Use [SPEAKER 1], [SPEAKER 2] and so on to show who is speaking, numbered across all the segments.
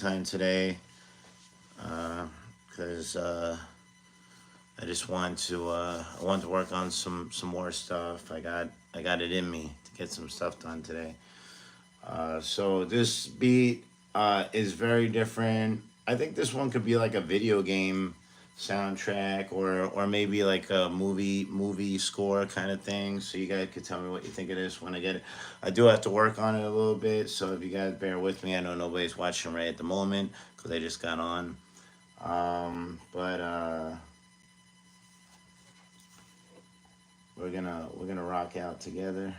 [SPEAKER 1] time today because I just want to work on some more stuff. I got it in me to get some stuff done today. So this beat is very different. I think this one could be like a video game soundtrack or maybe like a movie score kind of thing. So you guys could tell me what you think of this when I get it. I do have to work on it a little bit, so if you guys bear with me, I know nobody's watching right at the moment because I just got on. But we're gonna rock out together.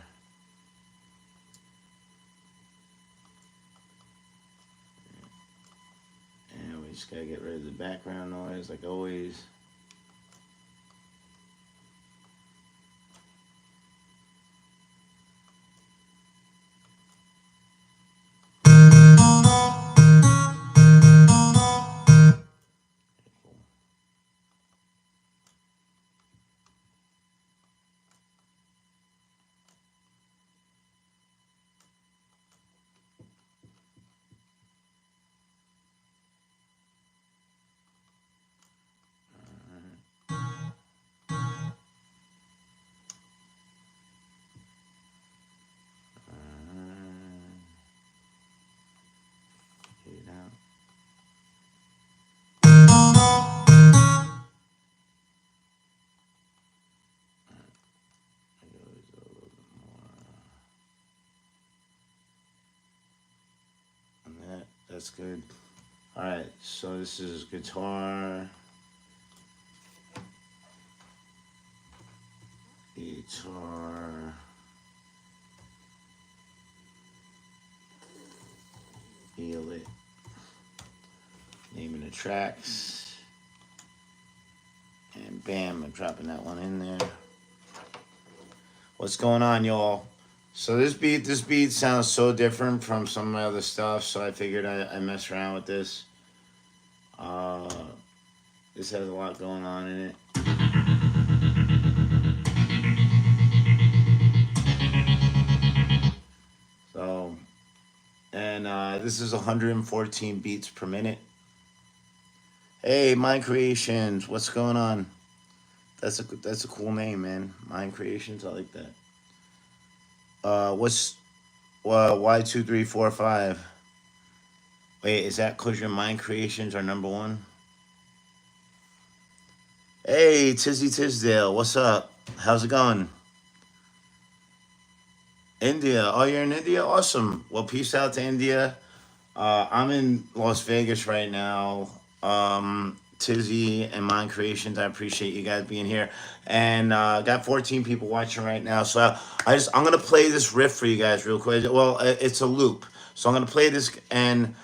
[SPEAKER 1] And we just gotta get rid of the background noise like always. Get it out. I go a little bit more on that. That's good. All right, so this is guitar, feel it, naming the tracks, and bam, I'm dropping that one in there. What's going on, y'all? So this beat sounds so different from some of my other stuff, so I figured I mess around with this. Uh, this has a lot going on in it. So, and this is 114 beats per minute. Hey, Mind Creations, what's going on? That's a cool name, man. Mind Creations, I like that. What's Y2345? Wait, is that cause your Mind Creations are number one? Hey, Tizzy Tisdale, what's up? How's it going? India. Oh, you're in India? Awesome. Well, peace out to India. I'm in Las Vegas right now. Tizzy and Mind Creations, I appreciate you guys being here. And got 14 people watching right now. So I'm gonna play this riff for you guys real quick. Well, it's a loop. So I'm gonna play this, and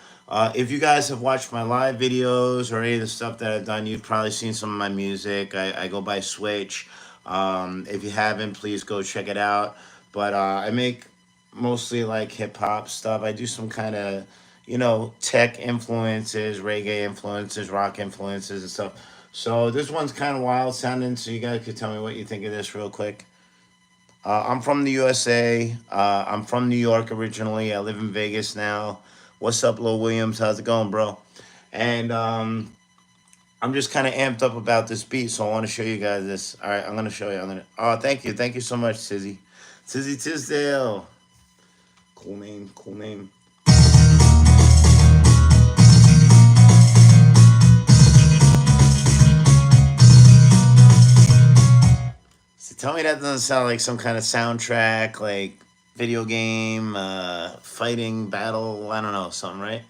[SPEAKER 1] if you guys have watched my live videos or any of the stuff that I've done, you've probably seen some of my music. I go by Switch. If you haven't, please go check it out. But I make mostly like hip hop stuff. I do some kind of, tech influences, reggae influences, rock influences, and stuff. So this one's kind of wild sounding. So you guys could tell me what you think of this real quick. I'm from the USA. I'm from New York originally. I live in Vegas now. What's up, Lil Williams? How's it going, bro? And I'm just kind of amped up about this beat, so I want to show you guys this. All right, I'm gonna show you. Oh, thank you so much, Tizzy. Tizzy Tisdale. Cool name. Cool name. So tell me that doesn't sound like some kind of soundtrack, like video game, fighting battle. I don't know, something, right?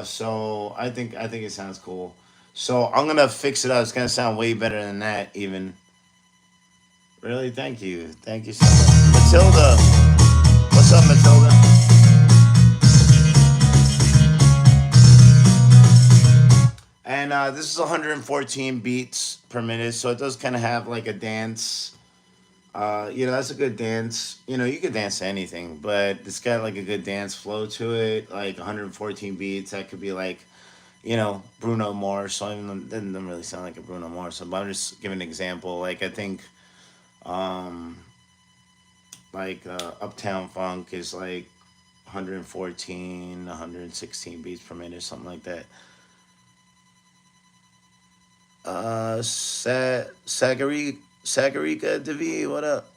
[SPEAKER 1] So I think it sounds cool. So I'm gonna fix it up. It's gonna sound way better than that, even. Really, thank you so much, Matilda. What's up, Matilda? And this is 114 beats per minute, so it does kind of have like a dance. That's a good dance. You could dance to anything, but it's got like a good dance flow to it. Like 114 beats, that could be like, Bruno Mars. So it doesn't really sound like a Bruno Mars. So, but I'm just giving an example. Like I think, um, like Uptown Funk is like 114, 116 beats per minute, something like that. Sagarika Devi, what up?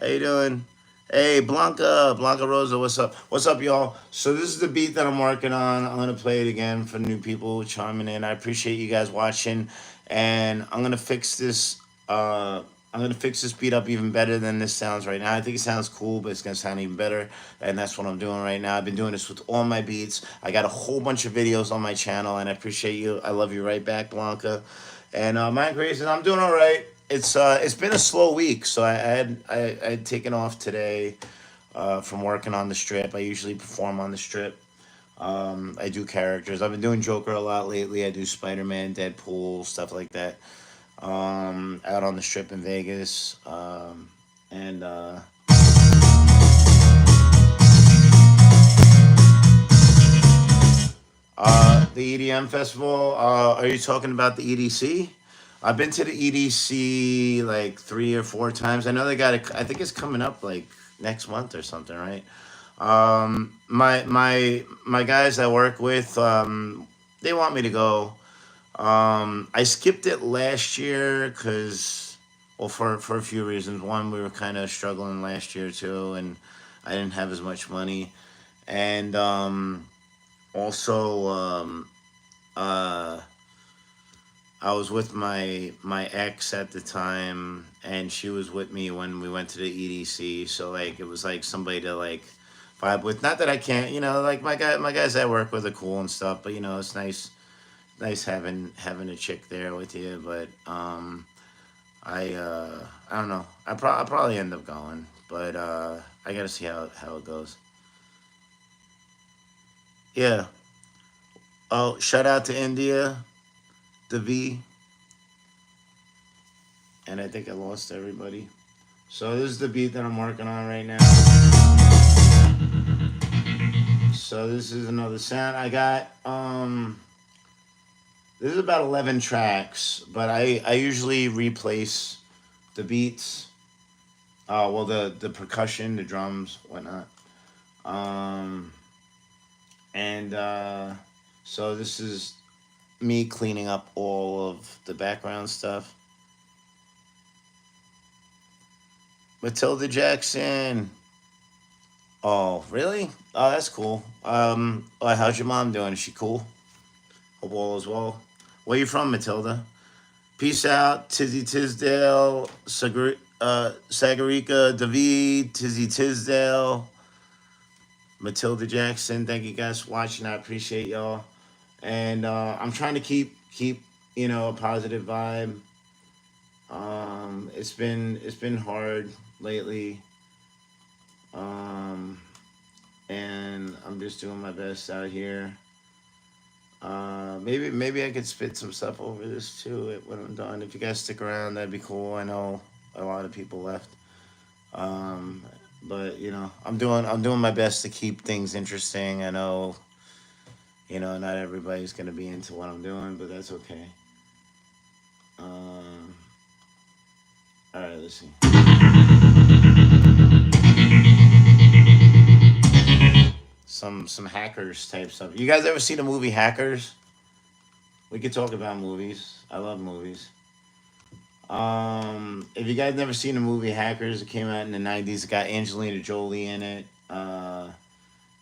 [SPEAKER 1] How you doing? Hey, Blanca Rosa, what's up? What's up, y'all? So this is the beat that I'm working on. I'm gonna play it again for new people chiming in. I appreciate you guys watching, and I'm gonna fix this. I'm gonna fix this beat up even better than this sounds right now. I think it sounds cool, but it's gonna sound even better, and that's what I'm doing right now. I've been doing this with all my beats. I got a whole bunch of videos on my channel, and I appreciate you. I love you right back, Blanca. And Mind Creation, I'm doing all right. It's been a slow week, so I had taken off today from working on the strip. I usually perform on the strip. I do characters. I've been doing Joker a lot lately. I do Spider Man, Deadpool, stuff like that. Out on the strip in Vegas, and the EDM festival. Are you talking about the EDC? I've been to the EDC like 3 or 4 times. I know they got it. I think it's coming up like next month or something, right? My guys I work with, they want me to go. I skipped it last year because, well, for a few reasons. One, we were kind of struggling last year too, and I didn't have as much money, and also uh, I was with my ex at the time, and she was with me when we went to the EDC. So like it was like somebody to like vibe with. Not that I can't, like my guys I work with are cool and stuff, but it's nice having a chick there with you. But I don't know. I'll probably end up going, but I gotta see how it goes. Yeah. Oh, shout out to India, the V, and I think I lost everybody. So this is the beat that I'm working on right now. So this is another sound I got. This is about 11 tracks, but I usually replace the beats. Well, the percussion, the drums, whatnot. Um, and so this is me cleaning up all of the background stuff. Matilda Jackson. Oh, really? Oh, that's cool. How's your mom doing? Is she cool? Hope all is well. Where you from, Matilda? Peace out, Tizzy Tisdale, Sagarika, David, Tizzy Tisdale, Matilda Jackson. Thank you guys for watching. I appreciate y'all, and I'm trying to keep a positive vibe. It's been hard lately, um, and I'm just doing my best out here. Maybe I could spit some stuff over this too when I'm done. If you guys stick around, that'd be cool. I know a lot of people left, um, but I'm doing my best to keep things interesting. I know not everybody's gonna be into what I'm doing, but that's okay. Um, all right, let's see. Some hackers type stuff. You guys ever seen the movie Hackers? We could talk about movies. I love movies. If you guys never seen the movie Hackers, it came out in the '90s. It got Angelina Jolie in it,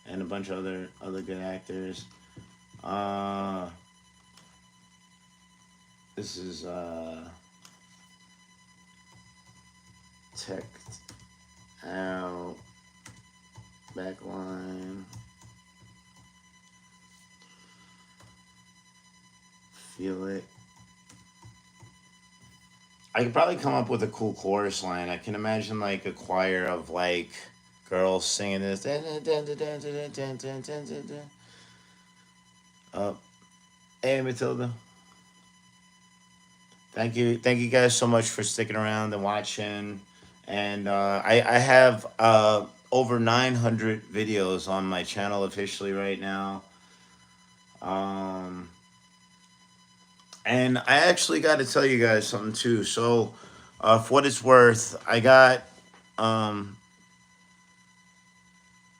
[SPEAKER 1] and a bunch of other good actors. Uh, this is Tech Out Backline. Feel it. I could probably come up with a cool chorus line. I can imagine like a choir of like girls singing this. Uh, hey Matilda, thank you guys so much for sticking around and watching. And I have over 900 videos on my channel officially right now. Um, and I actually got to tell you guys something too. So, for what it's worth, I got um,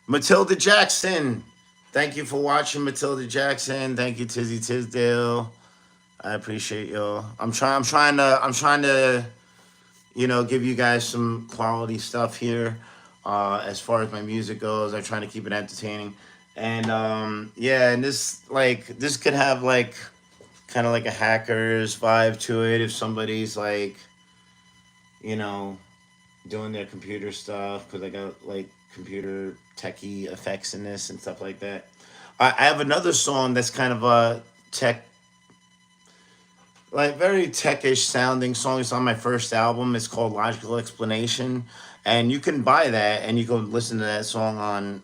[SPEAKER 1] Matilda Jackson. Thank you for watching, Matilda Jackson. Thank you, Tizzy Tisdale. I appreciate y'all. I'm trying to give you guys some quality stuff here. As far as my music goes, I'm trying to keep it entertaining. And yeah, and this could have like kind of like a hackers vibe to it if somebody's like, you know, doing their computer stuff because I got like computer techie effects in this and stuff like that. I have another song that's kind of a tech, like very techish sounding song. It's on my first album. It's called Logical Explanation, and you can buy that and you can listen to that song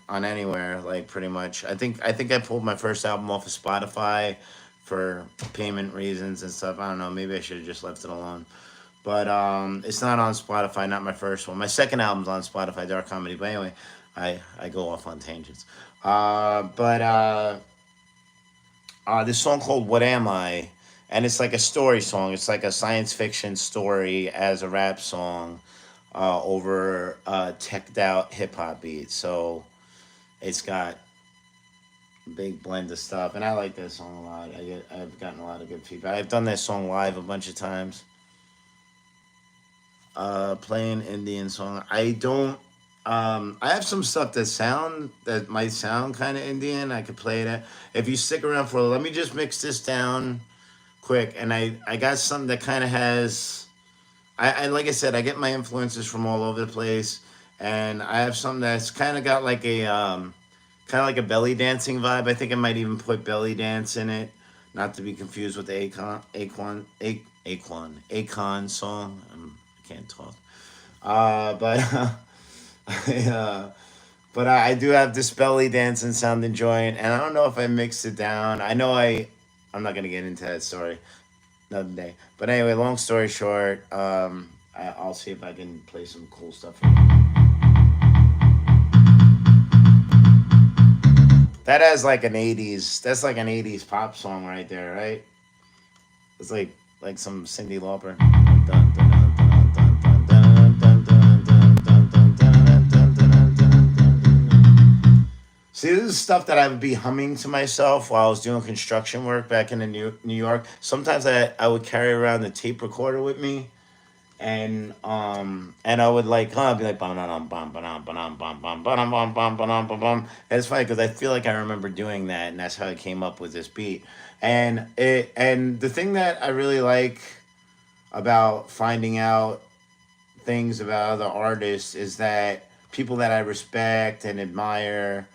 [SPEAKER 1] on anywhere. Like pretty much, I think I pulled my first album off of Spotify for payment reasons and stuff. I don't know. Maybe I should have just left it alone. But it's not on Spotify. Not my first one. My second album's on Spotify, Dark Comedy. But anyway, I go off on tangents. This song called "What Am I," and it's like a story song. It's like a science fiction story as a rap song over teched out hip hop beat. So it's got a big blend of stuff, and I like that song a lot. I've gotten a lot of good feedback. I've done that song live a bunch of times. Playing Indian song. I don't. I have some stuff that might sound kind of Indian. I could play that. If you stick around for, let me just mix this down quick. And I got something that kind of has. I like I said, I get my influences from all over the place, and I have something that's kind of got like a kind of like a belly dancing vibe. I think I might even put belly dance in it, not to be confused with the Akon song. I can't talk. But uh, but I do have this belly dancing sounding joint, and I don't know if I mixed it down. I'm not gonna get into that story another day. But anyway, long story short, I'll see if I can play some cool stuff. That has like an '80s. That's like an '80s pop song right there, right? It's like some Cyndi Lauper. See, this is stuff that I would be humming to myself while I was doing construction work back in the New York. Sometimes I would carry around the tape recorder with me, and I would like be like bum bum bum bum bum bum bum bum bum bum bum bum bum. And it's funny because I feel like I remember doing that, and that's how I came up with this beat. And the thing that I really like about finding out things about other artists is that people that I respect and admire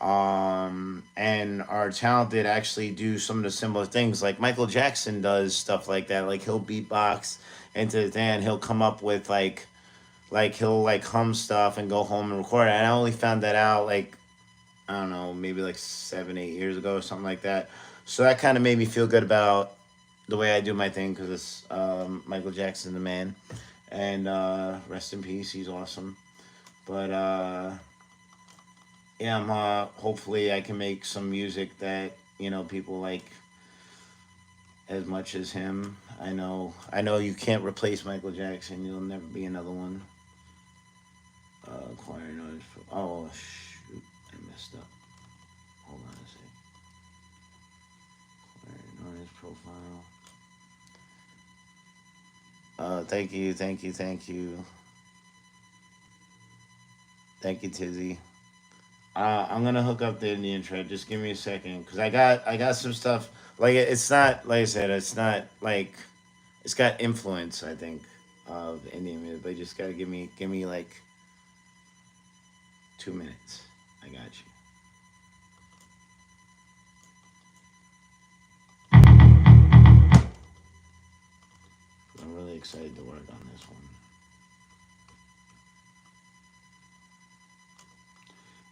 [SPEAKER 1] and are talented actually do some of the similar things. Like Michael Jackson does stuff like that. Like he'll beatbox into the thing, he'll come up with like he'll like hum stuff and go home and record it. And I only found that out like I don't know, maybe like 7, 8 years ago or something like that. So that kind of made me feel good about the way I do my thing because it's Michael Jackson, the man, and rest in peace. He's awesome. But yeah, hopefully I can make some music that people like as much as him. I know you can't replace Michael Jackson. You'll never be another one. Choir noise. Oh shoot, I messed up. Hold on a sec. Choir noise profile. Thank you, thank you, thank you, thank you, Tizzy. I'm gonna hook up the Indian trap. Just give me a second, cause I got some stuff. Like it's not like I said. It's not like it's got influence. I think of Indian music, but you just gotta give me like 2 minutes. I got you. I'm really excited to work on this one.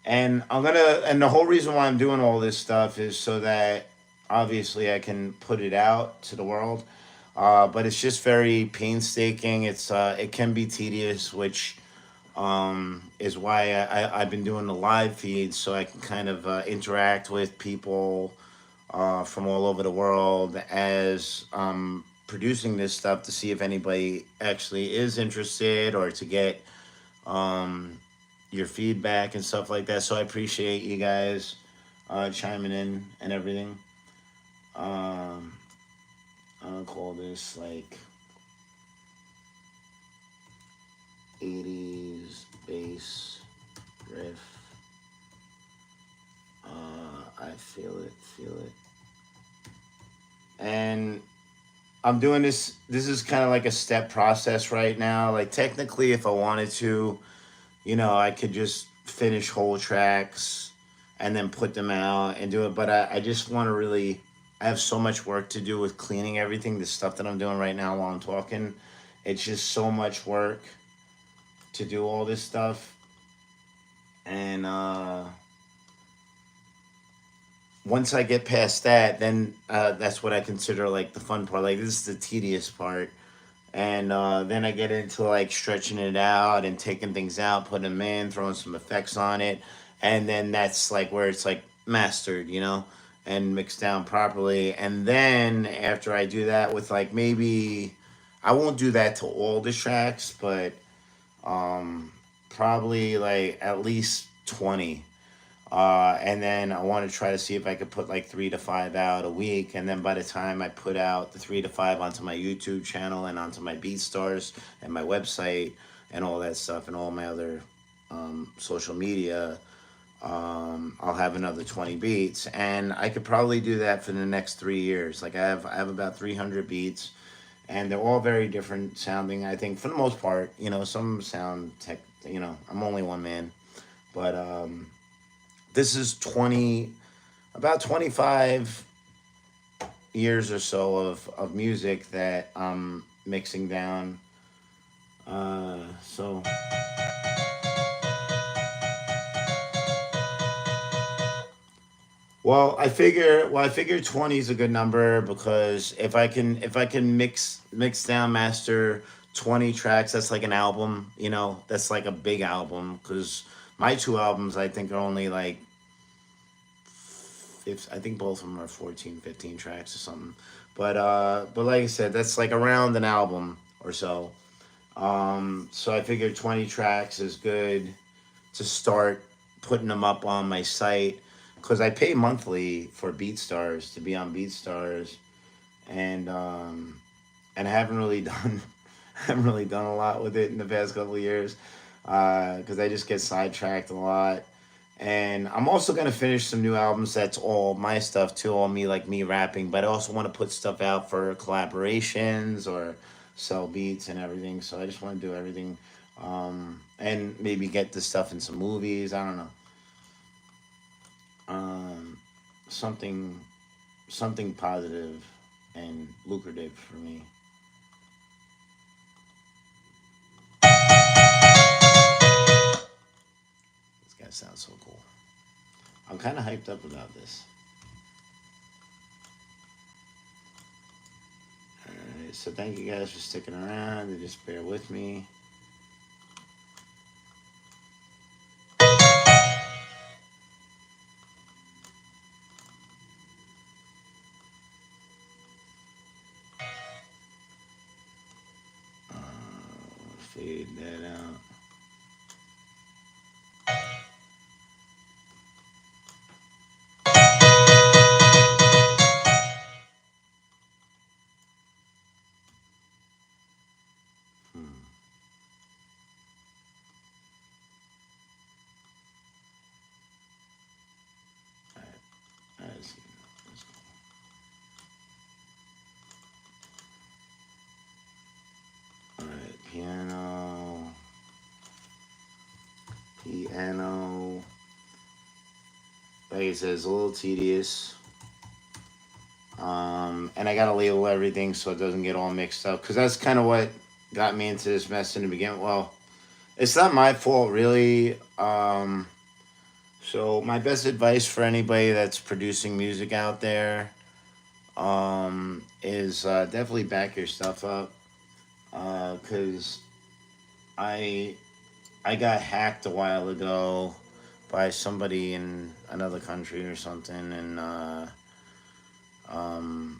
[SPEAKER 1] And the whole reason why I'm doing all this stuff is so that obviously I can put it out to the world. But it's just very painstaking. It can be tedious, which is why I've been doing the live feeds so I can kind of interact with people from all over the world as producing this stuff to see if anybody actually is interested or to get your feedback and stuff like that. So I appreciate you guys chiming in and everything. Um, I'll call this like 80s bass riff. I feel it, feel it. And I'm doing this. This is kind of like a step process right now. Like technically, if I wanted to, I could just finish whole tracks and then put them out and do it. But I just want to really. I have so much work to do with cleaning everything. The stuff that I'm doing right now while I'm talking, it's just so much work to do all this stuff. And once I get past that, then that's what I consider like the fun part. Like this is the tedious part, and then I get into like stretching it out and taking things out, putting them in, throwing some effects on it, and then that's like where it's like mastered, and mixed down properly. And then after I do that with like maybe I won't do that to all the tracks, but probably like at least 20. And then I want to try to see if I could put like 3 to 5 out a week. And then by the time I put out the 3 to 5 onto my YouTube channel and onto my BeatStars and my website and all that stuff and all my other social media, I'll have another 20 beats. And I could probably do that for the next 3 years. Like I have about 300 beats. And they're all very different sounding. I think for the most part, some sound tech. I'm only one man, but this is 20, about 25 years or so of music that I'm mixing down. So I figure 20 is a good number because if I can mix down master 20 tracks, that's like an album, that's like a big album because my two albums I think are only like if I think both of them are 14, 15 tracks or something. But like I said, that's like around an album or so. So I figured 20 tracks is good to start putting them up on my site because I pay monthly for BeatStars to be on BeatStars, and and I haven't really done haven't really done a lot with it in the past couple of years because I just get sidetracked a lot. And I'm also gonna finish some new albums. That's all my stuff too, all me like me rapping. But I also want to put stuff out for collaborations or sell beats and everything. So I just want to do everything, and maybe get this stuff in some movies. I don't know, um, something something positive and lucrative for me. This guy sounds so cool. I'm kind of hyped up about this. All right, so thank you guys for sticking around and just bear with me. Fade that out. Hmm. All right, all right, let's go. All right, piano. Like I said, it's a little tedious. And I gotta label everything so it doesn't get all mixed up. Cause that's kind of what got me into this mess in the beginning. Well, it's not my fault really. So my best advice for anybody that's producing music out there, is definitely back your stuff up. Cause I I got hacked a while ago by somebody in another country or something, and um,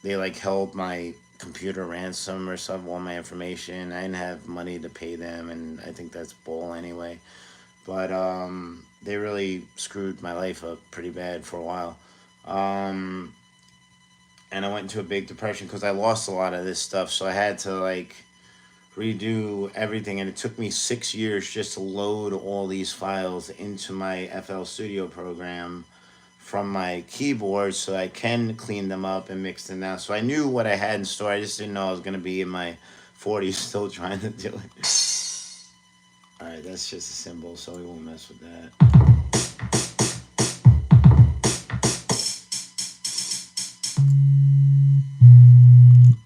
[SPEAKER 1] they like held my computer ransom or some all my information. I didn't have money to pay them, and I think that's bull anyway. but they really screwed my life up pretty bad for a while. Um, and I went into a big depression because I lost a lot of this stuff. So I had to like redo everything, and it took me 6 years just to load all these files into my FL Studio program from my keyboard so I can clean them up and mix them down. So I knew what I had in store. I just didn't know I was gonna be in my 40s still trying to do it. All right, that's just a symbol, so we won't mess with that.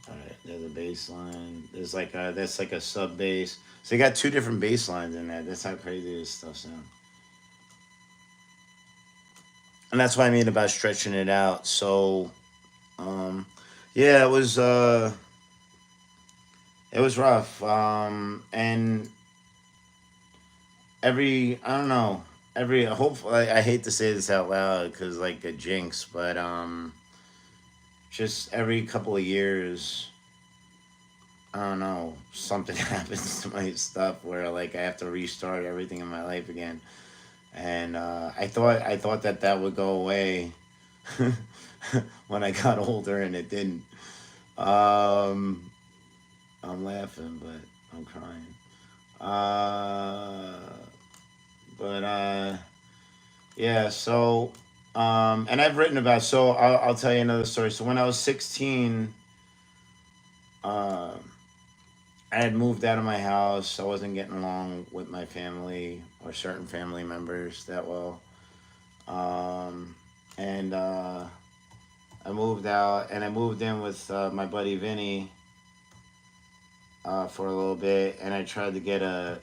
[SPEAKER 1] All right, there's a bass line. There's like a that's like a sub bass. So you got two different bass lines in that. That's how crazy this stuff sounds. And that's what I mean about stretching it out. So um, yeah, it was rough. And every I don't know every hopefully I hate to say this out loud because like a jinx, but just every couple of years I don't know, something happens to my stuff where like I have to restart everything in my life again. And I thought that that would go away when I got older, and it didn't. Um, I'm laughing, but I'm crying. Uh, but yeah. So and I've written about. So I'll tell you another story. So when I was 16. Uh, I had moved out of my house. I wasn't getting along with my family or certain family members that well. Um, and I moved out, and I moved in with my buddy Vinny for a little bit, and I tried to get a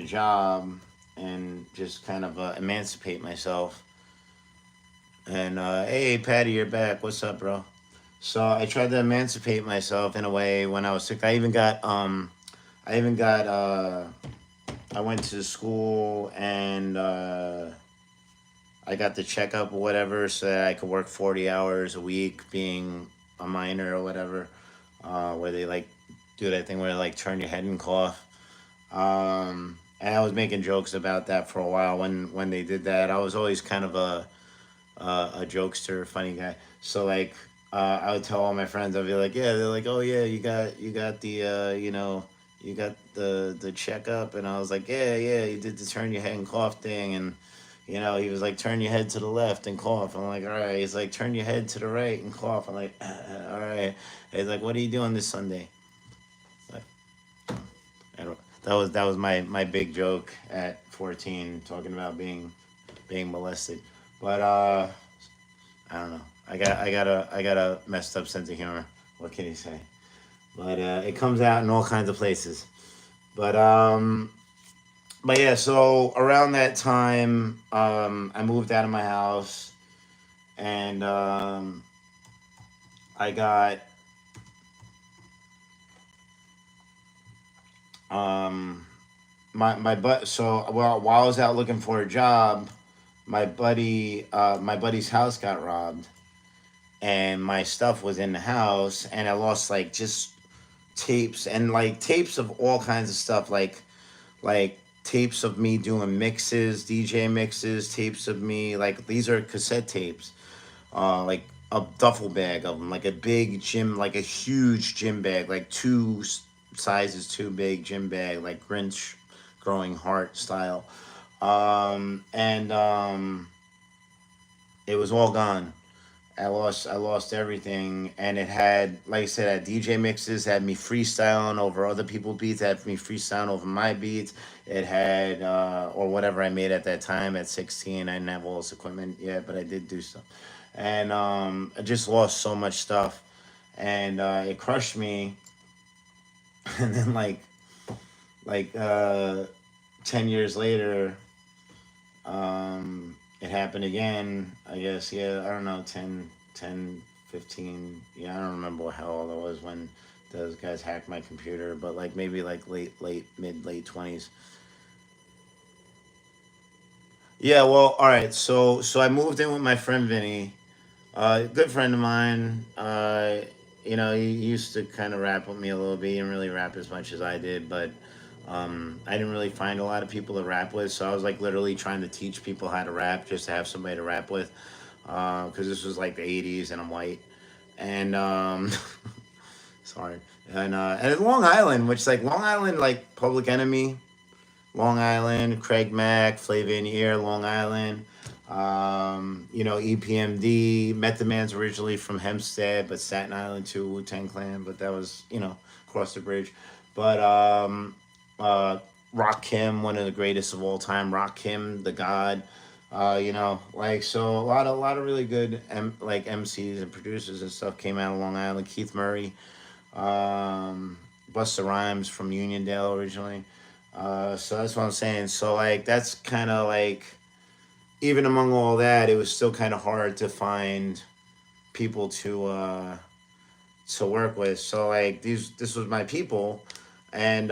[SPEAKER 1] job and just kind of emancipate myself. And hey, Patty, you're back. What's up, bro? So I tried to emancipate myself in a way when I was sick. I even got I went to school and I got the checkup or whatever so that I could work 40 hours a week being a minor or whatever, where they like do that thing where they like turn your head and cough. And I was making jokes about that for a while when they did that. I was always kind of a jokester, funny guy. So like I would tell all my friends, I'd be like, yeah, they're like, oh yeah, you got the you got the checkup, and I was like, yeah, yeah, you did the turn your head and cough thing, and he was like, turn your head to the left and cough. I'm like, all right. He's like, turn your head to the right and cough. I'm like, all right. He's like, what are you doing this Sunday? Like, I don't, that was my big joke at 14, talking about being molested. But I don't know. I got a messed up sense of humor. What can you say? But it comes out in all kinds of places. But but yeah. So around that time, I moved out of my house, and I got um my butt. So while I was out looking for a job, my buddy's house got robbed, and my stuff was in the house, and I lost like just tapes and like tapes of all kinds of stuff, like tapes of me doing mixes, DJ mixes, tapes of me like these are cassette tapes, like a duffel bag of them, like a big gym, like a huge gym bag, like two sizes too big gym bag, like Grinch growing heart style. And It was all gone. I lost everything, and it had, like I said, had DJ mixes, had me freestyling over other people's beats, had me freestyling over my beats. It had or whatever I made at that time at 16. I didn't have all this equipment yet, but I did do stuff, and I just lost so much stuff, and it crushed me. And then like 10 years later, it happened again. I guess, yeah, I don't know, 10, 15. Yeah, I don't remember how old I was when those guys hacked my computer, but like maybe like late 20s. Yeah, well, all right. So I moved in with my friend Vinny, a good friend of mine. He used to kind of rap with me a little bit. He didn't really rap as much as I did, but I didn't really find a lot of people to rap with, so I was like literally trying to teach people how to rap just to have somebody to rap with. Because this was like the '80s, and I'm white, and sorry, and Long Island, which like Long Island, like Public Enemy, Long Island, Craig Mack, Flavor in the Ear, Long Island. EPMD. Method Man's originally from Hempstead, but Staten Island too, Wu Tang Clan, but that was, across the bridge. But uh, Rock Kim, one of the greatest of all time. Rock Kim, the God. So a lot of really good MCs and producers and stuff came out of Long Island. Keith Murray, Busta Rhymes from Uniondale originally. So that's what I'm saying. So like that's kind of like even among all that, it was still kind of hard to find people to work with. So like this was my people, and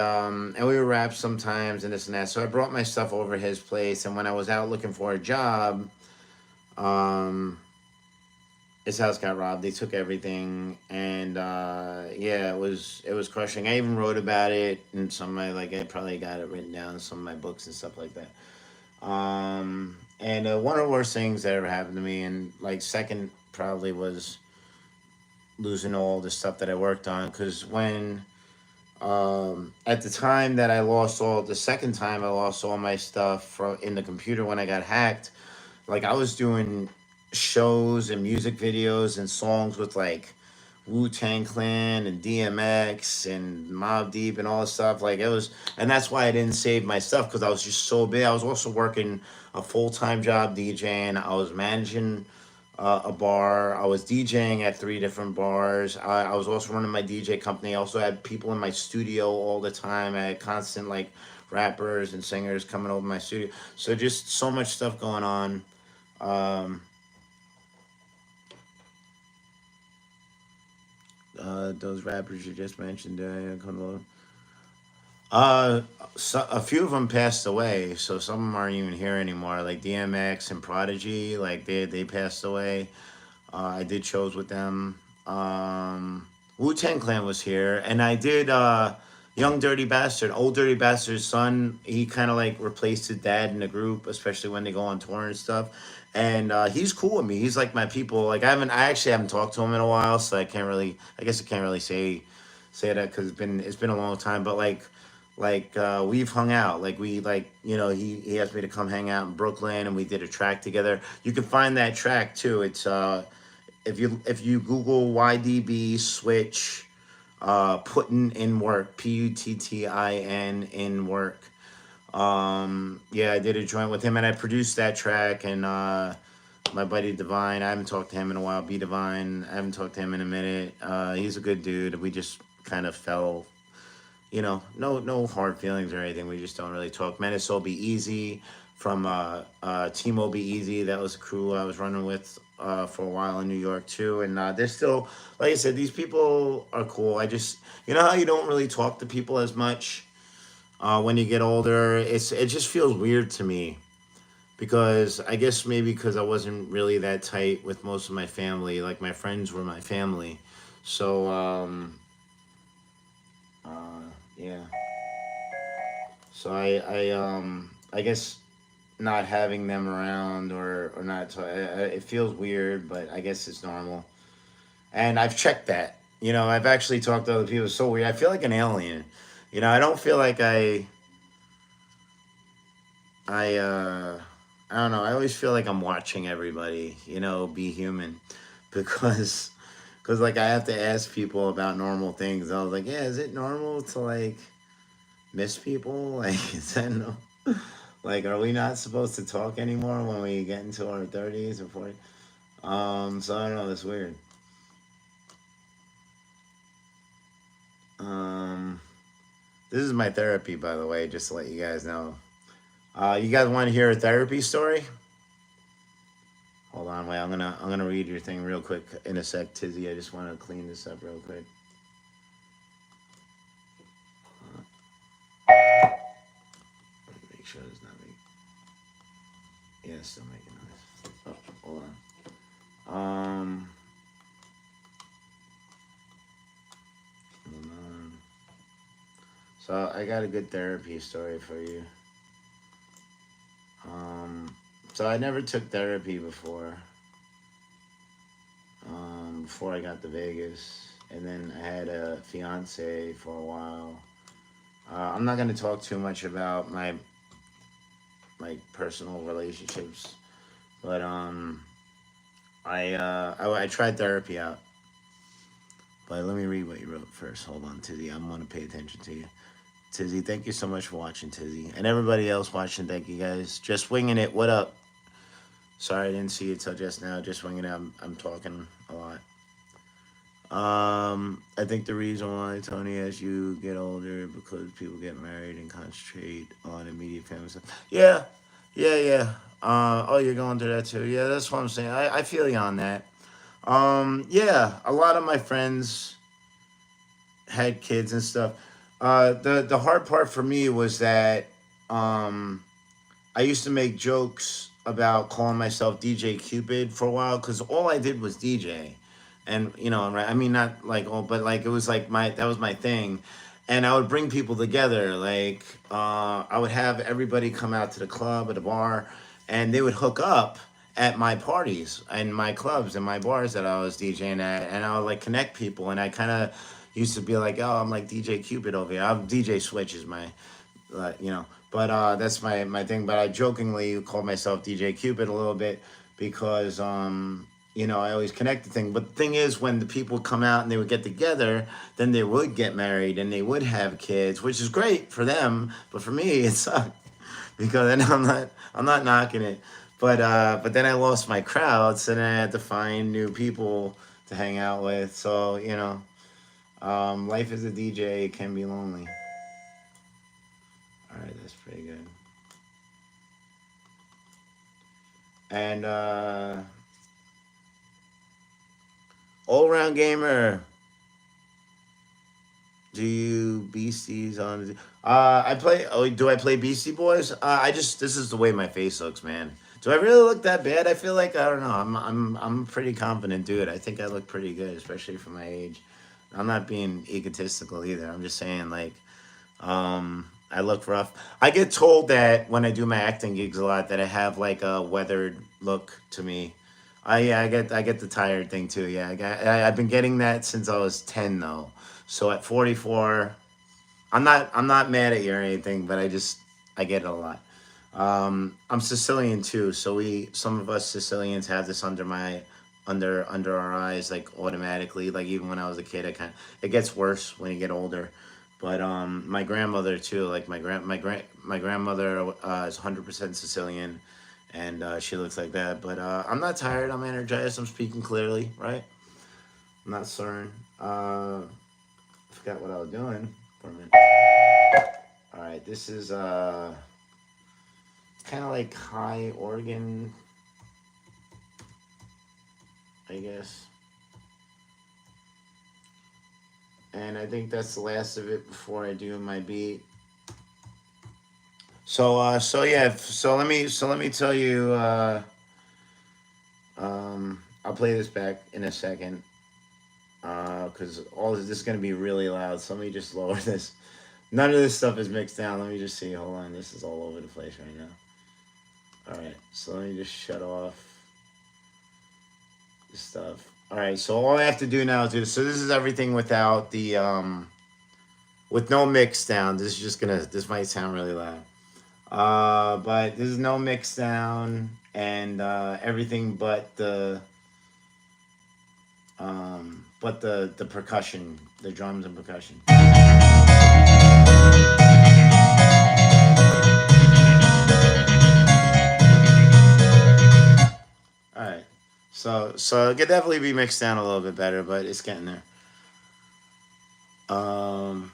[SPEAKER 1] we would rap sometimes and this and that. So I brought my stuff over his place, and when I was out looking for a job, um, his house got robbed. They took everything, and yeah, it was crushing. I even wrote about it in some of my I probably got it written down in some of my books and stuff like that. And one of the worst things that ever happened to me, and like second probably was losing all the stuff that I worked on. Because when at the time that I lost all the second time I lost all my stuff from in the computer when I got hacked, like I was doing shows and music videos and songs with like Wu Tang Clan and DMX and Mobb Deep and all this stuff. Like it was, and that's why I didn't save my stuff because I was just so big. I was also working a full time job DJing. I was managing a bar. I was DJing at three different bars. I was also running my DJ company. I also had people in my studio all the time. I had constant like rappers and singers coming over my studio. So just so much stuff going on. Um, those rappers you just mentioned, Uh, a few of them passed away, so some of them aren't even here anymore. Like DMX and Prodigy, like they passed away. I did shows with them. Wu Tang Clan was here, and I did Young Dirty Bastard, Old Dirty Bastard's son. He kind of like replaced his dad in the group, especially when they go on tour and stuff. And he's cool with me. He's like my people. Like I actually haven't talked to him in a while, so I can't really. I guess I can't really say that because it's been a long time. But we've hung out like we like he asked me to come hang out in Brooklyn and we did a track together. You can find that track too. It's if you Google YDB Switch, putting in work, Puttin in work. Yeah, I did a joint with him and I produced that track. And my buddy Divine, I haven't talked to him in a while. B Divine, I haven't talked to him in a minute. He's a good dude. We just kind of fell, no hard feelings or anything. We just don't really talk. Menace will be easy from Timo Be Easy. That was a crew I was running with for a while in New York too. And they're still, like I said, these people are cool. I just, how you don't really talk to people as much when you get older. It just feels weird to me because I guess maybe because I wasn't really that tight with most of my family. Like my friends were my family, so yeah. So I guess not having them around or not it feels weird, but I guess it's normal. And I've checked that. I've actually talked to other people. It's so weird. I feel like an alien. I don't feel like I I don't know. I always feel like I'm watching everybody, be human because like I have to ask people about normal things. I was like, yeah, is it normal to like miss people? Like, is that no? Like, are we not supposed to talk anymore when we get into our 30s or 40s? So I don't know. It's weird. Um, this is my therapy, by the way, just to let you guys know. You guys want to hear a therapy story? Hold on, wait. I'm gonna read your thing real quick in a sec, Tizzy. I just want to clean this up real quick. Make sure it's not making. Yeah, it's still making noise. Oh, hold on. Hold on. So I got a good therapy story for you. So I never took therapy before I got to Vegas, and then I had a fiance for a while. I'm not gonna talk too much about my like personal relationships, but I tried therapy out. But let me read what you wrote first. Hold on, Tizzy. I'm gonna pay attention to you. Tizzy, thank you so much for watching, Tizzy, and everybody else watching. Thank you guys. Just winging it. What up? Sorry I didn't see you till just now. Just winging it. I'm talking a lot. I think the reason why, Tony, as you get older, because people get married and concentrate on immediate family stuff. Yeah, yeah. Oh, you're going through that too. Yeah, that's what I'm saying. I feel you on that. Yeah, a lot of my friends had kids and stuff. The hard part for me was that um, I used to make jokes about calling myself DJ Cupid for a while because all I did was DJ, and right? I mean, not like all, but like it was like my that was my thing, and I would bring people together. Like I would have everybody come out to the club at the bar, and they would hook up at my parties and my clubs and my bars that I was DJing at, and I would like connect people, and I kind of used to be like, oh, I'm like DJ Cupid over here. I'm DJ Switch is my but that's my thing. But I jokingly called myself DJ Cupid a little bit because I always connect the thing. But the thing is, when the people come out and they would get together, then they would get married and they would have kids, which is great for them. But for me, it sucked because then I'm not knocking it. But then I lost my crowd, so then I had to find new people to hang out with. So life as a DJ can be lonely. All right, that's pretty good. And all around gamer, do you Beasties on? I play. Oh, do I play Beastie Boys? I just this is the way my face looks, man. Do I really look that bad? I feel like I don't know. I'm a pretty confident dude. I think I look pretty good, especially for my age. I'm not being egotistical either. I'm just saying like I look rough. I get told that when I do my acting gigs a lot that I have like a weathered look to me. I get the tired thing too. Yeah, I've been getting that since I was 10 though. So at 44, I'm not mad at you or anything, but I get it a lot. I'm Sicilian too, so we some of us Sicilians have this under our eyes like automatically. Like even when I was a kid, it gets worse when you get older. But my grandmother too, like my grandmother is 100% Sicilian, and she looks like that. But I'm not tired. I'm energized. I'm speaking clearly. Right. I'm not slurring. Forgot what I was doing for a minute. All right. This is kind of like high organ, I guess. And I think that's the last of it before I do my beat. So yeah, so let me tell you. I'll play this back in a second. Because all this is gonna be really loud. So let me just lower this. None of this stuff is mixed down. Let me just see. Hold on, this is all over the place right now. All right, so let me just shut off this stuff. All right, so all I have to do now is do this. So this is everything without the with no mix down. This is just gonna. This might sound really loud. But there's no mix down and everything but the percussion, the drums and percussion. All right, so it could definitely be mixed down a little bit better, but it's getting there. Um,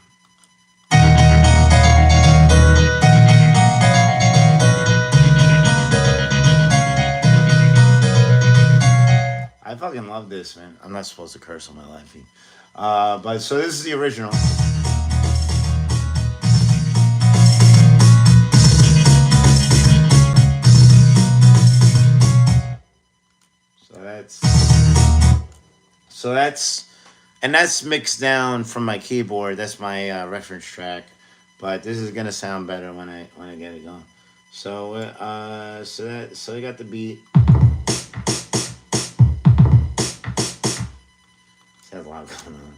[SPEAKER 1] I fucking love this, man. I'm not supposed to curse on my live feed. But so this is the original. So that's and that's mixed down from my keyboard. That's my reference track. but this is gonna sound better when I get it going. So we got the beat. There's a lot going on.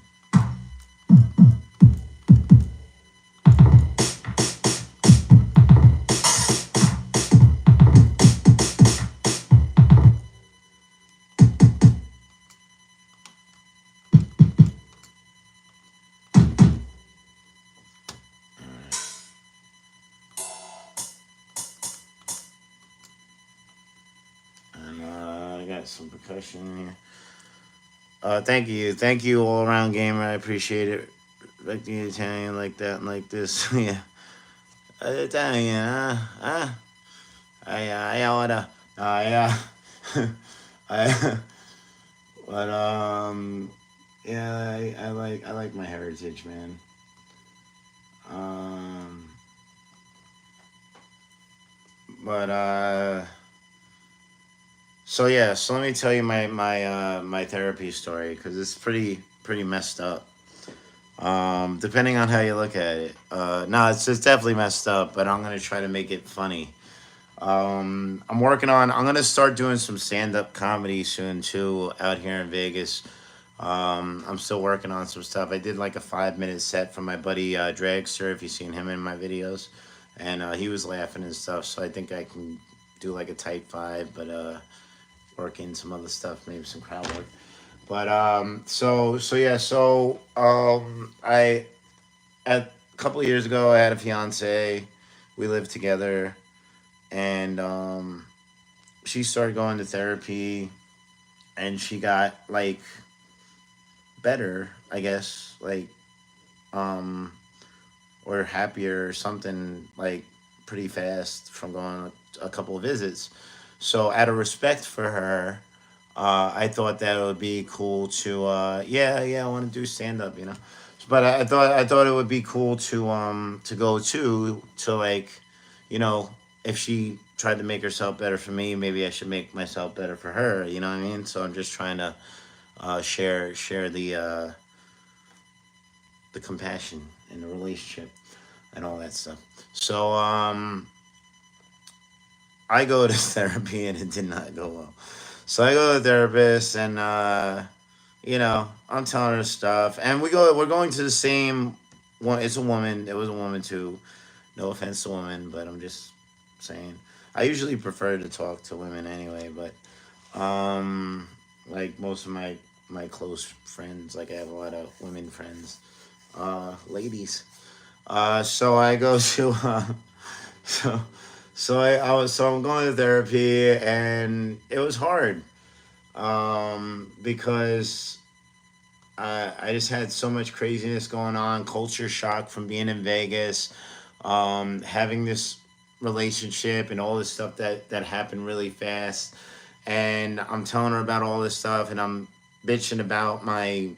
[SPEAKER 1] And I got some percussion in here. Thank you, all around gamer. I appreciate it. Like the Italian, like that, and like this. Yeah, Italian. I oughta. Yeah. I. But yeah, I like my heritage, man. Um, but so yeah, so let me tell you my therapy story because it's pretty messed up. Depending on how you look at it. No, it's definitely messed up, but I'm gonna try to make it funny. I'm working on. I'm gonna start doing some stand up comedy soon too out here in Vegas. I'm still working on some stuff. I did like a 5 minute set from my buddy Dragster. If you've seen him in my videos, and he was laughing and stuff. So I think I can do like a tight five, but work in some other stuff, maybe some crowd work. But so yeah, I a couple of years ago I had a fiance. We lived together, and she started going to therapy, and she got like better, I guess, like um or happier or something like pretty fast from going a couple of visits. So out of respect for her, I thought that it would be cool to yeah I want to do stand up, you know. But I thought it would be cool to go to like, you know, if she tried to make herself better for me, maybe I should make myself better for her. You know what I mean? So I'm just trying to share the compassion in the relationship and all that stuff. So I go to therapy and it did not go well. So I go to the therapist and you know, I'm telling her stuff and we're going to the same one. It's a woman. It was a woman too. No offense to women, but I'm just saying. I usually prefer to talk to women anyway, but like most of my close friends, like I have a lot of women friends, ladies. So I go to so so I'm going to therapy and it was hard because I just had so much craziness going on, culture shock from being in Vegas, having this relationship and all this stuff that happened really fast, and I'm telling her about all this stuff, and I'm bitching about my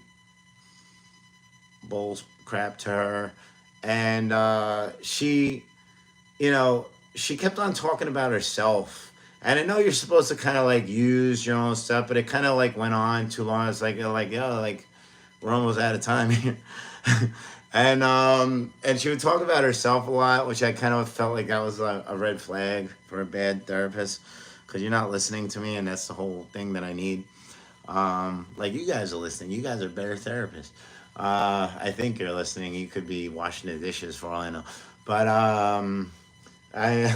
[SPEAKER 1] bull crap to her, and you know, she kept on talking about herself. And I know you're supposed to kind of like use your own stuff, but it kind of like went on too long. It's like yo, like we're almost out of time here. And she would talk about herself a lot, which I kind of felt like that was a red flag for a bad therapist, because you're not listening to me, and that's the whole thing that I need. Like you guys are listening. You guys are better therapists. I think you're listening. You could be washing the dishes for all I know. But I,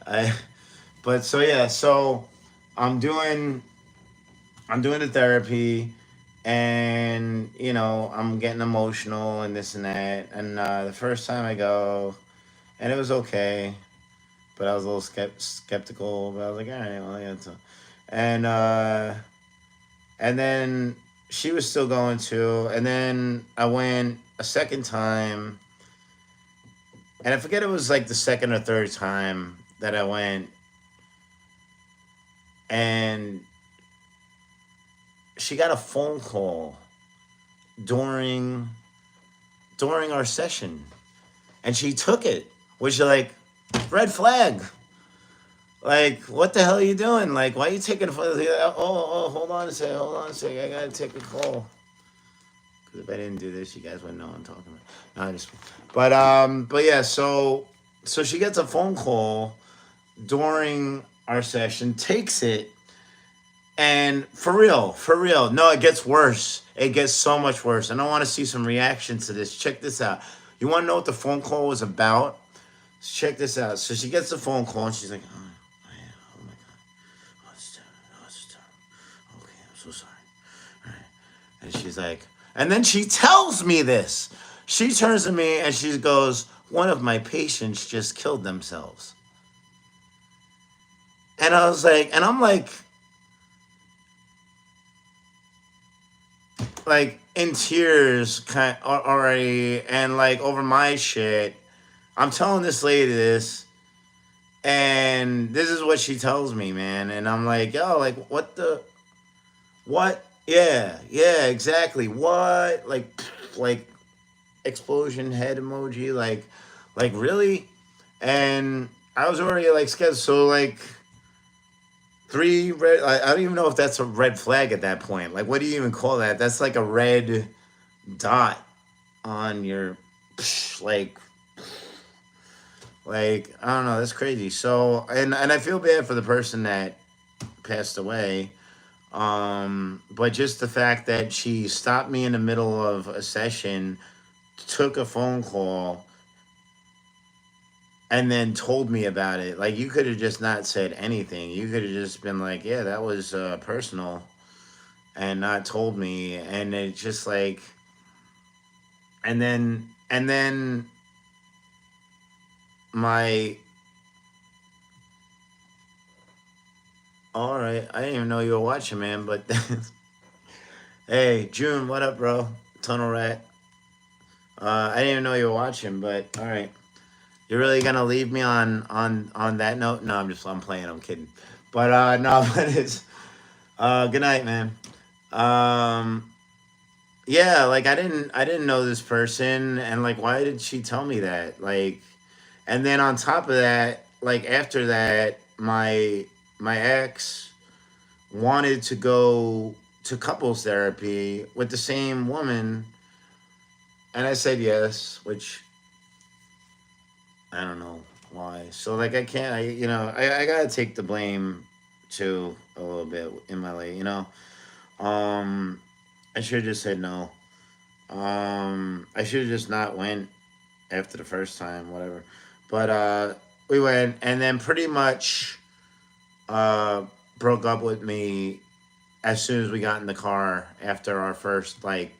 [SPEAKER 1] I, but so yeah, so I'm doing, I'm doing the therapy, and you know I'm getting emotional and this and that. And the first time I go, and it was okay, but I was a little skeptical. But I was like, all right, well, yeah. And and then she was still going to, and then I went a second time, and I forget it was like the second or third time that I went, and she got a phone call during our session, and she took it, which like red flag. Like, what the hell are you doing? Like, why are you taking a phone? Oh, hold on a sec, I gotta take a call. Because if I didn't do this, you guys wouldn't know what I'm talking about. No, I just. But yeah. So she gets a phone call during our session, takes it, and for real, no, it gets worse. It gets so much worse. And I want to see some reaction to this. Check this out. You want to know what the phone call was about? Check this out. So she gets the phone call and she's like, oh yeah, oh my God. Oh, it's terrible. Oh, it's terrible. Okay, I'm so sorry. All right. And she's like, and then she tells me this. She turns to me and she goes, one of my patients just killed themselves. And I was like, and I'm like in tears kind already and like over my shit. I'm telling this lady this and this is what she tells me, man. And I'm like, yo, like what? Yeah, yeah, exactly. What? Like explosion head emoji, like really? And I was already like scared. So like three red. I don't even know if that's a red flag at that point. Like, what do you even call that? That's like a red dot on your like I don't know. That's crazy. So and I feel bad for the person that passed away. But just the fact that she stopped me in the middle of a session, took a phone call, and then told me about it. Like you could have just not said anything. You could have just been like, "Yeah, that was personal," and not told me. And it's just like, and then my all right. I didn't even know you were watching, man. But hey, June, what up, bro? Tunnel Rat. I didn't even know you were watching, but all right. You're really gonna leave me on that note? No, I'm playing. I'm kidding. But no, but it's good night, man. Um, yeah, like I didn't know this person, and like why did she tell me that? Like, and then on top of that, like after that, my ex wanted to go to couples therapy with the same woman, and I said yes, which I don't know why. So like I can't. I gotta take the blame too a little bit in my life. Um, I should have just said no. I should have just not went after the first time, whatever. But we went, and then pretty much uh broke up with me as soon as we got in the car after our first like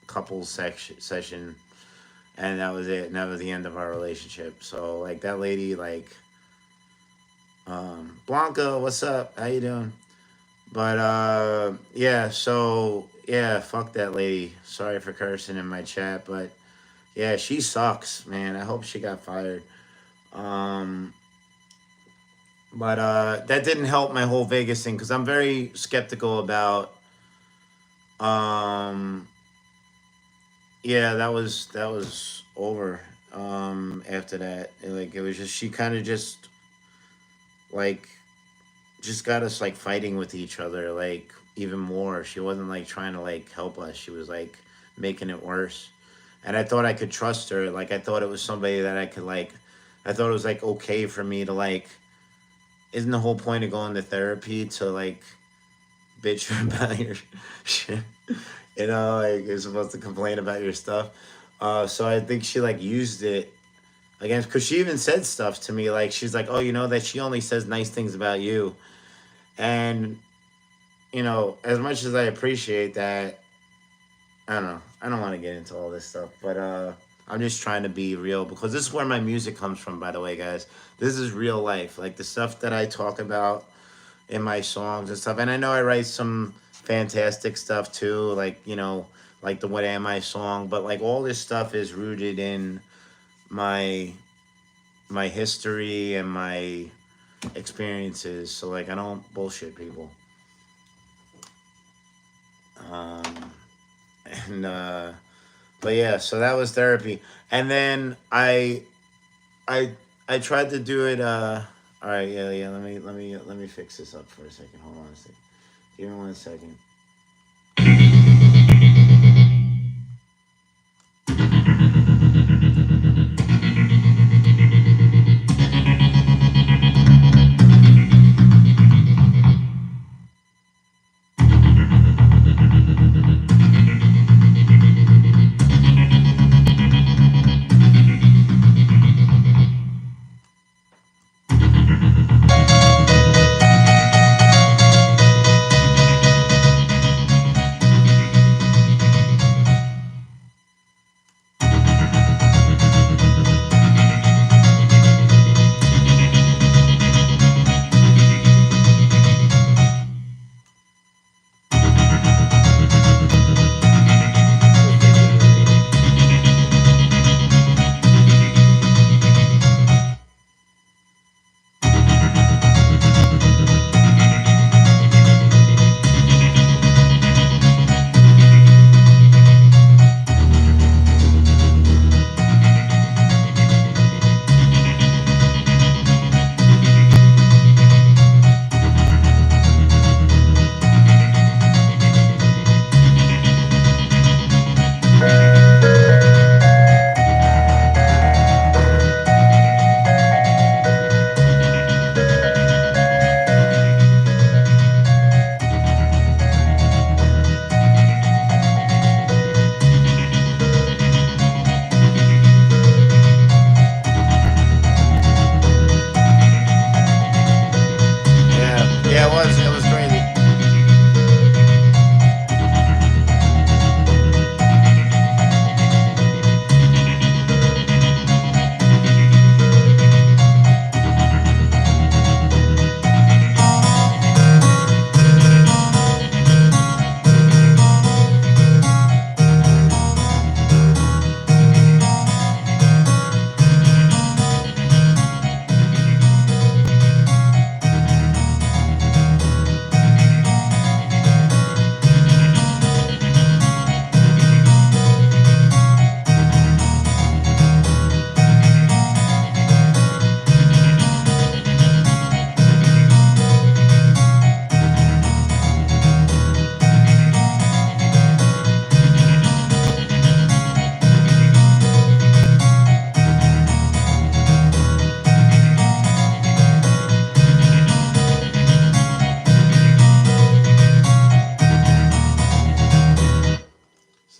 [SPEAKER 1] couple session, and that was it. And that was the end of our relationship. So like that lady, like Blanca, what's up? How you doing? But yeah, so yeah, fuck that lady. Sorry for cursing in my chat, but yeah, she sucks, man. I hope she got fired. Um, but that didn't help my whole Vegas thing because I'm very skeptical about. Um, yeah, that was over. After that, like it was just she kind of like just got us like fighting with each other like even more. She wasn't like trying to like help us. She was like making it worse. And I thought I could trust her. Like I thought it was somebody that I could like. I thought it was like okay for me to like. Isn't the whole point of going to therapy to like bitch about your shit? Like you're supposed to complain about your stuff. So I think she like used it against because she even said stuff to me like she's like, oh, that she only says nice things about you, and as much as I appreciate that, I don't know. I don't want to get into all this stuff, but I'm just trying to be real because this is where my music comes from, by the way, guys. This is real life. Like the stuff that I talk about in my songs and stuff. And I know I write some fantastic stuff too, like the What Am I song, but like all this stuff is rooted in my my history and my experiences. So like I don't bullshit people. Um and but yeah, so that was therapy. And then I I tried to do it all right, yeah, let me fix this up for a second. Hold on a second. Give me 1 second.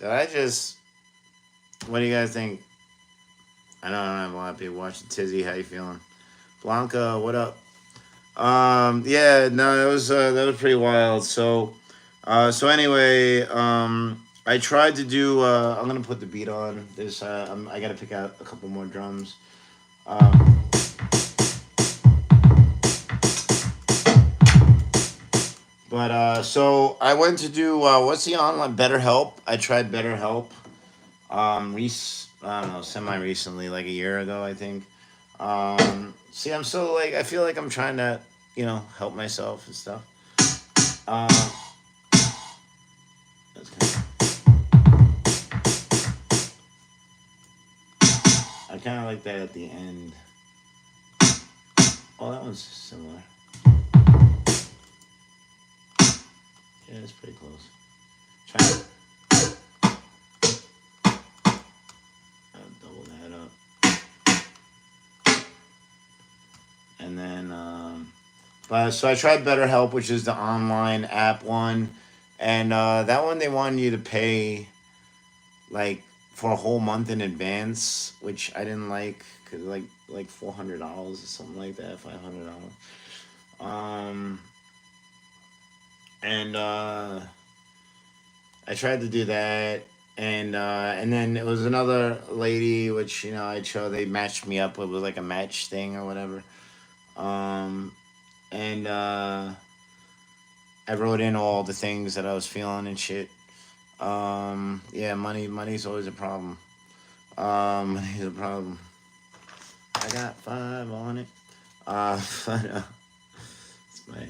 [SPEAKER 1] Did I just? What do you guys think? I know I don't have a lot of people watching. Tizzy, how you feeling? Blanca, what up? Yeah, no, that was pretty wild. So anyway, I tried to do. I'm gonna put the beat on. I gotta pick out a couple more drums. Um, so I went to do what's the online BetterHelp. I tried BetterHelp. I don't know, semi recently, like a year ago, I think. See, I'm so like I feel like I'm trying to, help myself and stuff. Uh, that's I kind of like that at the end. Oh, that one's similar. Yeah, it's pretty close. Try to double that up, and then but so I tried BetterHelp, which is the online app one, and that one they wanted you to pay like for a whole month in advance, which I didn't like because like $400 or something like that, $500. Um, and I tried to do that, and then it was another lady, which I chose. They matched me up with like a match thing or whatever. Um, and I wrote in all the things that I was feeling and shit. Yeah, money's always a problem. Money's a problem. I got 5 on it. But, it's my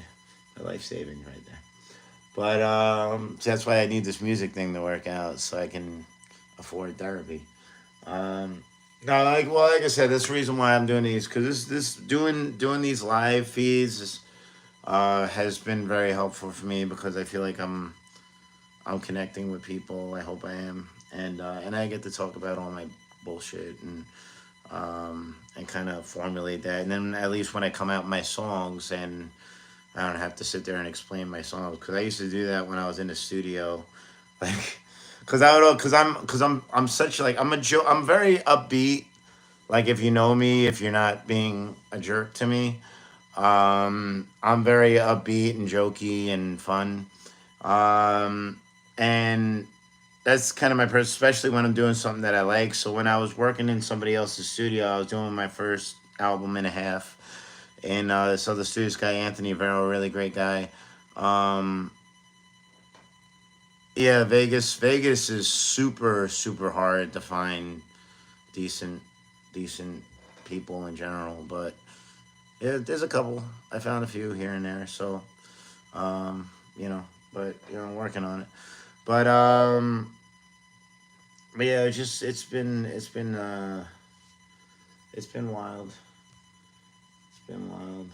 [SPEAKER 1] life saving right there. But so that's why I need this music thing to work out so I can afford therapy. Um, no, like I said, that's the reason why I'm doing these because this doing these live feeds has been very helpful for me because I feel like I'm connecting with people. I hope I am, and I get to talk about all my bullshit and kind of formulate that. And then at least when I come out with my songs and I don't have to sit there and explain my songs because I used to do that when I was in the studio, like because I'm such like I'm very upbeat. Like if you know me, if you're not being a jerk to me, I'm very upbeat and jokey and fun. Um, and that's kind of my person, especially when I'm doing something that I like. So when I was working in somebody else's studio, I was doing my first album and a half, and this other studio, this guy Anthony Vero, really great guy. Um, yeah, Vegas is super super hard to find decent decent people in general, but yeah, there's a couple. I found a few here and there, so um, you know, but I'm working on it. But but yeah, it's been wild. It's been wild.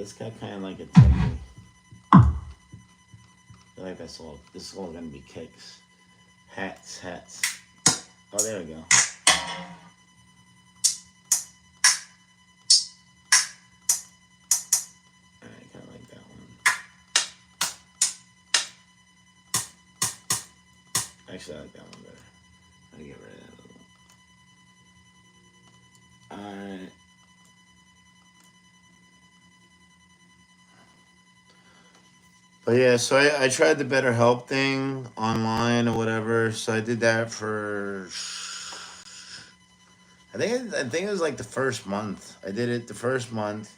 [SPEAKER 1] This guy kind of like a techie. I like that's all. This is all gonna be kicks, hats. Oh, there we go. Alright, kind of like that one. Actually, I like that one better. I'm gonna get rid of that little one. Alright. But yeah, so I tried the BetterHelp thing online or whatever. So I did that for I think it was like the first month. I did it the first month,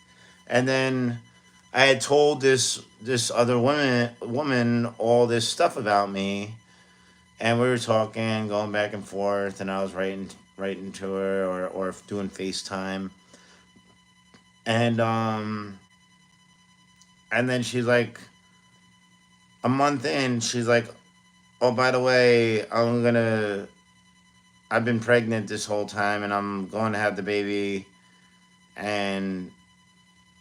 [SPEAKER 1] and then I had told this other woman all this stuff about me, and we were talking, going back and forth, and I was writing to her or doing FaceTime, and and then she's like, a month in, she's like, "Oh, by the way, I've been pregnant this whole time, and I'm going to have the baby, and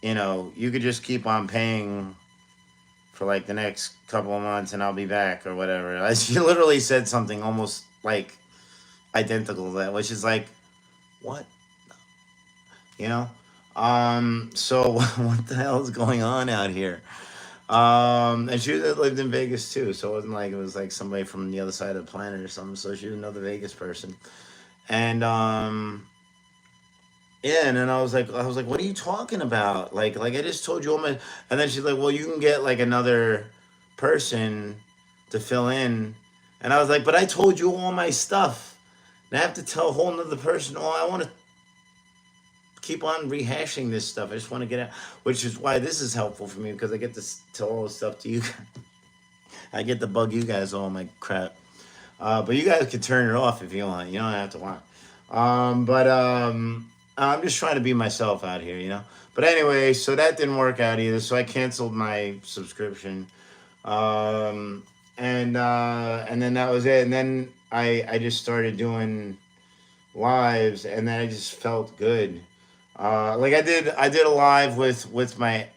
[SPEAKER 1] you could just keep on paying for like the next couple of months, and I'll be back or whatever." Like, she literally said something almost like identical to that, which is like, what, you know? So what the hell is going on out here? And she lived in Vegas too, so it wasn't like it was like somebody from the other side of the planet or something. So she was another Vegas person, and yeah, and then I was like, what are you talking about? Like I just told you all my. And then she's like, well, you can get like another person to fill in, and I was like, but I told you all my stuff, and I have to tell a whole nother person. Oh, I want to keep on rehashing this stuff. I just want to get out, which is why this is helpful for me because I get to tell all this stuff to you. I get to bug you guys all my crap. But you guys can turn it off if you want. You don't have to watch. But I'm just trying to be myself out here. But anyway, so that didn't work out either. So I canceled my subscription. And then that was it. And then I just started doing lives, and then I just felt good. Like I did a live with my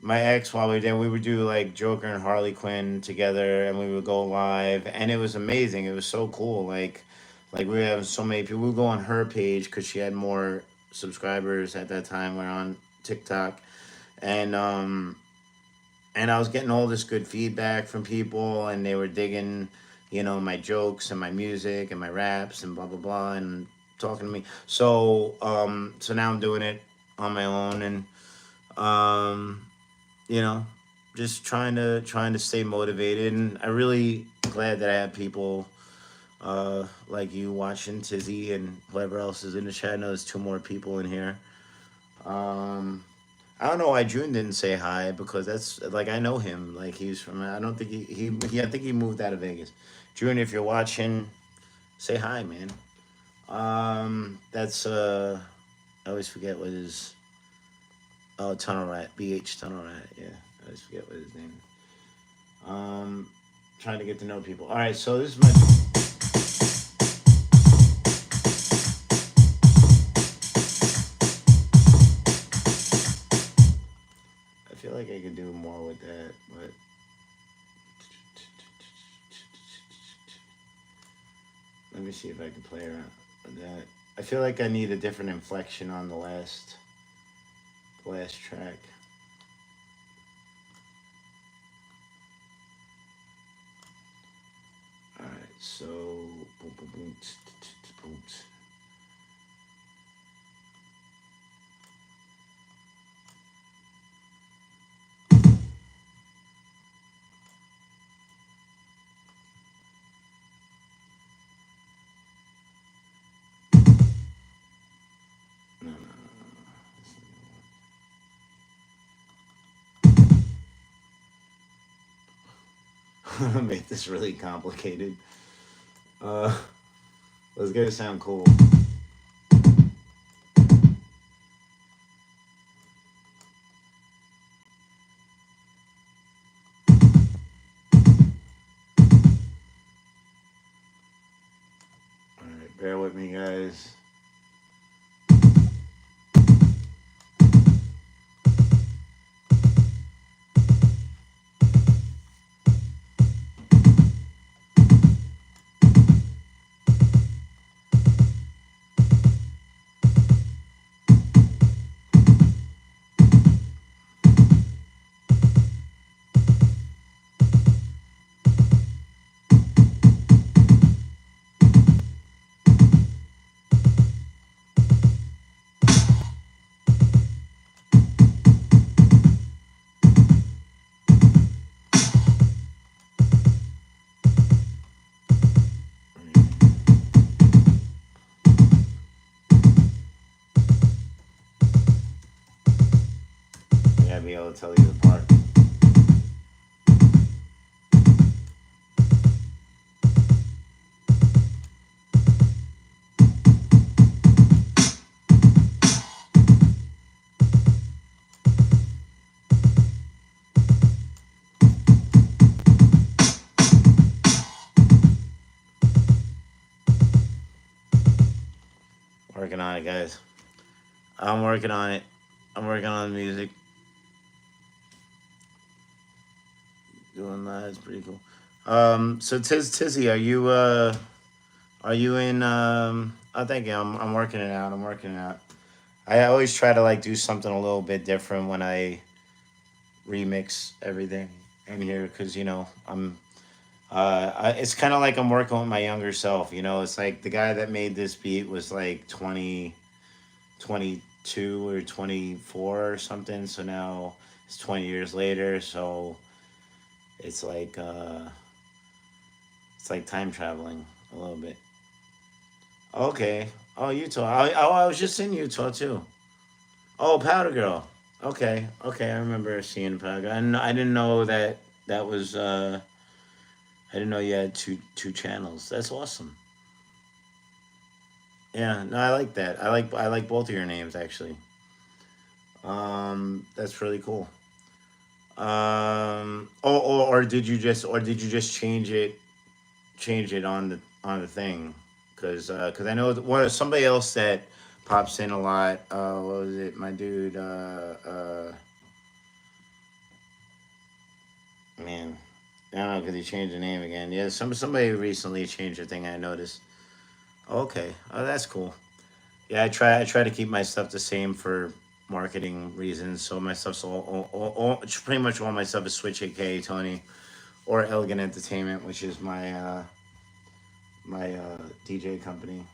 [SPEAKER 1] ex while we were there. We would do like Joker and Harley Quinn together, and we would go live, and it was amazing. It was so cool. Like we were having so many people. We would go on her page because she had more subscribers at that time. We're on TikTok, and I was getting all this good feedback from people, and they were digging, my jokes and my music and my raps and blah blah blah, and talking to me. So now I'm doing it on my own, and um, you know, just trying to stay motivated. And I really glad that I have people like you watching, Tizzy, and whoever else is in the chat. I know there's two more people in here. Um, I don't know why June didn't say hi because that's like I know him. Like he's from. I don't think I think he moved out of Vegas. June, if you're watching, say hi, man. That's I always forget what his. Oh, Tunnel Rat, Tunnel Rat. Yeah, I always forget what his name is. Trying to get to know people. All right, so this is my. I feel like I could do more with that, but let me see if I can play around with that. I feel like I need a different inflection on the last track. All right, so boom, boom, boom, boom. No, no, no, no. Make this really complicated. Uh, let's get it sound cool. All right, bear with me, guys. I gotta be able to tell you the part. on it, guys. I'm working on it. I'm working on the music. Doing that. It's pretty cool. So Tizzy, are you in oh thank you. I'm working it out. I'm working it out. I always try to like do something a little bit different when I remix everything in here because it's kind of like I'm working with my younger self. It's like the guy that made this beat was like 22 or 24 or something. So now it's 20 years later. So it's like uh, it's like time traveling a little bit. Okay. Oh, Utah. I was just in Utah too. Oh, Powder Girl. Okay. Okay. I remember seeing Powder Girl. I didn't know that that was. I didn't know you had two channels. That's awesome. Yeah. No, I like that. I like both of your names actually. That's really cool. Or did you just change it on the thing? Because I know somebody else that pops in a lot. What was it? My dude. Man, I don't know because he changed the name again. Yeah, somebody recently changed the thing. I noticed. Okay, oh that's cool. Yeah, I try to keep my stuff the same for marketing reasons. So my stuff's pretty much all my stuff is Switch, a.k.a. Tony, or Elegant Entertainment, which is my DJ company.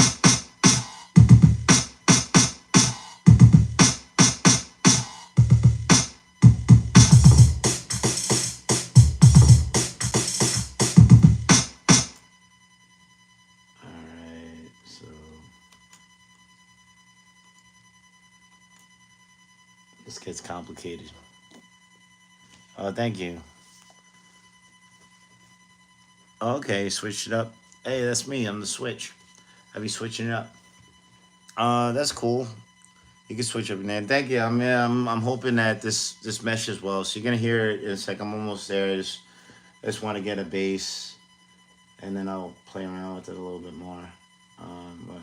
[SPEAKER 1] Okay. All right. So this gets complicated. Oh, thank you. Okay, switched it up. Hey, that's me. I'm the switch. I be switching it up. That's cool. You can switch up, man. Thank you. I'm hoping that this meshes well. So you're gonna hear it. It's like I'm almost there. I just want to get a bass, and then I'll play around with it a little bit more. But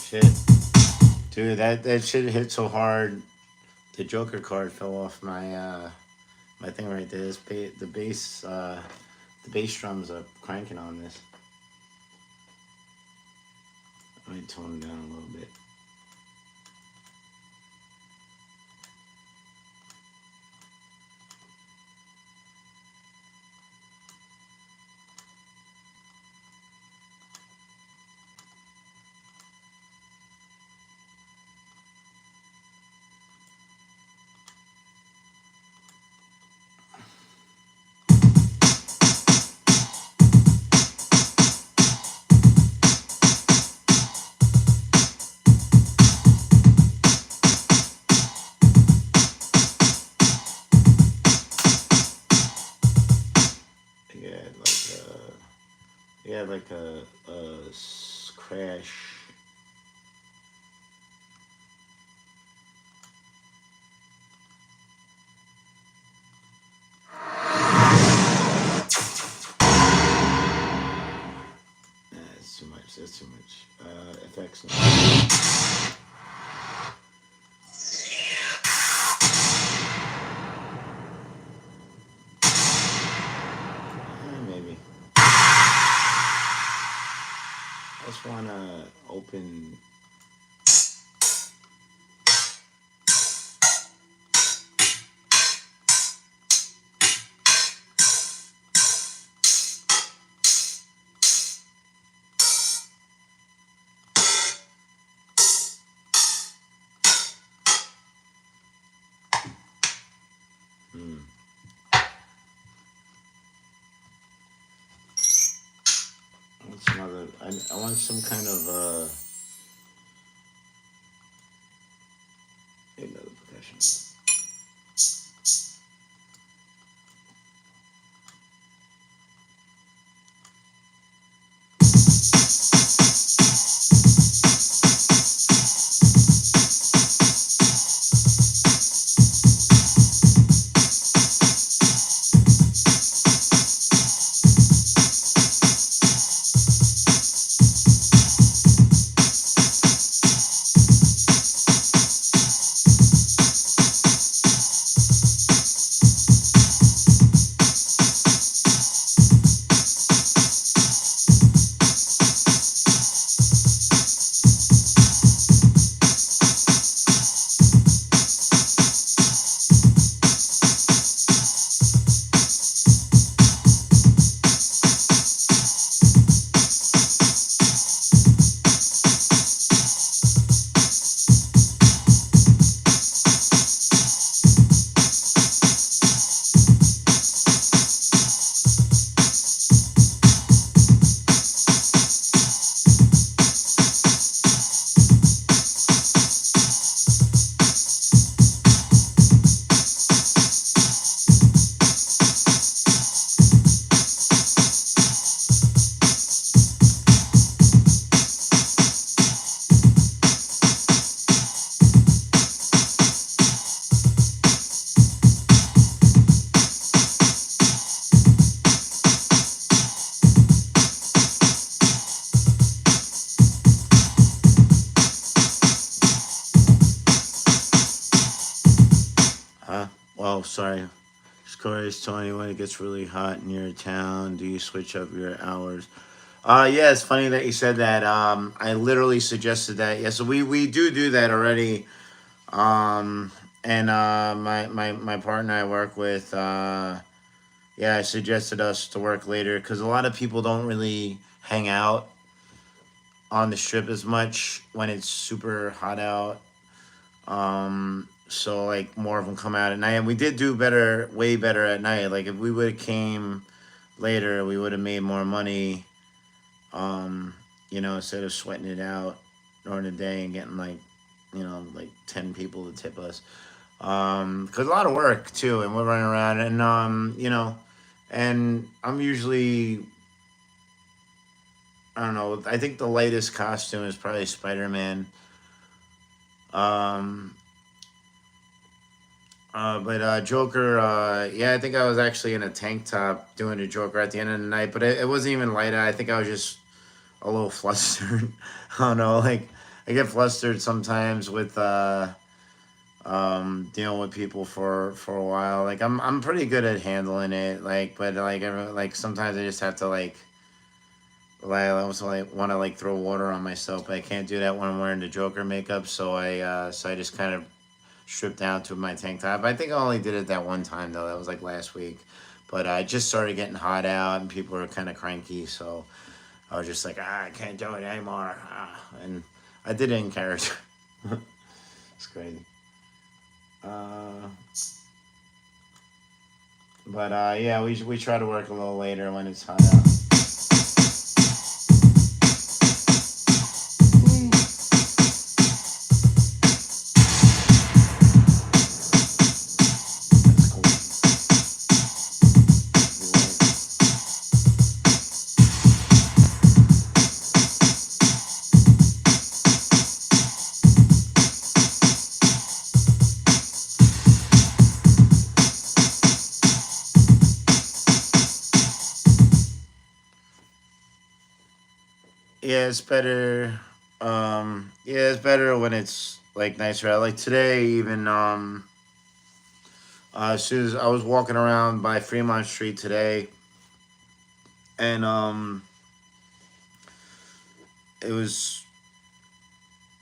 [SPEAKER 1] shit, dude, that shit hit so hard. The Joker card fell off my thing right there. The bass drums are cranking on this. Let me tone it down a little bit. Yeah, like a crash. Nah, that's too much. That's too much. Effects. Maybe. I just want to open. Hmm. I want some other. I want some kind of another percussion. Well, sorry. Corey is telling you when it gets really hot in your town. Do you switch up your hours? Yeah, it's funny that you said that. I literally suggested that. Yeah, so we do that already. Um, and my partner I work with, yeah, I suggested us to work later because a lot of people don't really hang out on the strip as much when it's super hot out. So like more of them come out at night, and we did do better, way better at night. Like if we would have came, later, we would have made more money. Um, instead of sweating it out during the day and getting like, like 10 people to tip us. Cause a lot of work too, and we're running around, and and I'm usually, I don't know. I think the latest costume is probably Spider-Man. Um, but Joker, yeah, I think I was actually in a tank top doing a Joker at the end of the night, but it wasn't even light out. I think I was just a little flustered. I don't know, like I get flustered sometimes with dealing with people for a while. Like I'm pretty good at handling it. Like, but like sometimes I just have to like I also like want to like throw water on myself, but I can't do that when I'm wearing the Joker makeup. So I just kind of stripped down to my tank top. I think I only did it that one time though. That was like last week. But I just started getting hot out and people were kind of cranky. So I was just like, I can't do it anymore. And I did it in character. It's crazy. Uh, but yeah, we try to work a little later when it's hot out. That's cool. Yeah, it's better. Yeah, it's better when it's like nicer out. Like today, even as soon as I was walking around by Fremont Street today, and it was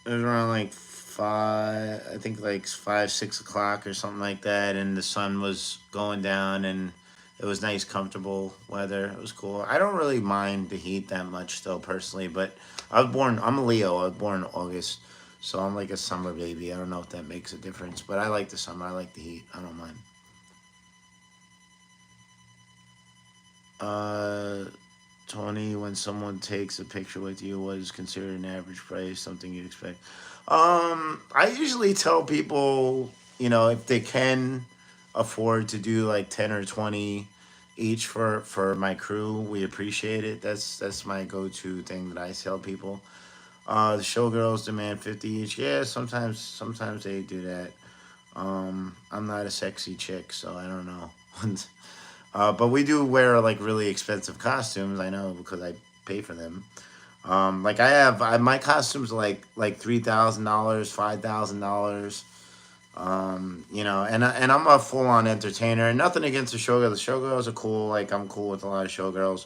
[SPEAKER 1] it was around like five, I think like 5, 6 o'clock or something like that, and the sun was going down, and it was nice, comfortable weather. It was cool. I don't really mind the heat that much, though, personally. But I'm a Leo. I was born in August, so I'm like a summer baby. I don't know if that makes a difference, but I like the summer. I like the heat. I don't mind. Uh, Tony, when someone takes a picture with you, what is considered an average price? Something you'd expect? I usually tell people, if they can afford to do like 10 or 20 each for my crew, we appreciate it. That's my go-to thing that I tell people. The showgirls demand 50 each. Yeah, sometimes they do that. I'm not a sexy chick, so I don't know. But we do wear like really expensive costumes. I know because I pay for them. Like my costumes are like $3,000, $5,000. And I'm a full on entertainer. And nothing against the showgirls. The showgirls are cool. Like I'm cool with a lot of showgirls.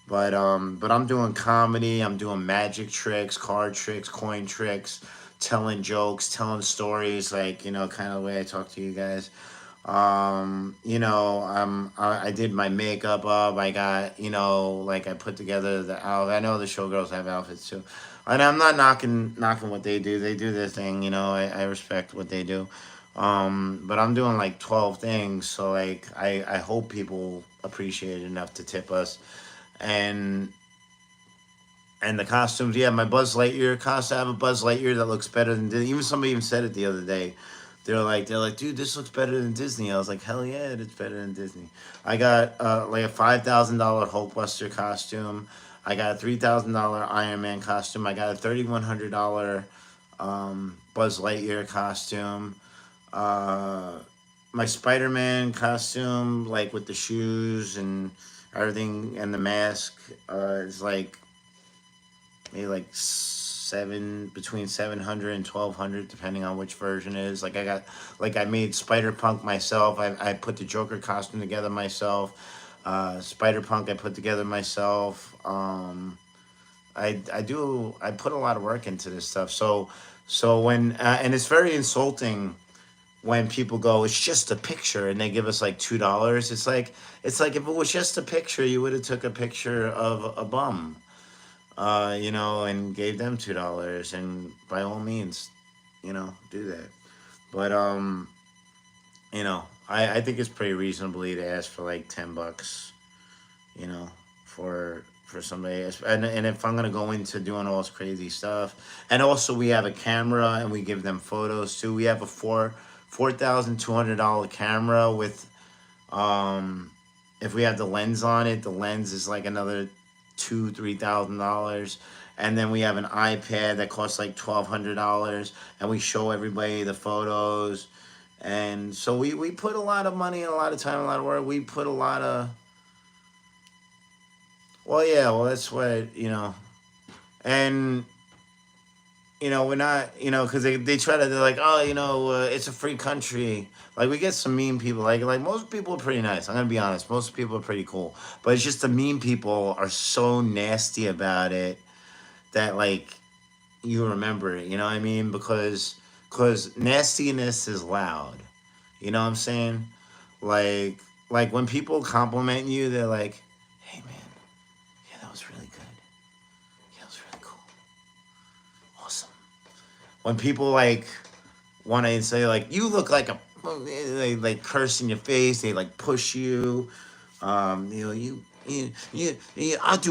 [SPEAKER 1] But I'm doing comedy. I'm doing magic tricks, card tricks, coin tricks, telling jokes, telling stories. Like kind of the way I talk to you guys. I did my makeup up. I got, like I put together the outfit. I know the showgirls have outfits too, and I'm not knocking what they do. They do their thing. I respect what they do. But I'm doing like 12 things, so like I hope people appreciate it enough to tip us, and and the costumes. Yeah, my Buzz Lightyear costume. I have a Buzz Lightyear that looks better than Disney. Even somebody even said it the other day. They're like, dude, this looks better than Disney. I was like, hell yeah, it's better than Disney. I got like a $5,000 Hulkbuster costume. I got a $3,000 Iron Man costume. I got a $3,100 Buzz Lightyear costume. Uh, my Spider Man costume, like with the shoes and everything, and the mask, is like maybe like between 700 and 1200 depending on which version it is. I made Spider Punk myself. I put the Joker costume together myself. Spider Punk I put together myself. I put a lot of work into this stuff. So when and it's very insulting when people go, it's just a picture, and they give us like $2. It's like if it was just a picture, you would have took a picture of a bum, and gave them $2, and by all means, do that. But I think it's pretty reasonably to ask for like $10. you know, for somebody. And if I'm gonna go into doing all this crazy stuff, and also we have a camera and we give them photos too. We have a $4,200 camera with if we have the lens on it, the lens is like another $2,000 to $3,000. And then we have an iPad that costs like $1,200, and we show everybody the photos. And so we put a lot of money and a lot of time, a lot of work. We put a lot of, well, yeah, well, that's what, and we're not, because they try to, they're like, oh, it's a free country. Like, we get some mean people. Like most people are pretty nice. I'm gonna be honest. Most people are pretty cool. But it's just the mean people are so nasty about it that, like, you remember it. You know what I mean? Because nastiness is loud. You know what I'm saying? Like, when people compliment you, they're like, hey man, yeah, that was really good. Yeah, that was really cool. Awesome. When people like want to say like you look like a, they like curse in your face, they like push you, I'll do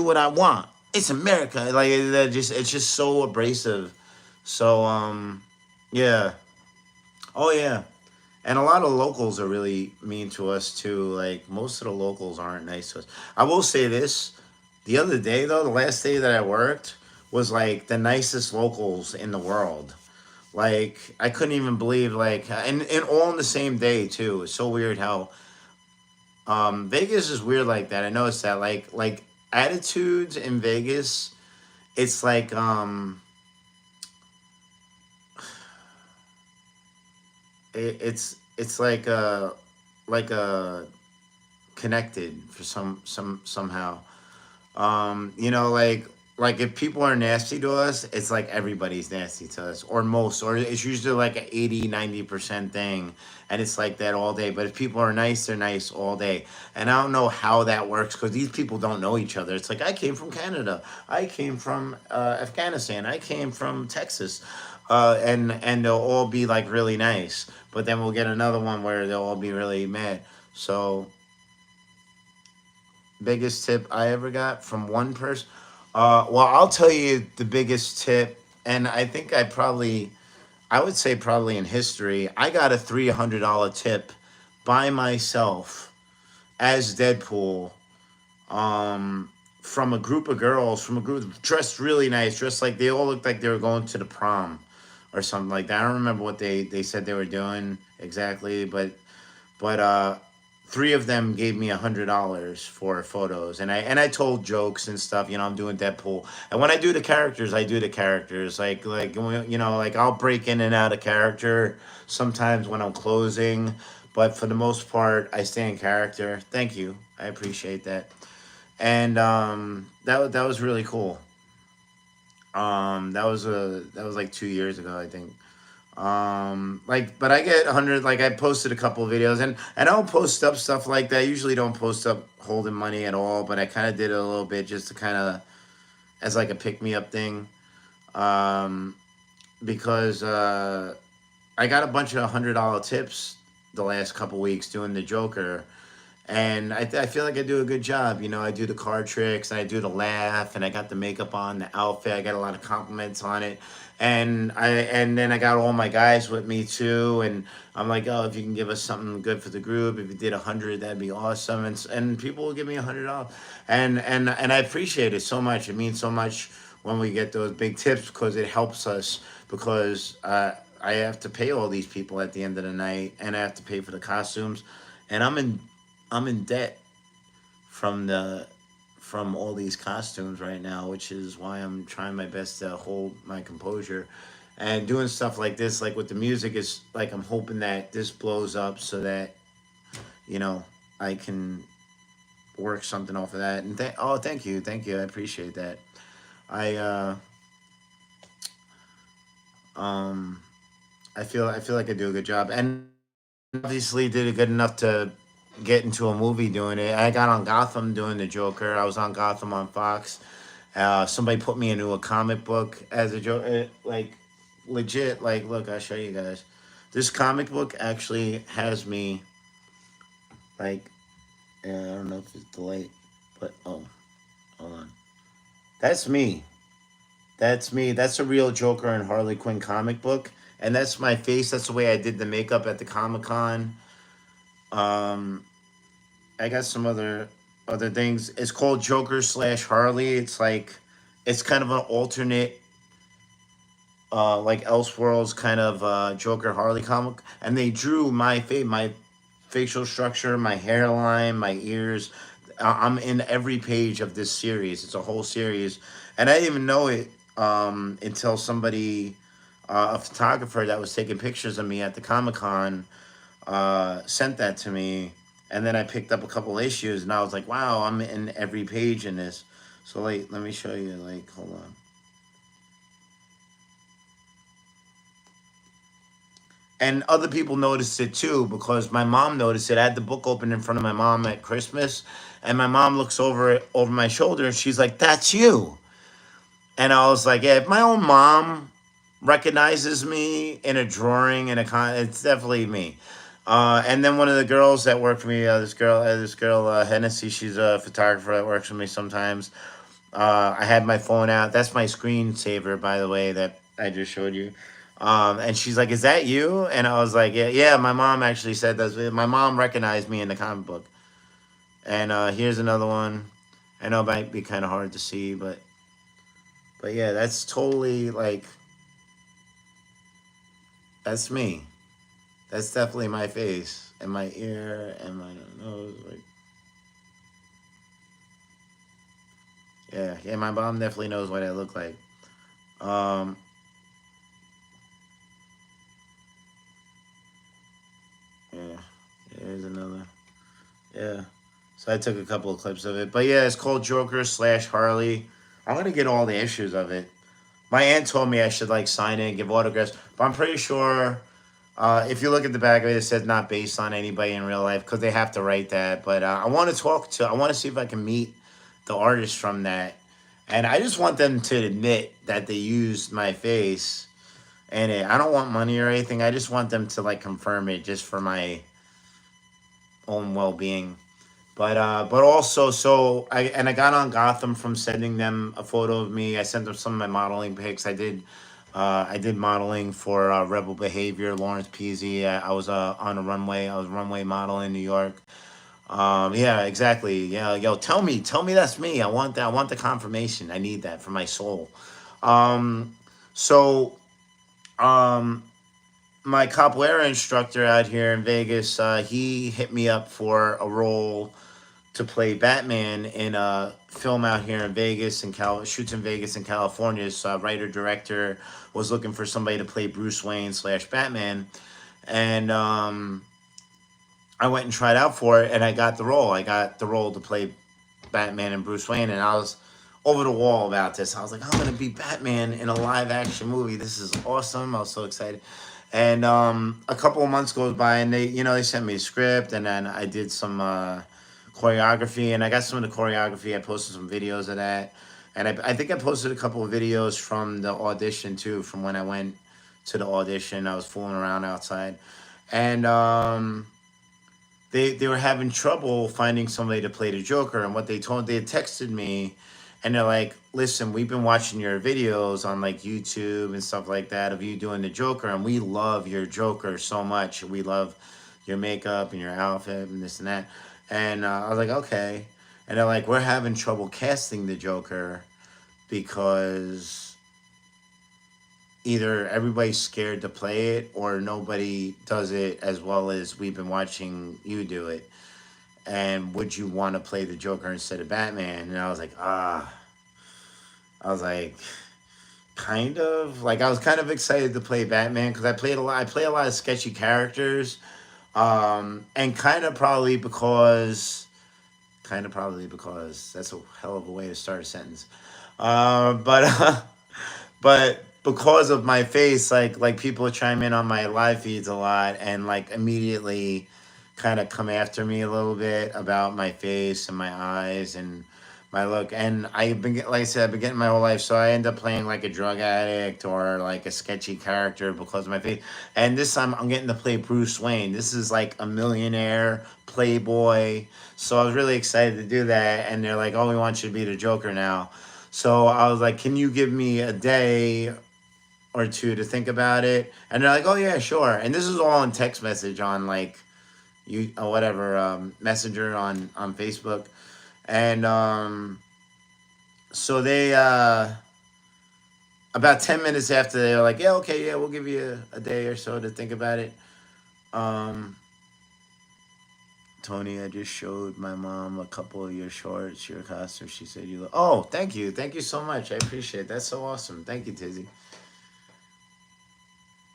[SPEAKER 1] what I want, it's America, like that, just it's just so abrasive. So yeah. Oh yeah. And a lot of locals are really mean to us too. Like most of the locals aren't nice to us. I will say this: the other day, though, the last day that I worked was like the nicest locals in the world. Like I couldn't even believe, like, and all in the same day too. It's so weird how Vegas is weird like that. I noticed that, like attitudes in Vegas. It's like it's like a connected for somehow. Like if people are nasty to us, it's like everybody's nasty to us, or most, or it's usually like an 80-90% thing, and it's like that all day. But if people are nice, they're nice all day. And I don't know how that works because these people don't know each other. It's like I came from Canada, I came from Afghanistan, I came from Texas, and they'll all be like really nice, but then we'll get another one where they'll all be really mad. So biggest tip I ever got from one person. Well, I'll tell you the biggest tip, and I think I would say probably in history, I got a $300 tip by myself as Deadpool, um, from a group of girls, from a group dressed really nice, dressed like they all looked like they were going to the prom or something like that. I don't remember what they said they were doing exactly, but three of them gave me $100 for photos, and I told jokes and stuff. I'm doing Deadpool, and when I do the characters, I do the characters like I'll break in and out of character sometimes when I'm closing, but for the most part, I stay in character. Thank you, I appreciate that, and that was really cool. That was like 2 years ago, I think. But I get 100, like I posted a couple of videos, and I don't post up stuff like that. I usually don't post up holding money at all, but I kind of did it a little bit just to kind of as like a pick me up thing. um because I got a bunch of $100 tips the last couple weeks doing the Joker, and I feel like I do a good job. I do the card tricks, and I do the laugh, and I got the makeup on, the outfit. I got a lot of compliments on it, and then I got all my guys with me too. And I'm like, oh, if you can give us something good for the group, if you did 100, that'd be awesome. And people will give me $100, and I appreciate it so much. It means so much when we get those big tips because it helps us because I have to pay all these people at the end of the night, and I have to pay for the costumes, and I'm in debt from the from all these costumes right now, which is why I'm trying my best to hold my composure and doing stuff like this, like with the music, is like I'm hoping that this blows up so that you know I can work something off of that. And thank you, I appreciate that. I um I feel like I do a good job, and obviously did it good enough to get into a movie doing it. I got on Gotham doing the Joker. I was on Gotham on Fox. Somebody put me into a comic book as a Joker, like legit. Like, look, I'll show you guys. This comic book actually has me like, I don't know if it's delayed. Oh, hold on. That's me. That's me. That's a real Joker and Harley Quinn comic book, and that's my face. That's the way I did the makeup at the Comic Con. Um, I got some other things. It's called Joker slash Harley. It's like it's kind of an alternate, like Elseworlds kind of Joker Harley comic, and they drew my facial structure, my hairline, my ears. I'm in every page of this series. It's a whole series, and I didn't even know it until somebody, a photographer that was taking pictures of me at the Comic Con, sent that to me, and then I picked up a couple issues, and I was like, wow, I'm in every page in this. So like, let me show you. Like, hold on. And other people noticed it too because my mom noticed it. I had the book open in front of my mom at Christmas, and my mom looks over my shoulder and she's like, "That's you." And I was like, "Yeah, if my own mom recognizes me in a drawing in a it's definitely me." And then one of the girls that worked for me, this girl Hennessy, she's a photographer that works for me sometimes. I had my phone out. That's my screensaver, by the way, that I just showed you. And she's like, "Is that you?" And I was like, "Yeah, yeah." My mom actually said that. My mom recognized me in the comic book. And here's another one. I know it might be kind of hard to see, but yeah, that's totally like that's me. That's definitely my face and my ear and my nose. Like, yeah, yeah. My mom definitely knows what I look like. Um, yeah. Here's another. Yeah. So I took a couple of clips of it. But yeah, it's called Joker slash Harley. I'm gonna get all the issues of it. My aunt told me I should like sign it and give autographs, but I'm pretty sure if you look at the back of it, it says not based on anybody in real life because they have to write that. But I want to I want to see if I can meet the artists from that, and I just want them to admit that they used my face in it. I don't want money or anything. I just want them to like confirm it just for my own well being. But also I got on Gotham from sending them a photo of me. I sent them some of my modeling pics. I did modeling for Rebel Behavior, Lawrence Peasy. I was on a runway. I was runway model in New York. Yeah, exactly. Yeah, yo, tell me that's me. I want that. I want the confirmation. I need that for my soul. Um, so um, my capoeira instructor out here in Vegas, he hit me up for a role to play Batman in a film out here in Vegas and shoots in Vegas in California. So writer director was looking for somebody to play Bruce Wayne slash Batman, and I went and tried out for it, and I got the role. I got the role to play Batman and Bruce Wayne, and I was over the wall about this. I was like, I'm gonna be Batman in a live action movie. This is awesome. I was so excited. And a couple of months goes by, and they sent me a script, and then I did some choreography, and I got some of the choreography. I posted some videos of that, and I think I posted a couple of videos from the audition too, from when I went to the audition. I was fooling around outside, and they were having trouble finding somebody to play the Joker. And what they had texted me, and they're like, "Listen, we've been watching your videos on like YouTube and stuff like that of you doing the Joker, and we love your Joker so much. We love your makeup and your outfit and this and that." And I was like, "Okay." And they're like, "We're having trouble casting the Joker because either everybody's scared to play it or nobody does it as well as we've been watching you do it. And would you want to play the Joker instead of Batman?" And I was like, I was like, kind of like I was kind of excited to play Batman because I play a lot of sketchy characters, and kind of probably because that's a hell of a way to start a sentence. But but because of my face, like people chime in on my live feeds a lot and like immediately kind of come after me a little bit about my face and my eyes and my look. And like I said, I've been getting my whole life, so I end up playing like a drug addict or like a sketchy character because of my face. And this time I'm getting to play Bruce Wayne. This is like a millionaire playboy, so I was really excited to do that. And they're like, "Oh, we want you to be the Joker now." So I was like, "Can you give me a day or two to think about it?" And they're like, "Oh yeah, sure." And this is all in text message on like you or whatever messenger on Facebook. And so they about 10 minutes after, they were like, "Yeah, okay, yeah, we'll give you a day or so to think about it." um Tony, I just showed my mom a couple of your shorts, your costume. She said you look. Oh, thank you so much. I appreciate it. That's so awesome. Thank you, Tizzy.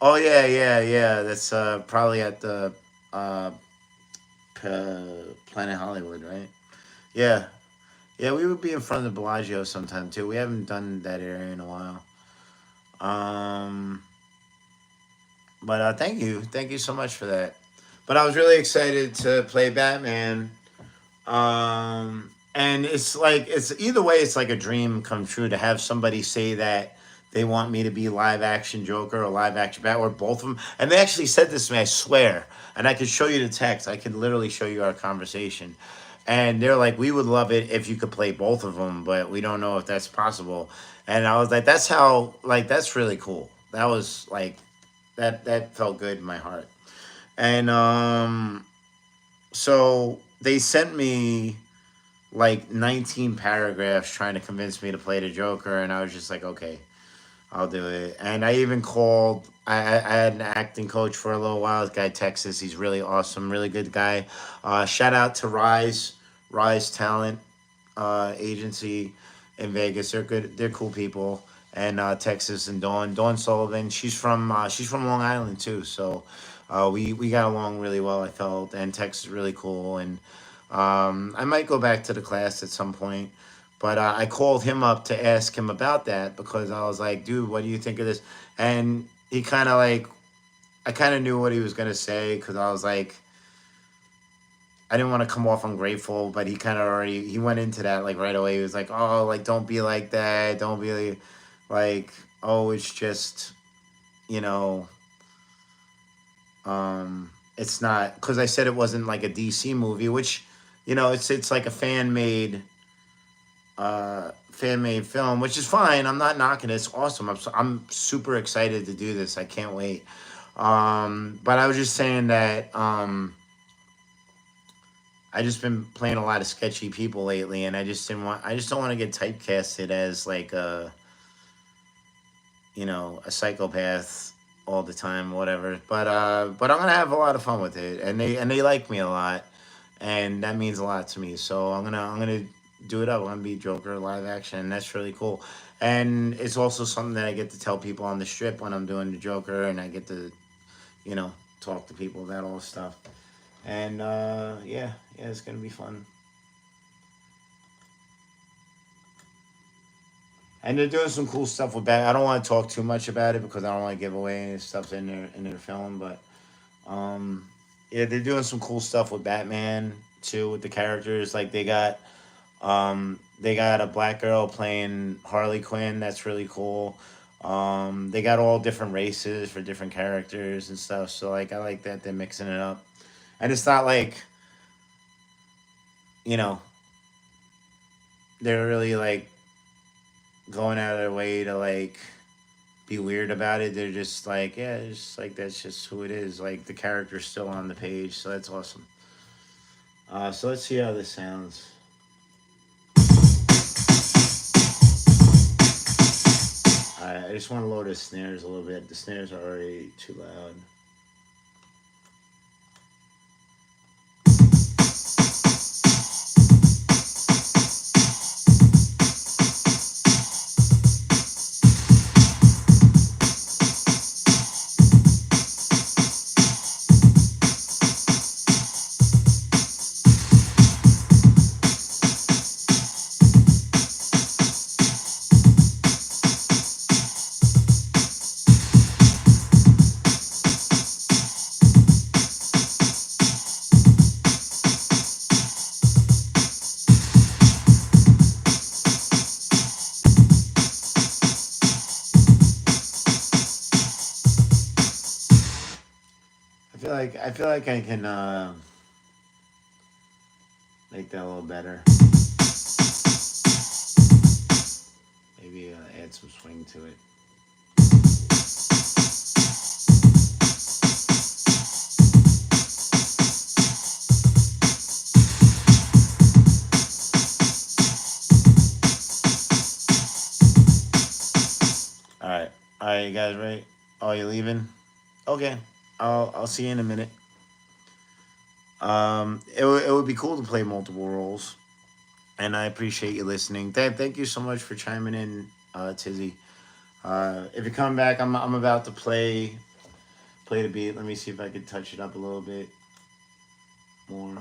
[SPEAKER 1] Oh yeah, yeah, yeah. That's probably at the uh Planet Hollywood, right? Yeah, yeah. We would be in front of the Bellagio sometime too. We haven't done that area in a while. Um, but thank you so much for that. But I was really excited to play Batman. And it's like it's either way, it's like a dream come true to have somebody say that they want me to be live action Joker or live action Bat or both of them. And they actually said this to me, I swear. And I could show you the text. I could literally show you our conversation. And they're like, "We would love it if you could play both of them, but we don't know if that's possible." And I was like, "That's how like that's really cool." That was like that felt good in my heart. And so they sent me like 19 paragraphs trying to convince me to play the Joker, and I was just like, "Okay, I'll do it." And I even called. I had an acting coach for a little while. This guy Texas. He's really awesome, really good guy. Shout out to Rise Talent agency in Vegas. They're good. They're cool people. And Texas and Dawn Sullivan. She's from Long Island too. So we got along really well. I felt, and Texas is really cool. And I might go back to the class at some point. But I called him up to ask him about that because I was like, "Dude, what do you think of this?" And he kind of like, I kind of knew what he was gonna say because I was like, I didn't want to come off ungrateful, but he kind of already he went into that like right away. He was like, "Oh, like don't be like that. Don't be like, oh, it's just you know, it's not." Because I said it wasn't like a DC movie, which it's like a fan made film, which is fine. I'm not knocking it. It's awesome. I'm super excited to do this. I can't wait. But I was just saying that. I just been playing a lot of sketchy people lately, and I just don't want to get typecasted as like a psychopath all the time, whatever. But I'm gonna have a lot of fun with it, and they like me a lot, and that means a lot to me. So I'm gonna do it up. I'm gonna be Joker live action, and that's really cool. And it's also something that I get to tell people on the strip when I'm doing the Joker, and I get to you know talk to people about all this stuff. And yeah, yeah, it's gonna be fun. And they're doing some cool stuff with that. I don't want to talk too much about it because I don't want to give away any stuff in their film. But um, yeah, they're doing some cool stuff with Batman too with the characters. Like they got a black girl playing Harley Quinn. That's really cool. They got all different races for different characters and stuff. So like I like that they're mixing it up. And it's not like you know they're really like going out of their way to like be weird about it. They're just like, yeah, it's just like that's just who it is. Like the character's still on the page, so that's awesome. So let's see how this sounds. I just want to lower the snares a little bit. The snares are already too loud. I feel like I can make that a little better. Maybe add some swing to it. All right, you guys ready? Oh, you leaving? Okay, I'll see you in a minute. It would be cool to play multiple roles, and I appreciate you listening. Thank you so much for chiming in, Tizzy. If you come back, I'm about to play the beat. Let me see if I can touch it up a little bit more.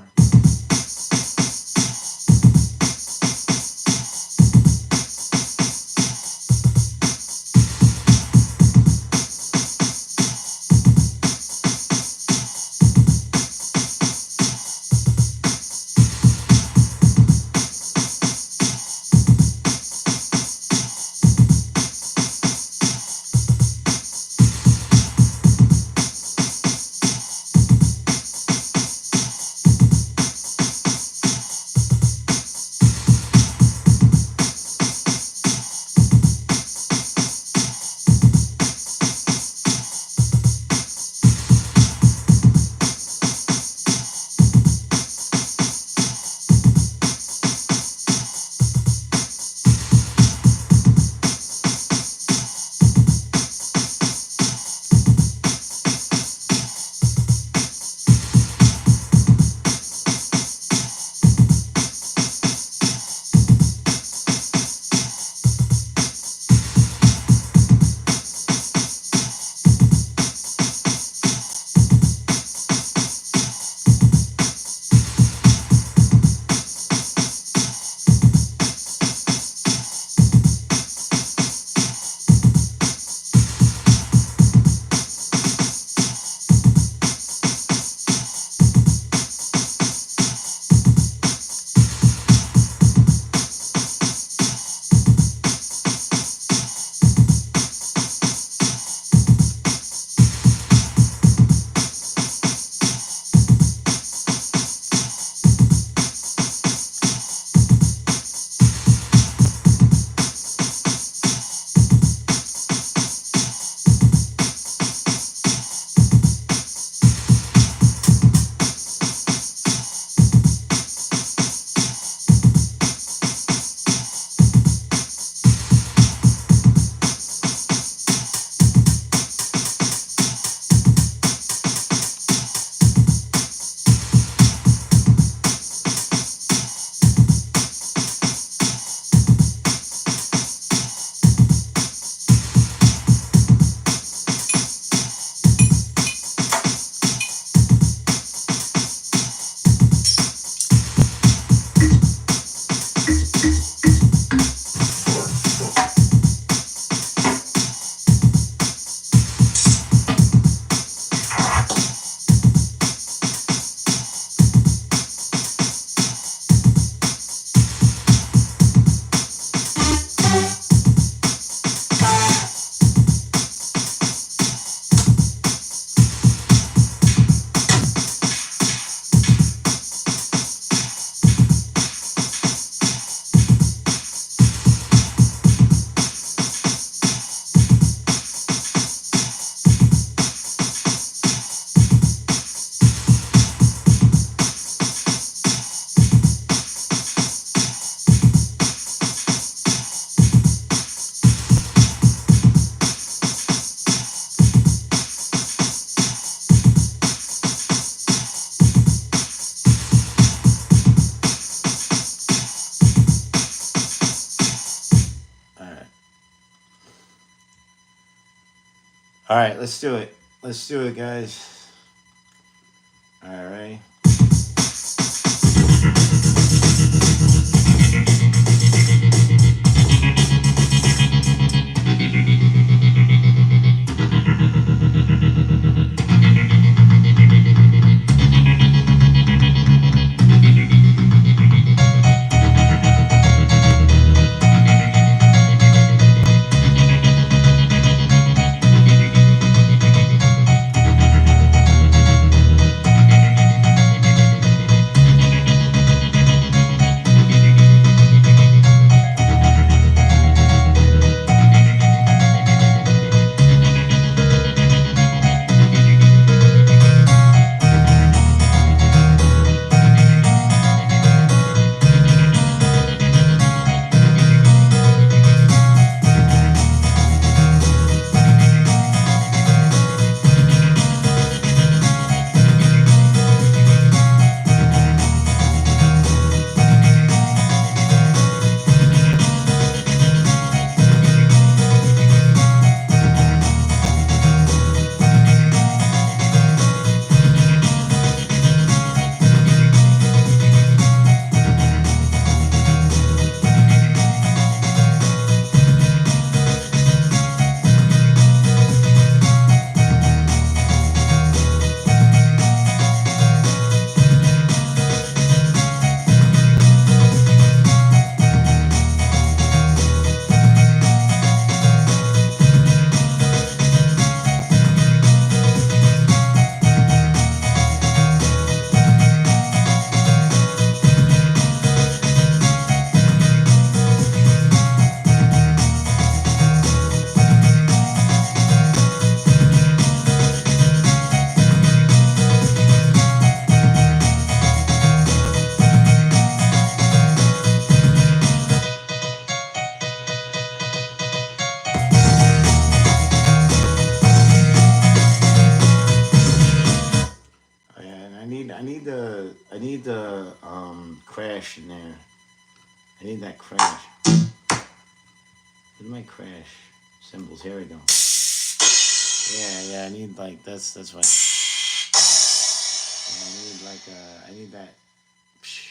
[SPEAKER 1] All right, all right, let's do it. Let's do it, guys. All right. I need the crash in there. I need that crash. Where's my crash symbols? Here we go. Yeah, I need like that's what I need like I need that. That's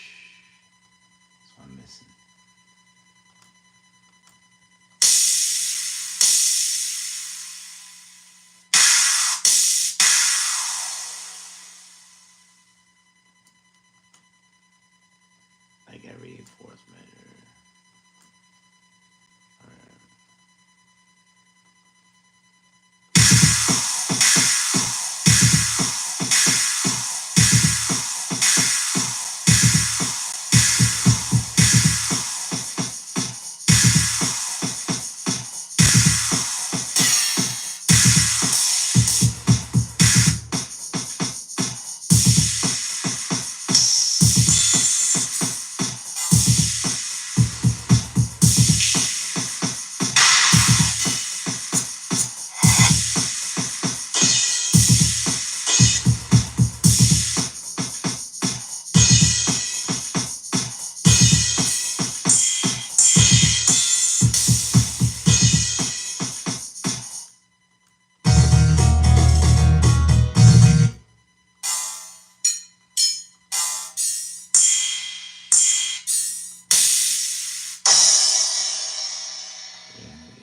[SPEAKER 1] what I'm missing. Like every fourth measure. Alright.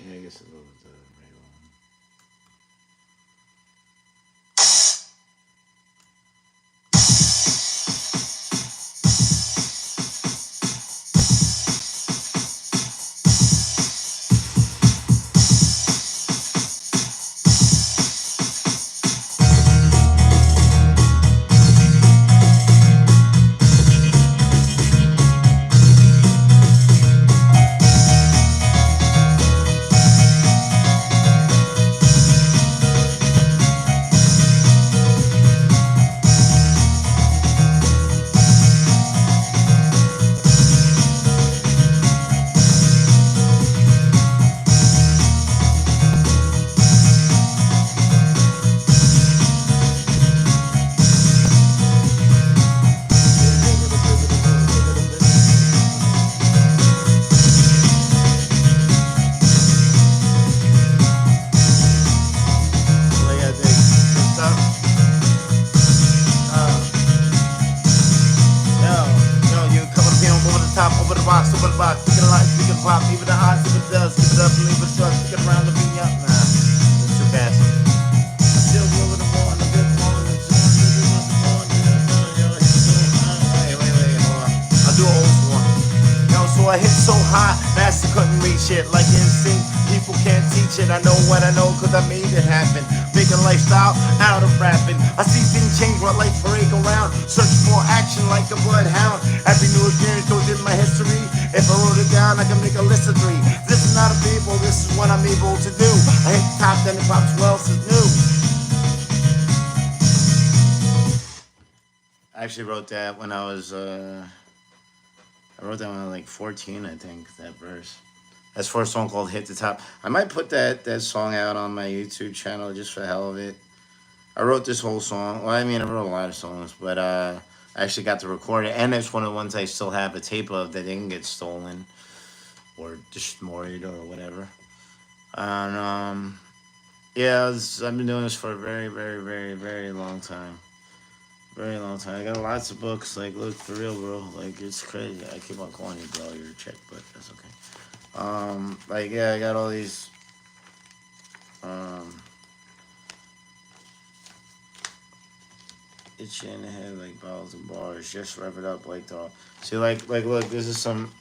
[SPEAKER 1] Yeah, I guess a little bit the right one. Well, yeah, they stop. Yo, you come up here over the top, over the rocks, over the box, speaking a lot, speaking pop, even the odds, if it does, give it up, leave it trust, speaking around the beat up. Nah, that's too fast. I still go with the ball, the big ball, the wait, hold on. I'll do an old school one. Yo, so I hit so hot, master couldn't reach it. Like instinct, people can't teach it. I know what I know, cause I made it happen. Making lifestyle out of rapping. I see things change, what life break around. Search for action like a bloodhound. Every new experience goes in my history. If I wrote it down, I can make a list of three. This is not a people, this is what I'm able to do. I hit the top, then it pops, what else is new? I actually wrote that when I wrote that when I was like 14, I think, that verse. That's for a song called Hit the Top. I might put that song out on my YouTube channel just for the hell of it. I wrote this whole song. Well, I mean, I wrote a lot of songs, but I actually got to record it. And it's one of the ones I still have a tape of that didn't get stolen or destroyed or whatever. And yeah, I've been doing this for a very, very, very, very long time. Very long time. I got lots of books. Like, look, for real, bro. Like, it's crazy. I keep on calling you, bro. You're a chick, but that's okay. Like, yeah, I got all these. Um, itchy in the head like balls and bars. Just rev it up like dog. See, look, this is some.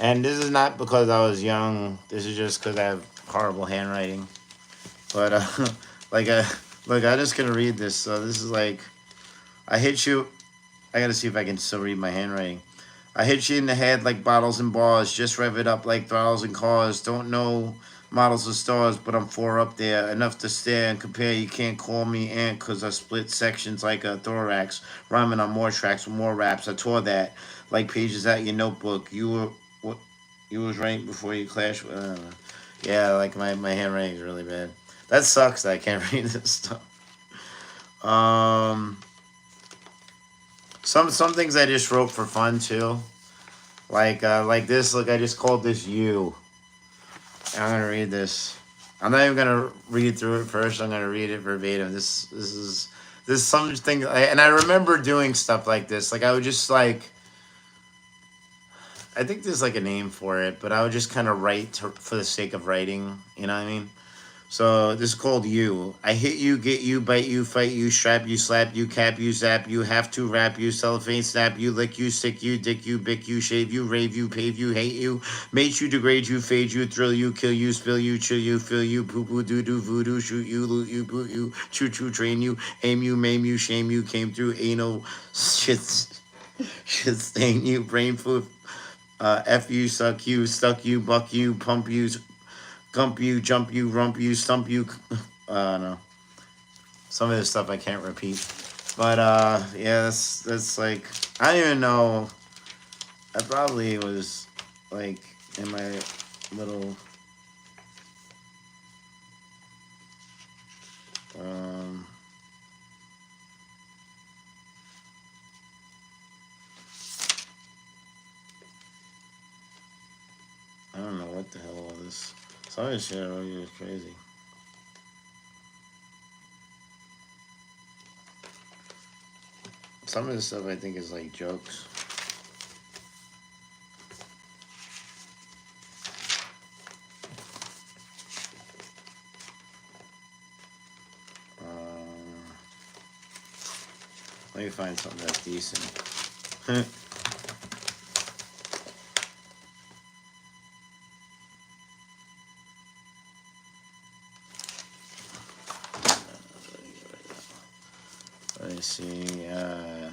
[SPEAKER 1] And this is not because I was young. This is just because I have horrible handwriting. But, like, look, I'm just gonna read this. So, this is like. I hit you. I gotta see if I can still read my handwriting. I hit you in the head like bottles and bars. Just rev it up like throttles and cars. Don't know models of stars, but I'm four up there. Enough to stare and compare. You can't call me ant because I split sections like a thorax. Rhyming on more tracks with more raps. I tore that like pages out your notebook. You were what? You was right before you clashed. Yeah, like my handwriting is really bad. That sucks that I can't read this stuff. Um. Some things I just wrote for fun too. Like this. Look, I just called this you. And I'm gonna read this. I'm not even gonna read through it first. I'm gonna read it verbatim. This is something, and I remember doing stuff like this. Like I would just like, I think there's like a name for it, but I would just kind of write for the sake of writing. You know what I mean? So this is called you. I hit you, get you, bite you, fight you, strap you, slap you, cap you, zap you, have to rap you, cellophane snap you, lick you, stick you, dick you, bick you, shave you, rave you, pave you, hate you, mate you, degrade you, fade you, thrill you, kill you, spill you, chill you, fill you, poo poo, doo doo, voodoo, shoot you, loot you, boot you, choo choo, train you, aim you, maim you, shame you, came through, anal, shit, shit stain you, brain food, F you, suck you, stuck you, buck you, pump you, gump you, jump you, rump you, stump you. No, some of this stuff I can't repeat. But yeah, that's like, I don't even know. I probably was like in my little um. I don't know what the hell all this. Some of this shit really is crazy. Some of this stuff I think is like jokes. Let me find something that's decent. Let me see. Yeah.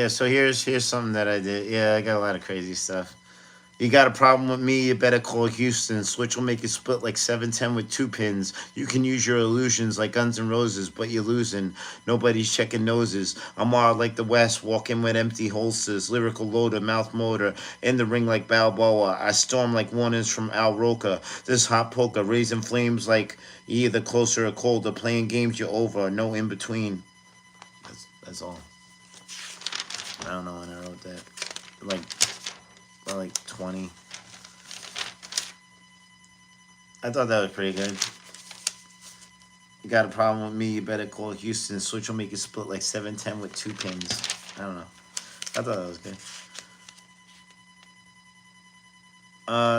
[SPEAKER 1] So here's something that I did. Yeah, I got a lot of crazy stuff. You got a problem with me, you better call Houston. Switch will make you split like 710 with two pins. You can use your illusions like Guns N' Roses, but you're losing. Nobody's checking noses. I'm wild like the West, walking with empty holsters. Lyrical loader, mouth motor, in the ring like Balboa. I storm like warnings from Al Roker. This hot poker, raising flames like you either closer or colder. Playing games, you're over. No in between. That's all. I don't know when I wrote that. Like, about like 20. I thought that was pretty good. You got a problem with me, you better call Houston. Switch will make you split like 710 with two pins. I don't know. I thought that was good.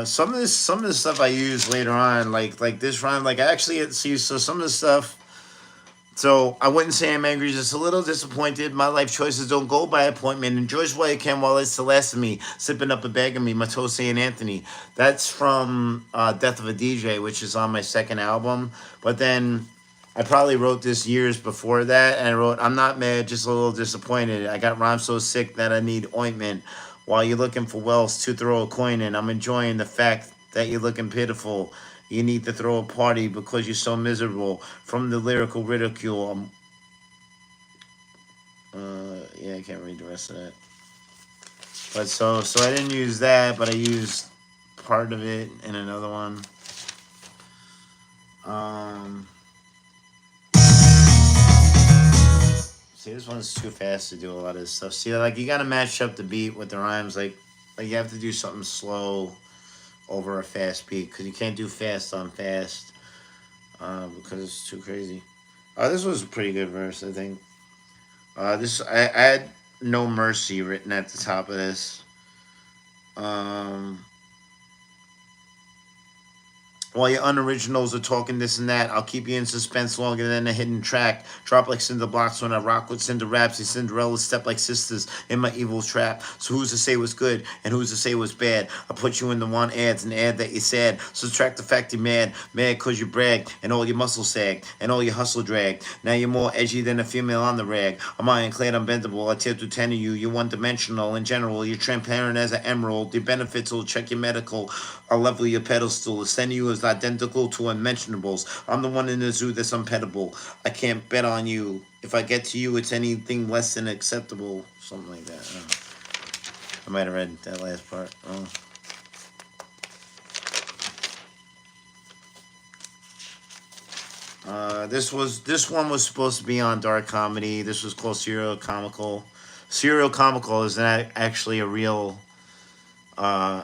[SPEAKER 1] Some of this stuff I use later on, like this rhyme, like I actually see. So some of the stuff. So I wouldn't say I'm angry, just a little disappointed. My life choices don't go by appointment. Enjoy while you can while it's the last of me. Sipping up a bag of me, Matos St. Anthony. That's from Death of a DJ, which is on my second album. But then I probably wrote this years before that, and I wrote, I'm not mad, just a little disappointed. I got rhymes so sick that I need ointment. While you're looking for wells to throw a coin in, I'm enjoying the fact that you're looking pitiful. You need to throw a party because you're so miserable. From the lyrical ridicule, yeah, I can't read the rest of that. But so I didn't use that, but I used part of it in another one. Um, See, this one's too fast to do a lot of this stuff. See, like you gotta match up the beat with the rhymes. Like you have to do something slow over a fast beat because you can't do fast on fast because it's too crazy. This was a pretty good verse, I think. I had no mercy written at the top of this. Um, While your unoriginals are talking this and that, I'll keep you in suspense longer than a hidden track. Drop like cinder blocks when I rock with cinder raps. These Cinderellas step like sisters in my evil trap. So who's to say what's good and who's to say what's bad? I put you in the one ads and add that you're sad. Subtract the fact you're mad. Mad cause you brag and all your muscles sag and all your hustle drag. Now you're more edgy than a female on the rag. I'm ironclad, unbendable. I tear through 10 of you. You're one dimensional. In general, you're transparent as an emerald. Your benefits will check your medical. I'll level your pedestal. Send you as identical to unmentionables. I'm the one in the zoo that's unpettable. I can't bet on you. If I get to you, it's anything less than acceptable. Something like that. I might have read that last part wrong. This one was supposed to be on dark comedy. This was called serial comical. Serial comical is not actually a real uh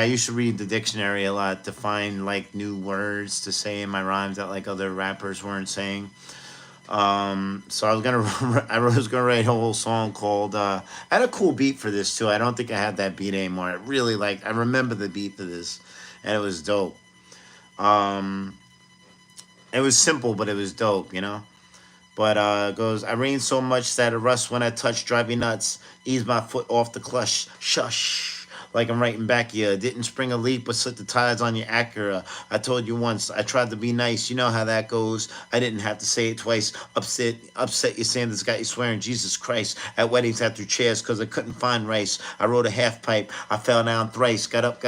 [SPEAKER 1] I used to read the dictionary a lot to find like new words to say in my rhymes that like other rappers weren't saying. So I was gonna I was gonna write a whole song called I had a cool beat for this too. I don't think I have that beat anymore. I really like I remember the beat for this and it was dope. Um it was simple but it was dope, you know? But it goes, I rain so much that it rusts when I touch, drive you nuts. Ease my foot off the clutch, shush. Like I'm writing back, you didn't spring a leak, but slit the tires on your Acura. I told you once, I tried to be nice. You know how that goes. I didn't have to say it twice. Upset your Sanders got you swearing Jesus Christ. At weddings, I threw chairs because I couldn't find rice. I rode a half pipe. I fell down thrice. Got up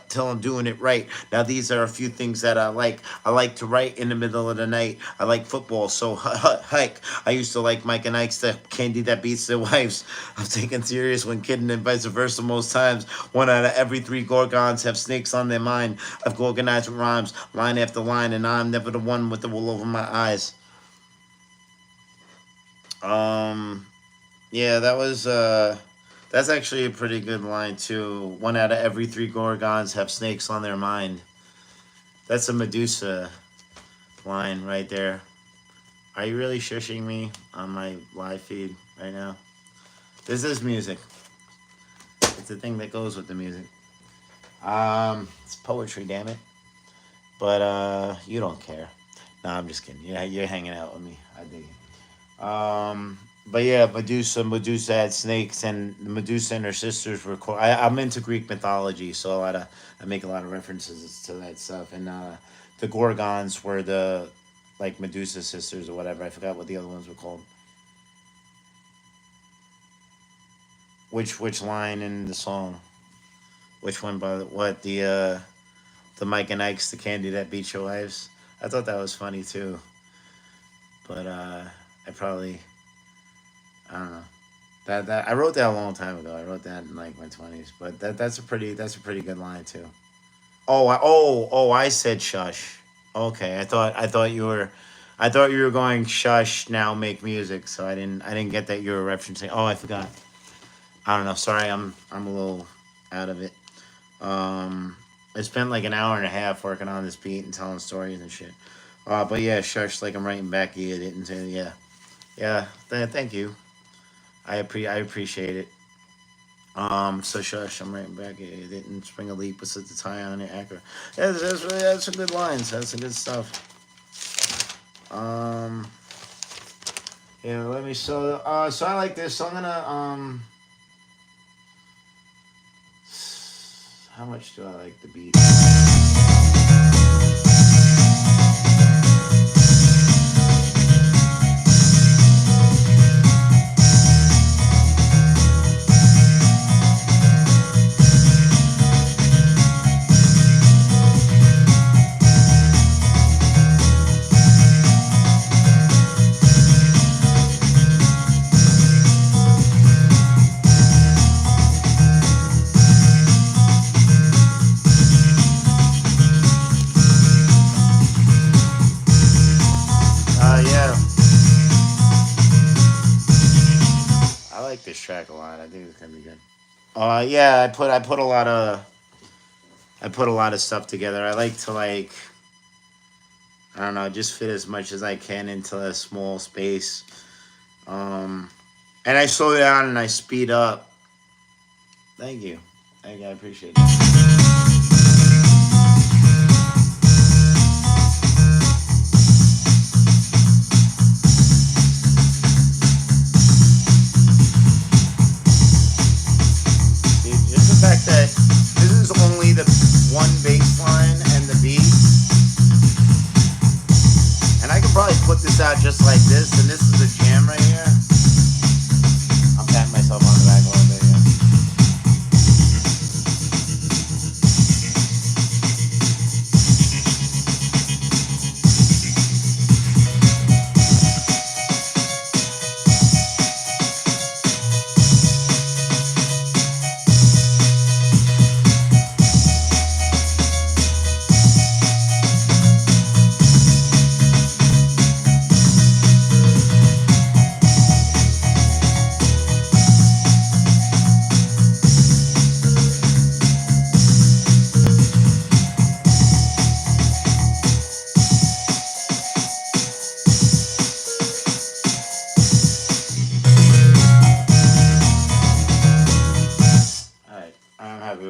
[SPEAKER 1] till I'm doing it right. Now these are a few things that I like. I like to write in the middle of the night. I like football, so hike. I used to like Mike and Ike's the candy that beats their wives. I'm taken serious when kidding and vice versa most times. One out of every three Gorgons have snakes on their mind. I've organized rhymes, line after line, and I'm never the one with the wool over my eyes. Um, yeah, that's actually a pretty good line too. One out of every three Gorgons have snakes on their mind. That's a Medusa line right there. Are you really shushing me on my live feed right now? This is music. It's the thing that goes with the music. It's poetry, damn it. But you don't care. No, I'm just kidding. Yeah, you're hanging out with me. I dig it. But yeah, Medusa had snakes, and Medusa and her sisters were. I'm into Greek mythology, so I make a lot of references to that stuff. And the Gorgons were the like Medusa sisters or whatever. I forgot what the other ones were called. Which line in the song? Which one by what the Mike and Ike's the candy that beat your wives? I thought that was funny too, but I probably I don't know that I wrote that a long time ago. I wrote that in like my 20s, but that's a pretty good line too. I said shush. Okay, I thought you were going shush now make music, so I didn't get that you were referencing. Oh, I forgot. I don't know. Sorry, I'm a little out of it. I spent like an hour and a half working on this beat and telling stories and shit. But yeah, shush, like I'm writing back. You didn't say yeah, yeah. Thank you. I appreciate it. So shush, I'm writing back. You didn't spring a leak, but set the tie on it. Accurate. Yeah, that's some good lines. That's some good stuff. Um, yeah. Let me so I like this. So I'm gonna How much do I like the beat? Yeah, I like this track a lot. I think it's gonna be good. Yeah, I put a lot of stuff together. I like to like I don't know, just fit as much as I can into a small space. Um, and I slow down and I speed up. Thank you. Thank you. I appreciate it. Just the fact that this is only the one bass line and the beat, and I could probably put this out just like this, and this is a jam right here. I'm patting myself on the back a little bit here.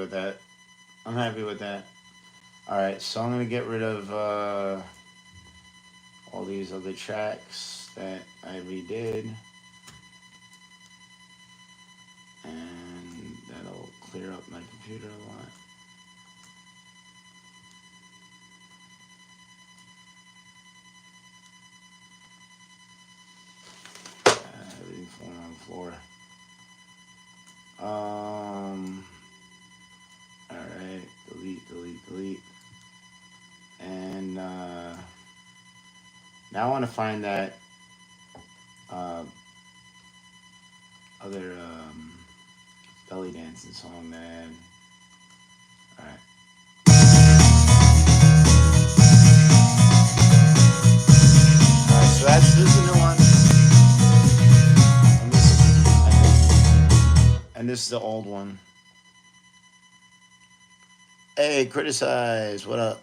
[SPEAKER 1] with that. I'm happy with that. All right, so I'm gonna get rid of all these other tracks that I redid, and that'll clear up my computer a lot. Everything falling on the floor. All right, delete, delete, delete, and now I want to find that uh, other belly dancing song that. All right. All right, so that's this is a new one, and this is the old one. Hey, criticize. What up?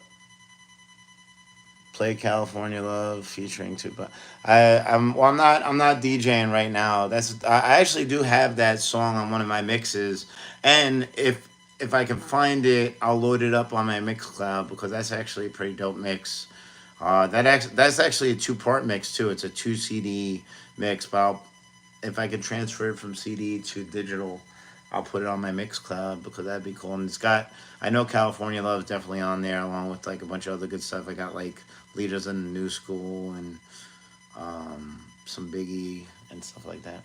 [SPEAKER 1] Play California Love featuring Tupac. I'm not DJing right now. I actually do have that song on one of my mixes, and if I can find it, I'll load it up on my Mixcloud because that's actually a pretty dope mix. That's actually a two-part mix too. It's a two CD mix, but if I can transfer it from CD to digital, I'll put it on my Mixcloud because that'd be cool. And it's got, I know California Love is definitely on there along with like a bunch of other good stuff. I got like Leaders in the New School and some Biggie and stuff like that.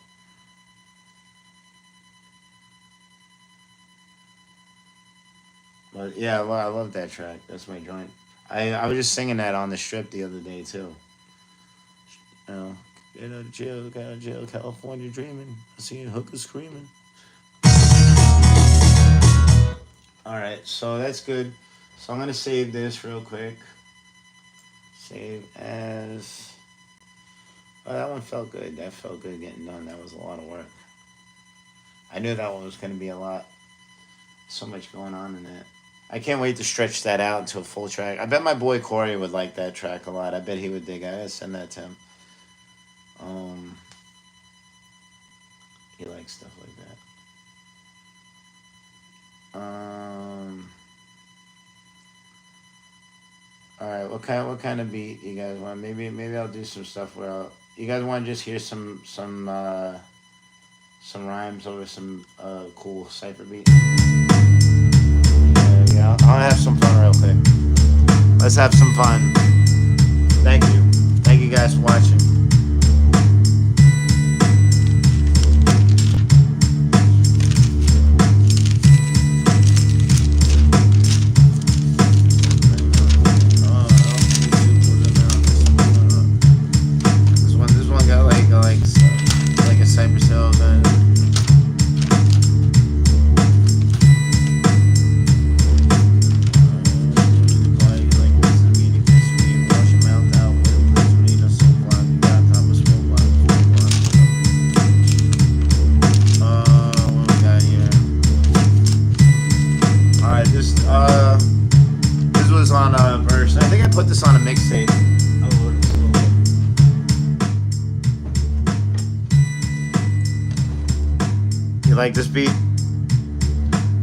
[SPEAKER 1] But yeah, I love that track. That's my joint. I was just singing that on the strip the other day too. You know, get out of jail, California dreaming. I see hookers screaming. All right, so that's good. So I'm gonna save this real quick. Save as. Oh, that one felt good. That felt good getting done. That was a lot of work. I knew that one was gonna be a lot. So much going on in that. I can't wait to stretch that out into a full track. I bet my boy Corey would like that track a lot. I bet he would dig. I gotta send that to him. Um, he likes stuff like that. All right, what kind of beat you guys want? Maybe I'll do some stuff where you guys want to just hear some rhymes over some cool cipher beat. Yeah, I'll have some fun real quick. Let's have some fun. Thank you guys for watching. This one got like a Cypress Hill kind of. This was on a verse. I think I put this on a mixtape. You like this beat?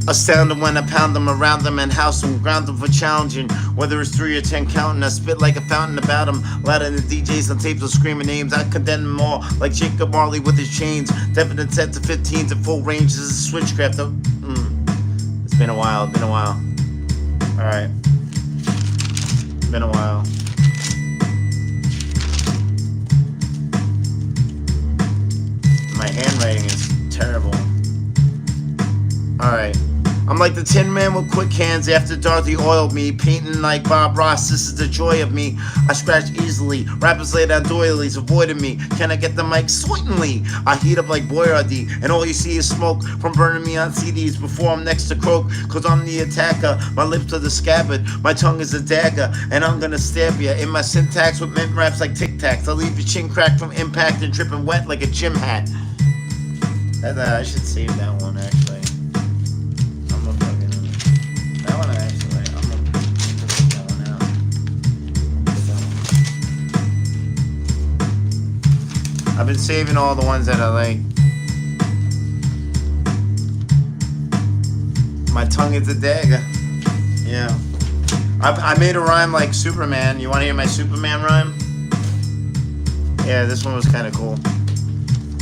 [SPEAKER 1] Astounding when I pound them around them and house them, ground them for challenging. Whether it's 3 or 10 counting, I spit like a fountain about them. Louder than the DJs on tapes will screaming names. I condemn them all like Jacob Marley with his chains. Definite set to 15s at full range. This is switchcraft. It's been a while. Alright. Been a while. My handwriting is terrible. Alright. I'm like the Tin Man with quick hands after Dorothy oiled me. Painting like Bob Ross, this is the joy of me. I scratch easily, rappers lay down doilies, avoiding me. Can I get the mic? Certainly. I heat up like Boyardee, and all you see is smoke from burning me on CDs before I'm next to croak. Cause I'm the attacker, my lips are the scabbard, my tongue is a dagger, and I'm gonna stab ya. In my syntax with mint raps like Tic Tacs, I'll leave your chin cracked from impact and dripping wet like a gym hat. I should save that one actually. That one actually, I'm gonna take that one out. I've been saving all the ones that I like. My tongue is a dagger. Yeah. I made a rhyme like Superman. You want to hear my Superman rhyme? Yeah, this one was kind of cool.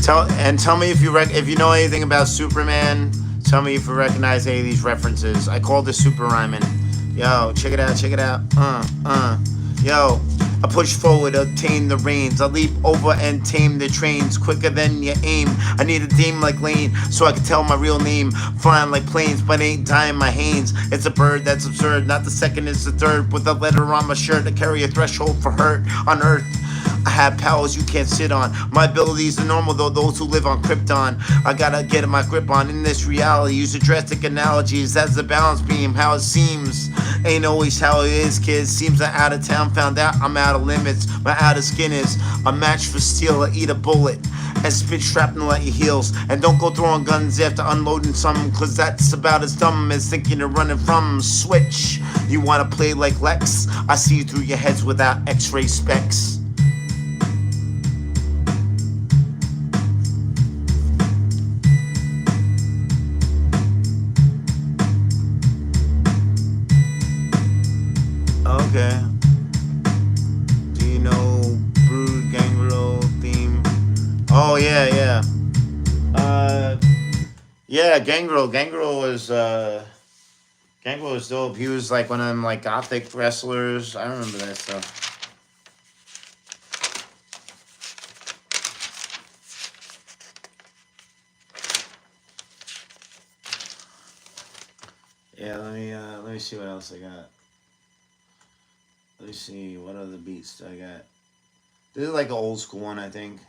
[SPEAKER 1] Tell me if if you know anything about Superman. Tell me if you recognize any of these references. I call this super rhyming. Yo, check it out, check it out. Yo, I push forward, obtain the reins. I leap over and tame the trains quicker than your aim. I need a dame like Lane so I can tell my real name. Flying like planes, but ain't dying my Hanes. It's a bird that's absurd, not the second, it's the third. With a letter on my shirt, I carry a threshold for hurt on earth. I have powers you can't sit on. My abilities are normal though those who live on Krypton. I gotta get my grip on in this reality. Use drastic analogies as the balance beam. How it seems ain't always how it is, kids. Seems I'm out of town, found out I'm out of limits. My outer skin is a match for steel. I eat a bullet and spit shrapnel at your heels. And don't go throwing guns after unloading some, cause that's about as dumb as thinking you're running from Switch. You wanna play like Lex? I see through your heads without x-ray specs. Okay. Do you know Brood Gangrel theme? Oh yeah, yeah. Yeah, Gangrel was dope. He was like one of them like gothic wrestlers. I remember that stuff. Yeah, let me see what else I got. Let me see what other beats do I got. This is like an old school one, I think.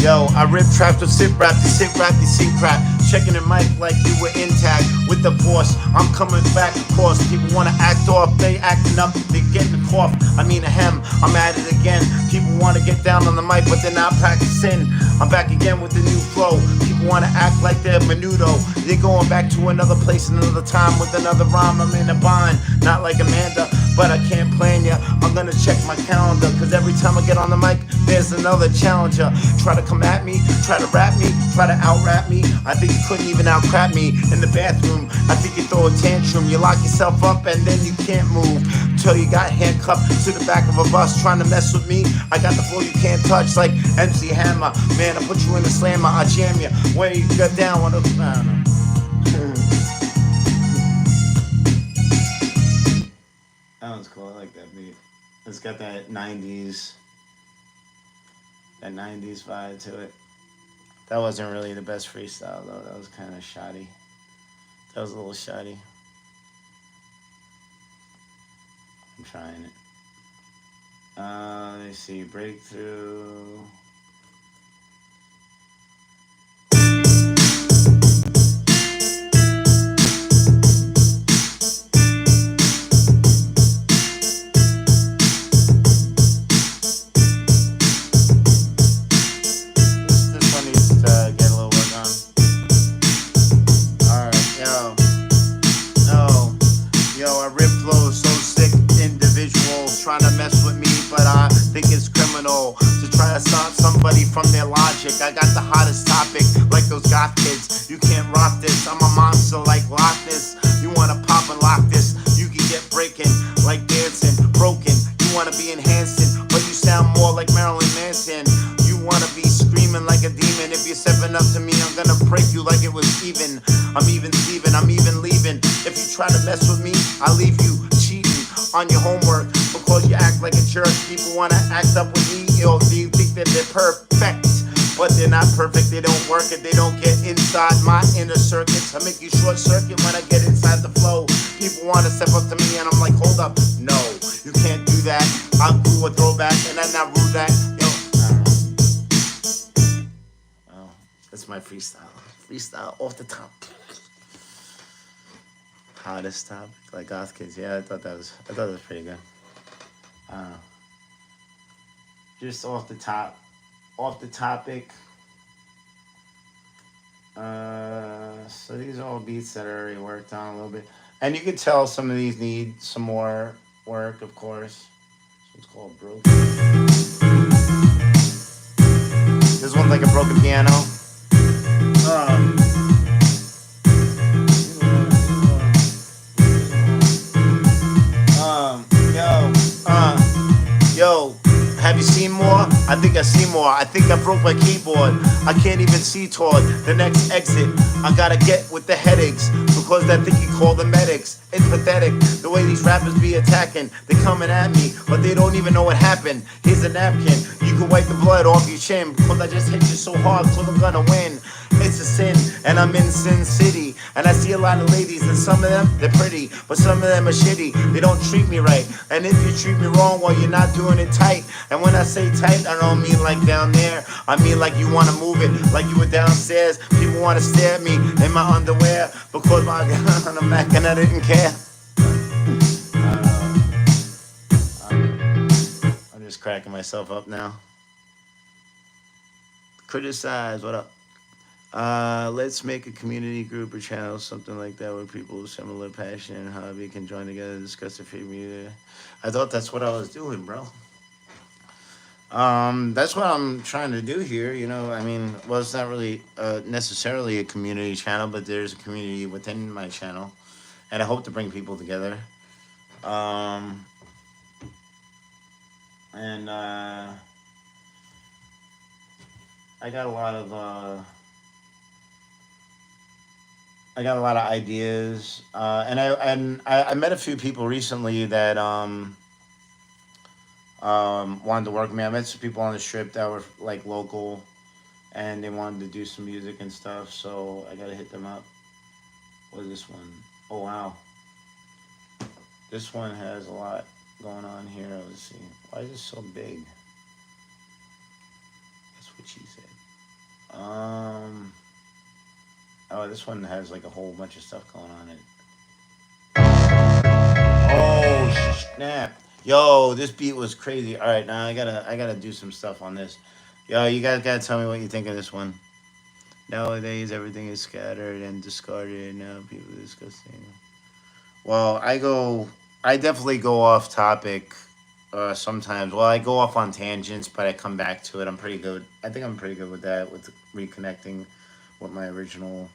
[SPEAKER 1] Yo, I rip trap to sit rap, to sit rap, to sit rap. Checking the mic like you were intact with the force. I'm coming back, of course. People wanna act off, they acting up, they getting the cough. I mean a hem, I'm at it again. People wanna get down on the mic, but they're not practicing. I'm back again with the new flow. People wanna act like they're menudo. They're going back to another place, another time with another rhyme. I'm in a bind, not like Amanda, but I can't plan ya. I'm gonna check my calendar, cause every time I get on the mic, there's another challenger. Try to come at me, try to rap me, try to out-rap me. I think you couldn't even out-crap me in the bathroom. I think you throw a tantrum, you lock yourself up and then you can't move till you got handcuffed to the back of a bus trying to mess with me. I got the flow you can't touch like MC Hammer. Man, I put you in the slammer, I jam you. When you got down on the... I don't know. That one's cool, I like that beat. It's got that 90s vibe to it. That wasn't really the best freestyle though. That was kind of shoddy. That was a little shoddy. I'm trying it. Let me see. Breakthrough. Trying to mess with me, but I think it's criminal to try to stop somebody from their logic. I got the hottest topic, like those goth kids. You can't rock this, I'm a monster like Loch Ness. You wanna pop and lock this, you can get breaking like dancing, broken. You wanna be enhancing, but you sound more like Marilyn Manson. You wanna be screaming like a demon. If you're stepping up to me, I'm gonna break you like it was even. I'm even Steven, I'm even leaving. If you try to mess with me, I leave you cheating on your homework because you act like a jerk. People wanna act up with me, yo. Do you think that they're perfect? But they're not perfect, they don't work it, they don't get inside my inner circuits. I make you short circuit when I get inside the flow. People wanna step up to me and I'm like, hold up, no, you can't do that. I'll do a throwback and then I'll rule that. Yo, oh, that's my freestyle. Freestyle off the top. Hottest topic, like goth kids. Yeah, I thought that was pretty good. Uh, just off the topic. So these are all beats that I already worked on a little bit, and you could tell some of these need some more work, of course. So it's called broken. This one's like a broken piano. Um, yo, yo, have you seen more? I think I see more. I think I broke my keyboard. I can't even see toward the next exit. I gotta get with the headaches because that thing you call the medics. It's pathetic the way these rappers be attacking. They coming at me, but they don't even know what happened. Here's a napkin. You can wipe the blood off your chin because I just hit you so hard because I'm gonna win. It's a sin, and I'm in Sin City. And I see a lot of ladies, and some of them, they're pretty, but some of them are shitty. They don't treat me right. And if you treat me wrong, well, you're not doing it tight. And when I say tight, I don't mean like down there. I mean like you want to move it, like you were downstairs. People want to stare at me in my underwear because I got on the Mac and I didn't care. I'm just cracking myself up now. Criticize, what up? Let's make a community group or channel, something like that, where people with similar passion and hobby can join together and discuss their favorite music. I thought that's what I was doing, bro. That's what I'm trying to do here. You know, I mean, well, it's not really necessarily a community channel, but there's a community within my channel, and I hope to bring people together. Um, and I got a lot of I got a lot of ideas, I met a few people recently that wanted to work with me. I met some people on the strip that were like local, and they wanted to do some music and stuff. So I gotta hit them up. What is this one? Oh wow, this one has a lot going on here. Let's see. Why is this so big? That's what she said. Oh, this one has like a whole bunch of stuff going on in it. Oh snap! Yo, this beat was crazy. All right, now I gotta do some stuff on this. Yo, you guys gotta tell me what you think of this one. Nowadays, everything is scattered and discarded. Now people are discussing. Well, I definitely go off topic sometimes. Well, I go off on tangents, but I come back to it. I'm pretty good. I think I'm pretty good with that, with reconnecting what my original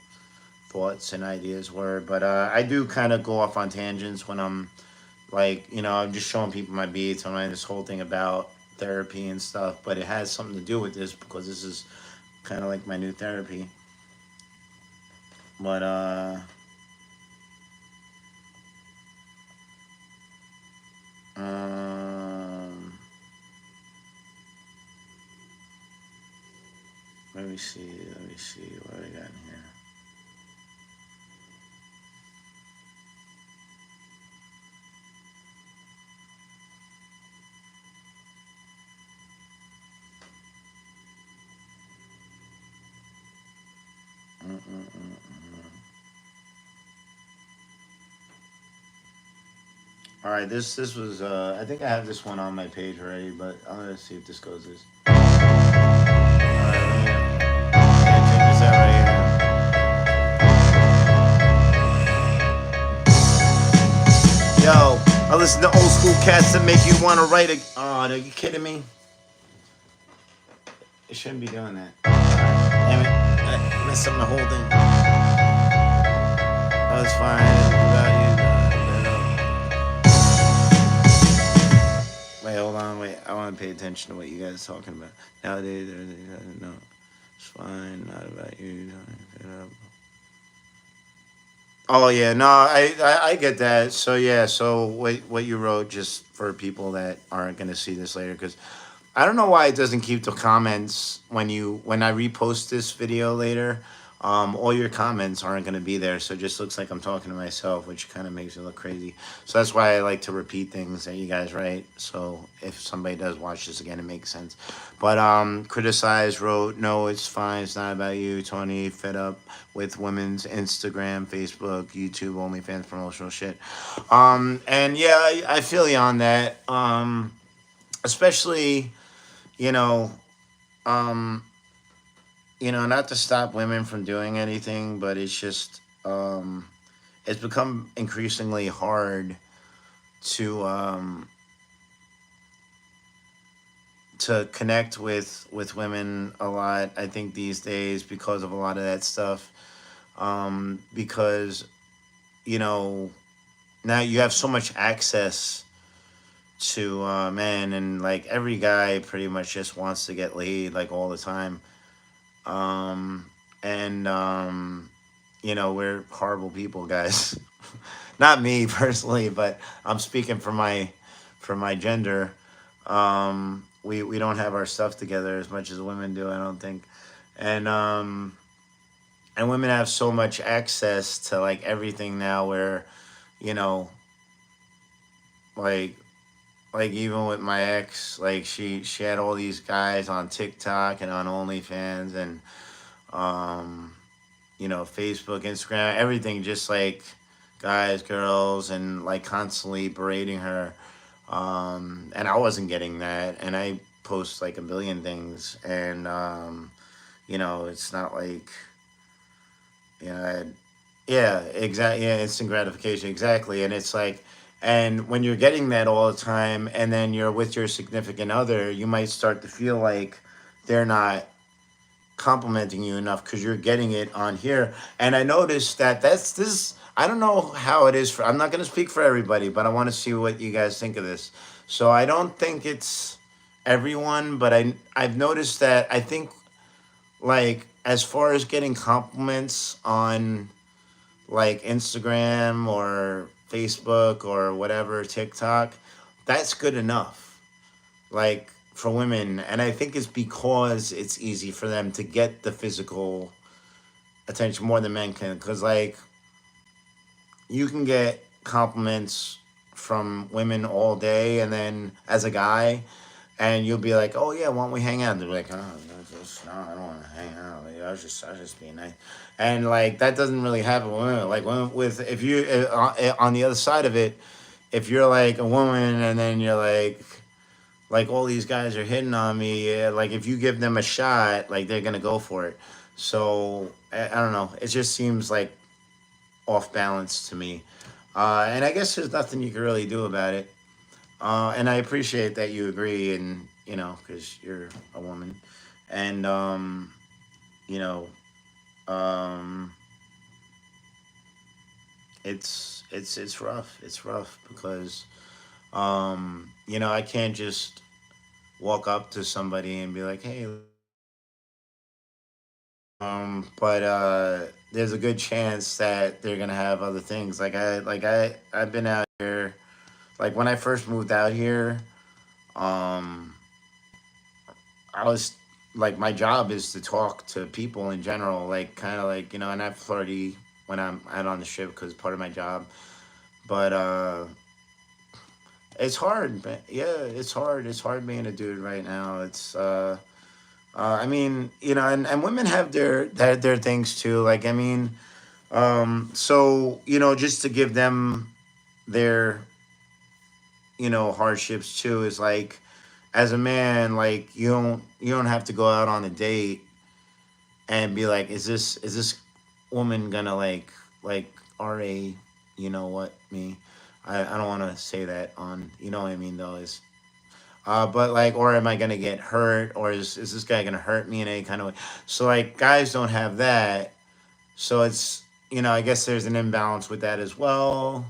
[SPEAKER 1] thoughts and ideas were. But I do kind of go off on tangents when I'm like, you know, I'm just showing people my beats. I'm like this whole thing about therapy and stuff, but it has something to do with this because this is kind of like my new therapy. But um, let me see. Let me see what I got in here. Mm-mm-mm-mm. All right, this was I think I have this one on my page already, but I'm gonna see if this goes this. All right, check this out right here. Yo, I listen to old school cats that make you wanna write a. Oh, are you kidding me? It shouldn't be doing that. Damn it! I messed up the whole thing. Oh, it's fine. Wait, hold on. Wait, I want to pay attention to what you guys are talking about. Nowadays, no, it's fine. Not about you. Oh yeah, no, I get that. So yeah, so what you wrote just for people that aren't gonna see this later, because I don't know why it doesn't keep the comments when I repost this video later. all your comments aren't going to be there. So it just looks like I'm talking to myself, which kind of makes it look crazy. So that's why I like to repeat things that you guys write. So if somebody does watch this again, it makes sense. But criticize wrote, no, it's fine. It's not about you, Tony. Fed up with women's Instagram, Facebook, YouTube, OnlyFans promotional shit. And yeah, I feel you on that. Especially, you know, um, not to stop women from doing anything, but it's just it's become increasingly hard to connect with women a lot. I think these days because of a lot of that stuff. Because you know now you have so much access to men, and like every guy pretty much just wants to get laid like all the time. Um, and we're horrible people, guys. Not me personally, but I'm speaking for my gender. We don't have our stuff together as much as women do, I don't think. And women have so much access to like everything now, where you know, like even with my ex, like she had all these guys on TikTok and on OnlyFans and um Facebook, Instagram, everything, just like guys, girls, and like constantly berating her. And I wasn't getting that, and I post like a billion things, and it's not like you know, I, yeah, exactly, yeah, instant gratification, exactly, and it's like. And when you're getting that all the time, and then you're with your significant other, you might start to feel like they're not complimenting you enough because you're getting it on here. And I noticed that that's this. I don't know how it is for. I'm not going to speak for everybody, but I want to see what you guys think of this. So I don't think it's everyone, but I've noticed that I think like as far as getting compliments on like Instagram or Facebook or whatever, TikTok, that's good enough, like for women. And I think it's because it's easy for them to get the physical attention more than men can, because like you can get compliments from women all day, and then as a guy, and you'll be like, oh yeah, why don't we hang out? They're like, oh, no, I don't want to hang out. Like, I was just being nice. And like that doesn't really happen with women. Like with if you on the other side of it, if you're like a woman and then you're like all these guys are hitting on me, yeah, like if you give them a shot, like they're gonna go for it. So I don't know. It just seems like off balance to me, and I guess there's nothing you can really do about it. And I appreciate that you agree, and because you're a woman, and you know, um, it's rough. It's rough because I can't just walk up to somebody and be like, hey. But there's a good chance that they're gonna have other things. I've been out here. Like when I first moved out here, um, I was like my job is to talk to people in general, like kind of like and I'm flirty when I'm out on the strip because part of my job. But it's hard, but yeah, it's hard. It's hard being a dude right now. I mean, and women have their things too. Like, I mean, so just to give them their hardships too is like, as a man, like you don't have to go out on a date and be like, is this woman gonna like ra what me. I don't want to say that on, what I mean though, is but like, or am I gonna get hurt, or is this guy gonna hurt me in any kind of way? So like guys don't have that. So it's I guess there's an imbalance with that as well.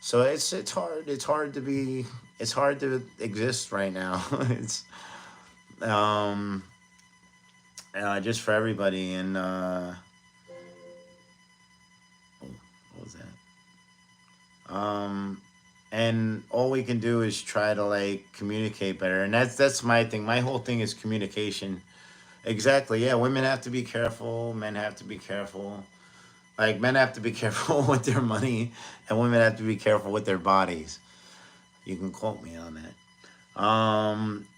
[SPEAKER 1] So it's hard. It's hard to exist right now. It's um just for everybody. And what was that? And all we can do is try to like communicate better. And that's my thing. My whole thing is communication. Exactly. Yeah, women have to be careful. Men have to be careful. Like men have to be careful with their money, and women have to be careful with their bodies. You can quote me on that.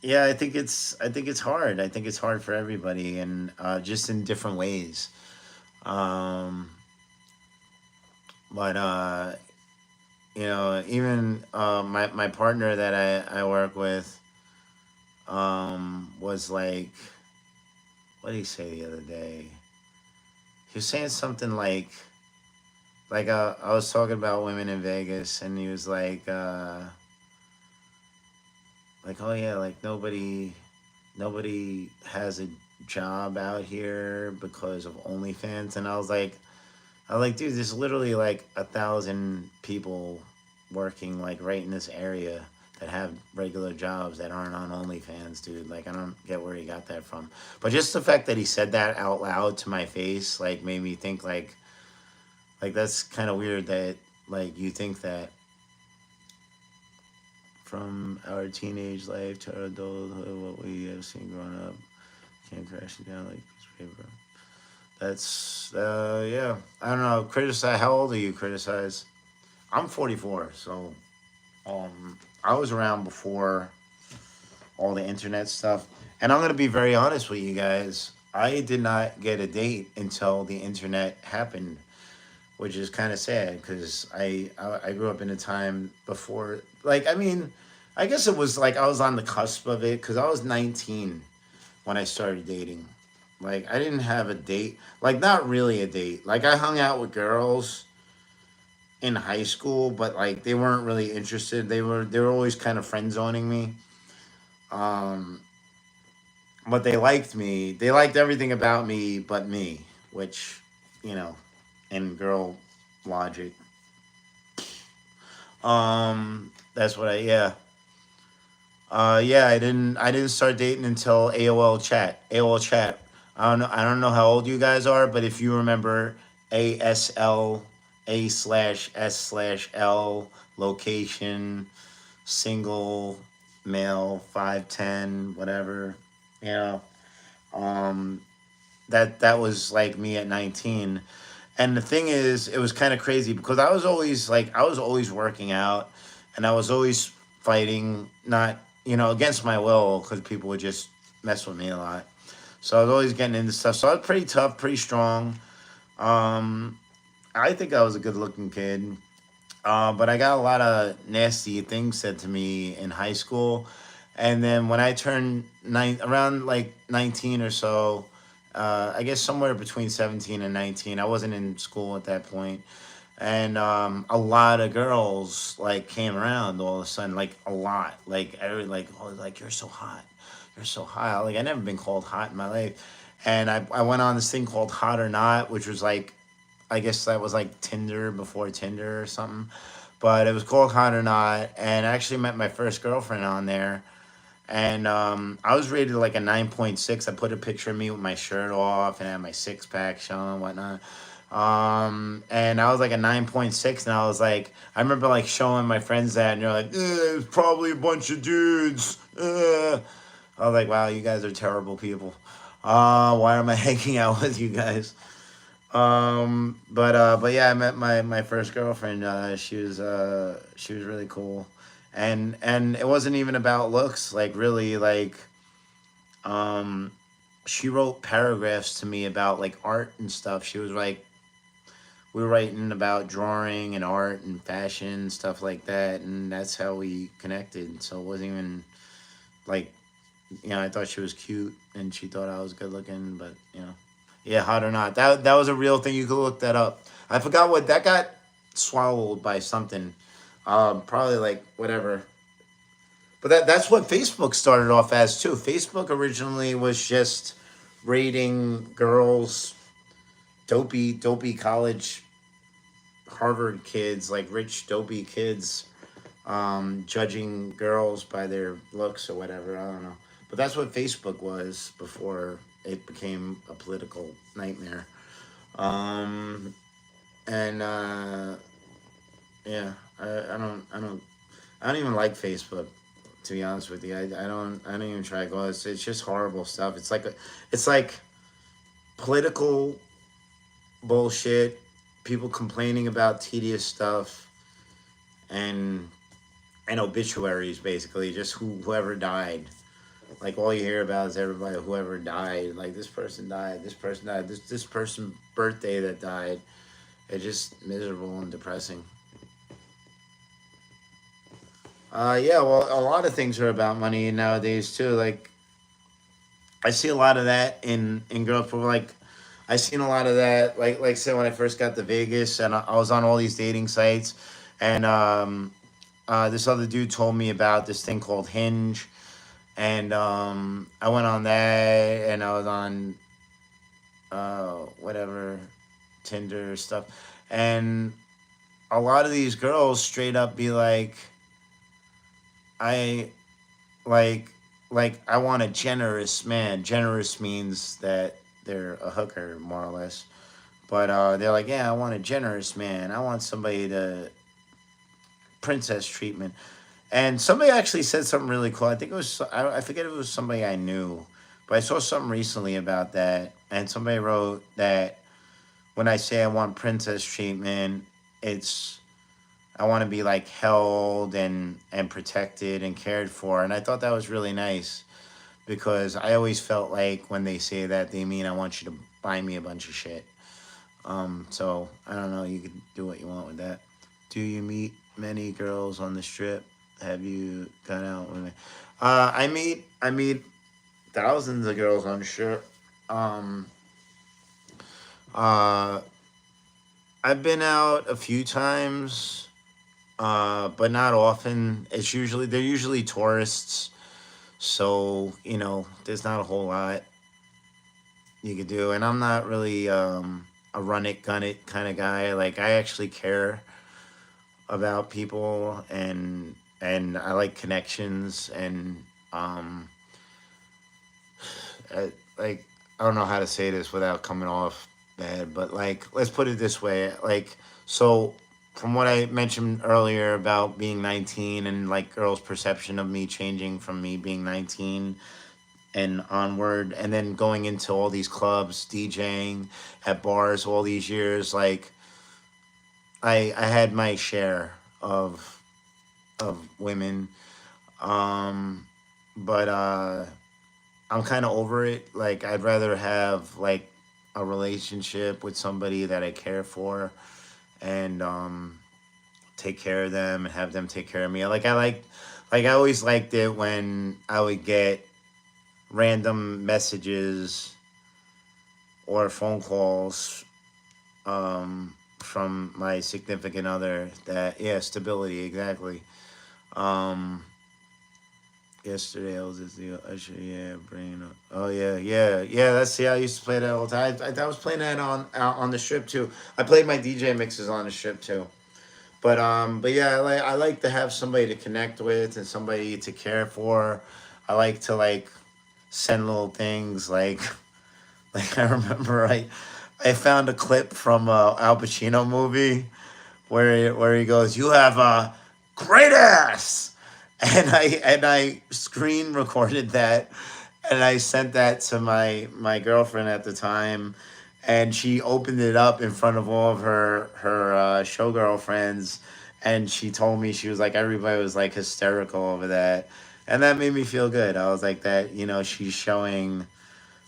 [SPEAKER 1] Yeah, I think it's hard. I think it's hard for everybody, and just in different ways. Um, but even my partner that I work with was like, what did he say the other day? He was saying something like I was talking about women in Vegas, and he was like, oh yeah, like nobody has a job out here because of OnlyFans, and I was like, dude, there's literally like 1,000 people working like right in this area that have regular jobs that aren't on OnlyFans, dude. Like, I don't get where he got that from. But just the fact that he said that out loud to my face, like, made me think like that's kind of weird that like you think that from our teenage life to our adulthood, what we have seen growing up came crashing down like a piece of paper. That's yeah. I don't know. Criticize. How old are you? Criticize. I'm 44, so I was around before all the internet stuff, and I'm gonna be very honest with you guys. I did not get a date until the internet happened, which is kind of sad because I grew up in a time before. Like, I mean, I guess it was like I was on the cusp of it because I was 19 when I started dating. Like, I didn't have a date. Like, not really a date. Like, I hung out with girls in high school, but like they weren't really interested. They were always kind of friend zoning me. Um, but they liked me. They liked everything about me but me, which, you know, in girl logic. That's what I yeah. Yeah, I didn't start dating until AOL chat. AOL chat. I don't know how old you guys are, but if you remember ASL A/S/L location single male 5'10", whatever, you know. Um that was like me at 19. And the thing is, it was kind of crazy because I was always working out, and I was always fighting, not against my will, because people would just mess with me a lot. So I was always getting into stuff. So I was pretty tough, pretty strong. Um, I think I was a good looking kid. But I got a lot of nasty things said to me in high school, and then when I turned around like 19 or so, I guess somewhere between 17 and 19, I wasn't in school at that point, and a lot of girls like came around all of a sudden, like a lot, like every like oh like you're so hot, like I never been called hot in my life, and I went on this thing called Hot or Not, which was like I guess that was like Tinder before Tinder or something. But it was called Hot or Not, and I actually met my first girlfriend on there. And I was rated like a 9.6. I put a picture of me with my shirt off and I had my six pack showing and whatnot. And I was like a 9.6, and I was like, I remember like showing my friends that, and they're like, it's probably a bunch of dudes. I was like, wow, you guys are terrible people. Why am I hanging out with you guys? But yeah, I met my first girlfriend. She was really cool, and it wasn't even about looks. Like really, like um, she wrote paragraphs to me about like art and stuff. She was like, we were writing about drawing and art and fashion stuff like that, and that's how we connected. So it wasn't even like I thought she was cute, and she thought I was good looking, but yeah, Hot or Not. That was a real thing. You could look that up. I forgot what that got swallowed by something. Probably like whatever. But that's what Facebook started off as too. Facebook originally was just rating girls, dopey college Harvard kids, like rich dopey kids, judging girls by their looks or whatever. I don't know. But that's what Facebook was before it became a political nightmare. Um, and yeah, I don't even like Facebook. To be honest with you, I don't even try to go. It's just horrible stuff. It's like political bullshit. People complaining about tedious stuff and obituaries, basically just whoever died. Like all you hear about is everybody whoever died. Like this person died, this person died, this person's birthday that died. It's just miserable and depressing. Yeah, well, a lot of things are about money nowadays too. Like I see a lot of that in girls, but like I seen a lot of that. Like I said, when I first got to Vegas and I was on all these dating sites, and this other dude told me about this thing called Hinge, and I went on that, and I was on whatever Tinder stuff, and a lot of these girls straight up be like, I like I want a generous man. Generous means that they're a hooker, more or less. But they're like, yeah, I want a generous man. I want somebody to princess treatment. And somebody actually said something really cool. I think it was I forget if it was somebody I knew, but I saw something recently about that. And somebody wrote that when I say I want princess treatment, it's I want to be like held and protected and cared for. And I thought that was really nice because I always felt like when they say that, they mean I want you to buy me a bunch of shit. So I don't know. You can do what you want with that. Do you meet many girls on the strip? Have you gone out with me? I meet thousands of girls on the strip. Um, uh, I've been out a few times, but not often. They're usually tourists, so there's not a whole lot you could do. And I'm not really a run it, gun it kind of guy. Like I actually care about people and I like connections and um I, like I don't know how to say this without coming off bad, but like let's put it this way, like so from what I mentioned earlier about being 19 and like girls' perception of me changing from me being 19 and onward and then going into all these clubs, DJing at bars all these years, like I had my share of women. Um, but I'm kind of over it. Like I'd rather have like a relationship with somebody that I care for and take care of them and have them take care of me. Like I always liked it when I would get random messages or phone calls from my significant other that yeah, stability exactly. Um, Yesterday I was at the Usher, yeah, brain. Oh yeah. That's I used to play that all the time. I was playing that on out on the strip too. I played my DJ mixes on the strip too. But yeah, I like to have somebody to connect with and somebody to care for. I like to like send little things like like I remember I found a clip from a Al Pacino movie where he goes, "You have a great ass," and I screen recorded that, and I sent that to my girlfriend at the time, and she opened it up in front of all of her showgirl friends, and she told me she was like everybody was like hysterical over that, and that made me feel good. I was like that, she's showing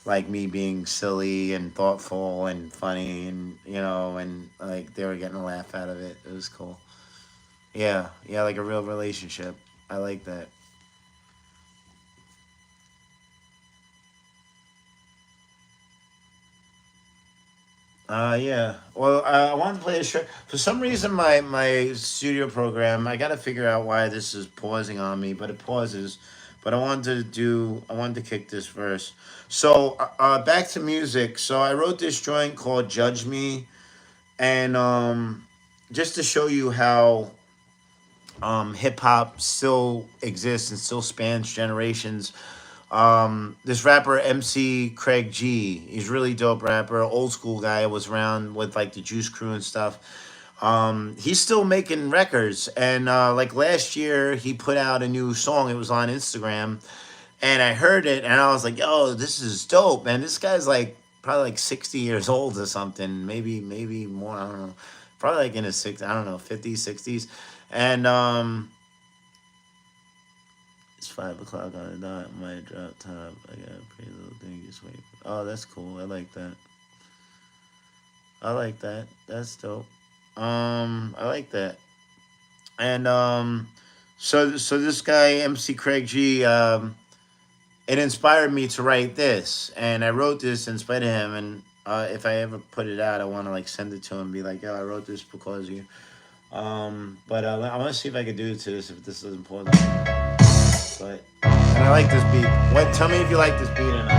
[SPEAKER 1] like me being silly and thoughtful and funny and and like they were getting a laugh out of it. It was cool. Yeah, like a real relationship. I like that. Yeah. Well, I wanted to play a shirt. For some reason, my studio program, I got to figure out why this is pausing on me, but it pauses. But I wanted to kick this verse. So, back to music. So, I wrote this joint called Judge Me. And just to show you how hip hop still exists and still spans generations. This rapper MC Craig G, he's a really dope rapper, old school guy, was around with like the Juice Crew and stuff. He's still making records, and like last year he put out a new song. It was on Instagram, and I heard it, and I was like, "Yo, this is dope, man! This guy's like probably like 60 years old or something, maybe more. I don't know, probably like in his six, I don't know, 50s, 60s." And it's 5 o'clock on the dot. My drop top. I got a pretty little thing. Just wait. Oh, that's cool. I like that. I like that. That's dope. I like that. And so this guy MC Craig G, it inspired me to write this, and I wrote this in spite of him. And if I ever put it out, I want to like send it to him, and be like, "Yo, I wrote this because of you." But I want to see if I could do it to this if this doesn't pull it out. But and I like this beat. What? Tell me if you like this beat or not.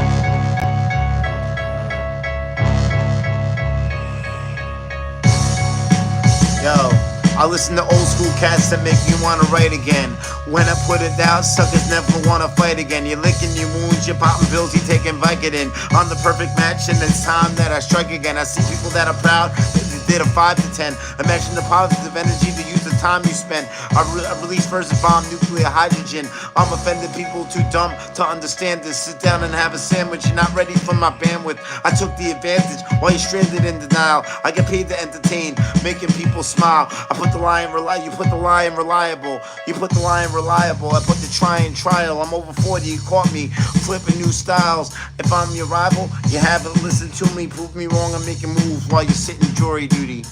[SPEAKER 1] Yo, I listen to old school cats that make me wanna write again. When I put it down, suckers never wanna fight again. You're licking your wounds, you're popping pills, you taking Vicodin. I'm the perfect match, and it's time that I strike again. I see people that are proud, they did a 5 to 10. Imagine the positive energy to use the time you spent. I release versus bomb nuclear hydrogen. I'm offended people too dumb to understand this. Sit down and have a sandwich. You're not ready for my bandwidth. I took the advantage while you're stranded in denial. I get paid to entertain, making people smile. I put the lie in you put the lie in reliable. You put the lie in reliable. I put the try in trial. I'm over 40, you caught me flipping new styles. If I'm your rival, you haven't listened to me. Prove me wrong, I'm making moves while you're sitting jury duty.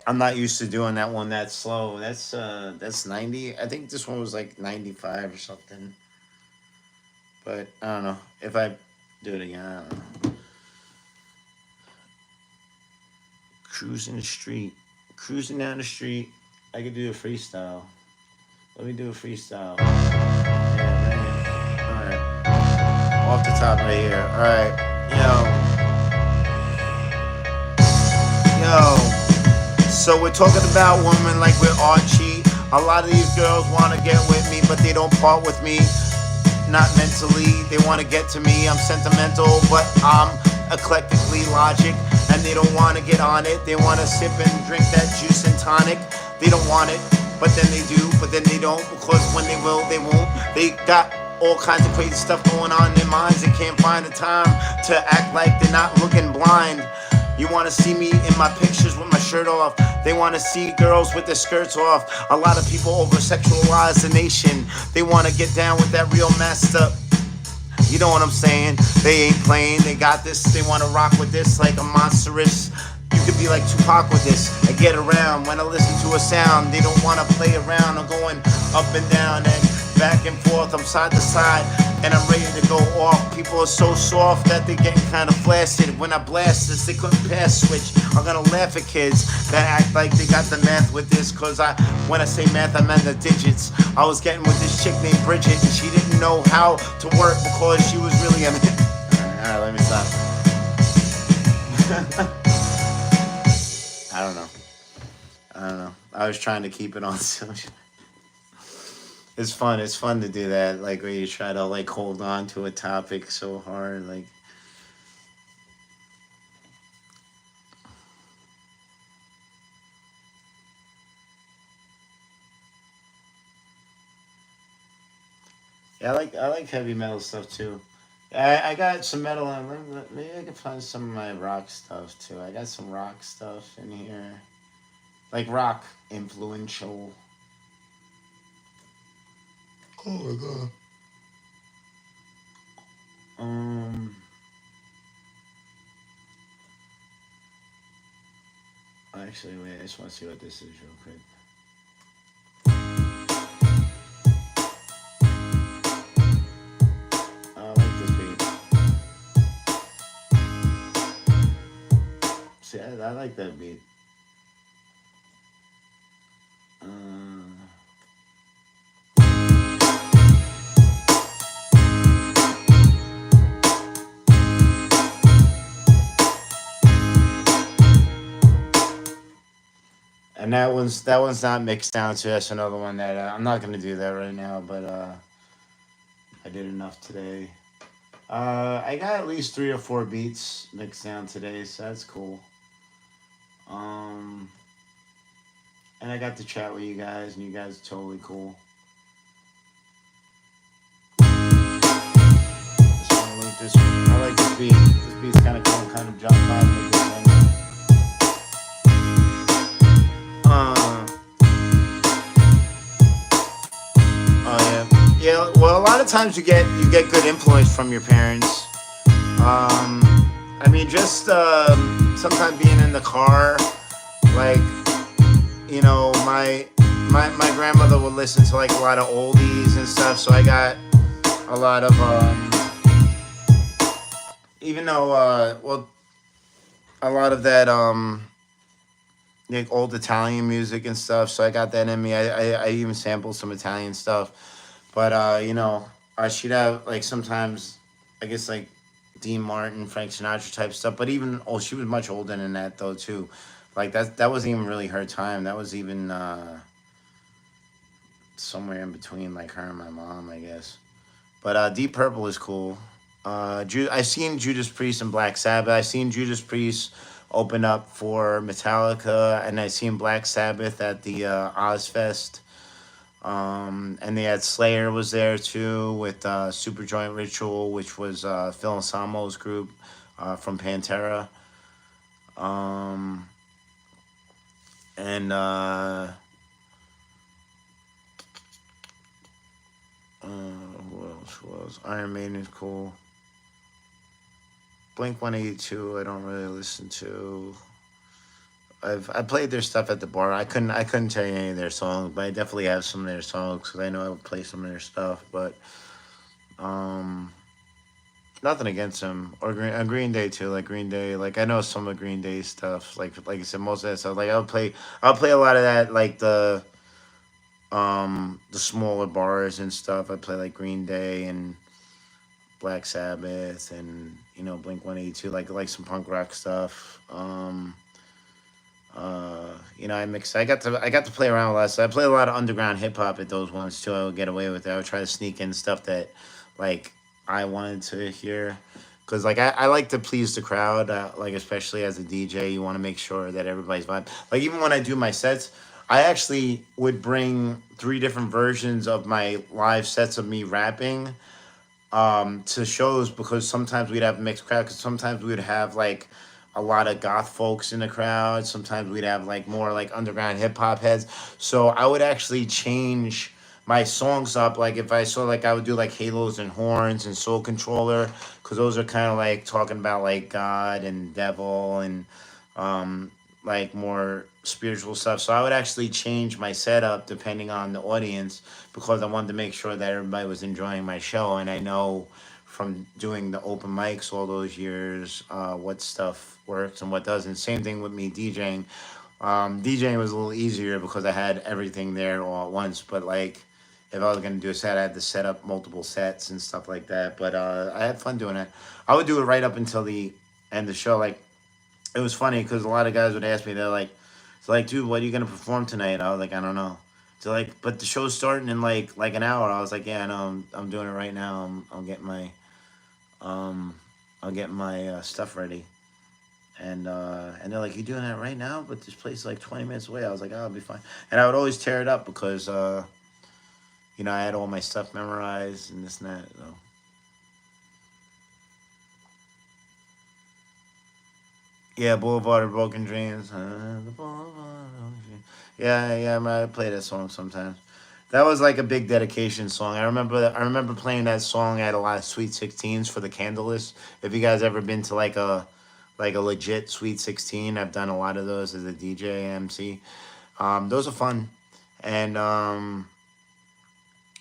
[SPEAKER 1] I'm not used to doing that one that slow. That's 90. I think this one was like 95 or something. But I don't know. If I do it again, I don't know. Cruising the street. Cruising down the street. I could do a freestyle. Let me do a freestyle. Yeah, man. Alright. Off the top right here. Alright. Yo. So we're talking about women like we're Archie. A lot of these girls wanna get with me, but they don't part with me. Not mentally, they wanna get to me. I'm sentimental, but I'm eclectically logic. And they don't wanna get on it. They wanna sip and drink that juice and tonic. They don't want it, but then they do, but then they don't. Because when they will, they won't. They got all kinds of crazy stuff going on in their minds. They can't find the time to act like they're not looking blind. You wanna see me in my pictures with my shirt off. They wanna see girls with their skirts off. A lot of people over sexualize the nation. They wanna get down with that real messed up. You know what I'm saying? They ain't playing, they got this. They wanna rock with this like a monstrous. You could be like Tupac with this. I get around when I listen to a sound. They don't wanna play around. I'm going up and down and back and forth. I'm side to side and I'm ready to go off. People are so soft that they're getting kind of flaccid. When I blast this, they couldn't pass switch. I'm gonna laugh at kids that act like they got the math with this. Cause when I say math, I meant the digits. I was getting with this chick named Bridget, and she didn't know how to work because she was really a. Alright, let me stop. I don't know. I don't know. I was trying to keep it on social. It's fun. It's fun to do that. Like where you try to like hold on to a topic so hard. Like yeah, I like heavy metal stuff too. I got some metal on. Maybe I can find some of my rock stuff too. I got some rock stuff in here, like rock influential. Oh my god. Um. Actually, wait. I just want to see what this is real quick. I like this beat. See, I like that beat. Uh, and that one's not mixed down, so that's another one that I'm not gonna do that right now. But I did enough today. I got at least 3 or 4 beats mixed down today, so that's cool. Um, and I got to chat with you guys, and you guys are totally cool. Just wanna loop this. I like this beat. This beat's kind of cool, kind of jump vibe with this right now. Oh yeah, yeah. Well, a lot of times you get good influence from your parents. I mean, just sometimes being in the car, like my grandmother would listen to like a lot of oldies and stuff. So I got a lot of even though well a lot of that like old Italian music and stuff. So I got that in me. I even sampled some Italian stuff. But she'd have like sometimes, I guess like Dean Martin, Frank Sinatra type stuff. But even she was much older than that though too. Like that wasn't even really her time. That was even somewhere in between like her and my mom, I guess. But Deep Purple is cool. I've seen Judas Priest and Black Sabbath. I've seen Judas Priest open up for Metallica, and I've seen Black Sabbath at the Ozfest. And they had Slayer was there too with Super Joint Ritual, which was Phil Anselmo's group from Pantera. Um, and who else? Who else? Iron Maiden is cool. Blink 182, I don't really listen to. I played their stuff at the bar. I couldn't tell you any of their songs, but I definitely have some of their songs because I know I would play some of their stuff. But um, nothing against them or Green Day too. Like Green Day, like I know some of Green Day stuff. Like I said, most of that stuff. Like I'll play a lot of that. Like the smaller bars and stuff. I play like Green Day and Black Sabbath and Blink 182. Like some punk rock stuff. I mix. I got to play around with a lot. So I play a lot of underground hip hop at those ones too. I would get away with it. I would try to sneak in stuff that, like, I wanted to hear, because like I like to please the crowd. Like especially as a DJ, you want to make sure that everybody's vibe. Like even when I do my sets, I actually would bring three different versions of my live sets of me rapping to shows because sometimes we'd have a mixed crowd because sometimes we'd have like a lot of goth folks in the crowd. Sometimes we'd have like more like underground hip hop heads. So I would actually change my songs up. Like if I saw like I would do like Halos and Horns and Soul Controller because those are kind of like talking about like God and devil and um, like more spiritual stuff. So I would actually change my setup depending on the audience because I wanted to make sure that everybody was enjoying my show. And I know from doing the open mics all those years what stuff works and what doesn't. Same thing with me DJing. DJing was a little easier because I had everything there all at once. But like if I was gonna do a set, I had to set up multiple sets and stuff like that. But I had fun doing it. I would do it right up until the end of the show. Like it was funny because a lot of guys would ask me, they're like, "It's like, dude, what are you gonna perform tonight?" I was like, "I don't know." So like, but the show's starting in like an hour. I was like, "Yeah, I know. I'm doing it right now. Um, I'll get my stuff ready." And they're like, "You doing that right now?" But this place is like 20 minutes away. I was like, "Oh, I'll be fine." And I would always tear it up because I had all my stuff memorized and this and that. So. Yeah, Boulevard of Broken Dreams. The Boulevard of Broken Dreams. Yeah, yeah, I play that song sometimes. That was like a big dedication song. I remember playing that song at a lot of Sweet 16s for the Candlelists. If you guys ever been to like a legit Sweet 16, I've done a lot of those as a DJ MC. Those are fun. And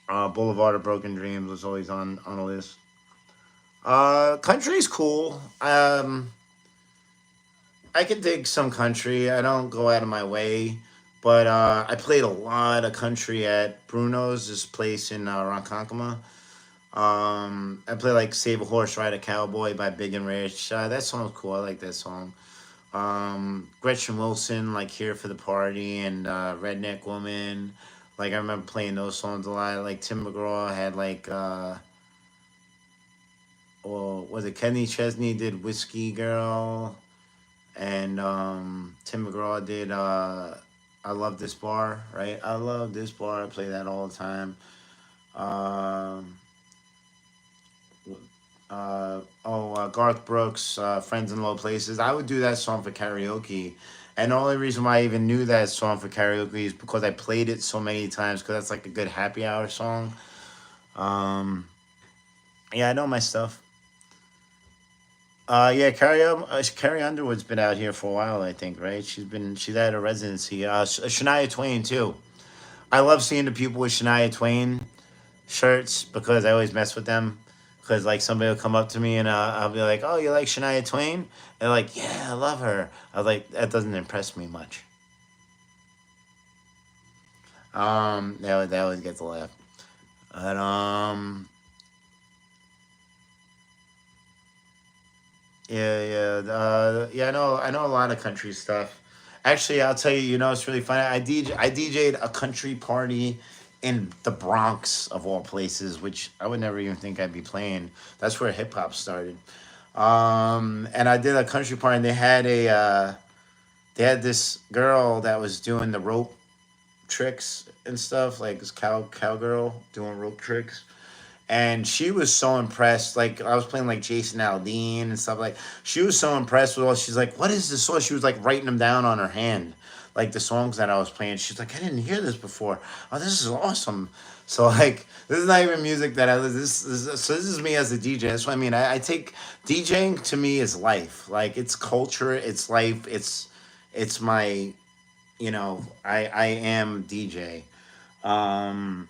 [SPEAKER 1] Boulevard of Broken Dreams was always on the list. Country's cool. I can dig some country. I don't go out of my way, but I played a lot of country at Bruno's, this place in Ronkonkoma. I play like "Save a Horse, Ride a Cowboy" by Big and Rich. That song's cool. I like that song. Gretchen Wilson, like "Here for the Party" and "Redneck Woman." Like I remember playing those songs a lot. Like Tim McGraw had like, or was it Kenny Chesney did "Whiskey Girl"? and Tim McGraw did I Love This Bar, right? I love this bar. I play that all the time. Um, Garth Brooks, Friends in Low Places. I would do that song for karaoke. And the only reason why I even knew that song for karaoke is because I played it so many times because that's like a good happy hour song. Um, yeah, I know my stuff. Yeah, Carrie Underwood's been out here for a while, I think, right? She's had a residency. Shania Twain too. I love seeing the people with Shania Twain shirts because I always mess with them. Because like somebody will come up to me and I'll be like, "Oh, you like Shania Twain?" They're like, "Yeah, I love her." I was like, "That doesn't impress me much." That always gets a laugh. But yeah. I know a lot of country stuff. Actually, I'll tell you. You know, it's really funny. I DJ'd a country party in the Bronx of all places, which I would never even think I'd be playing. That's where hip hop started. And I did a country party, and they had this girl that was doing the rope tricks and stuff, like this cowgirl doing rope tricks. And she was so impressed. Like I was playing like Jason Aldean and stuff. Like she was so impressed with all. She's like, "What is this song?" She was like writing them down on her hand, like the songs that I was playing. She's like, "I didn't hear this before. Oh, this is awesome." So like, this is not even music that I so this is me as a DJ. That's what I mean. I take DJing to me is life. Like it's culture. It's life. It's my I am DJ. Um,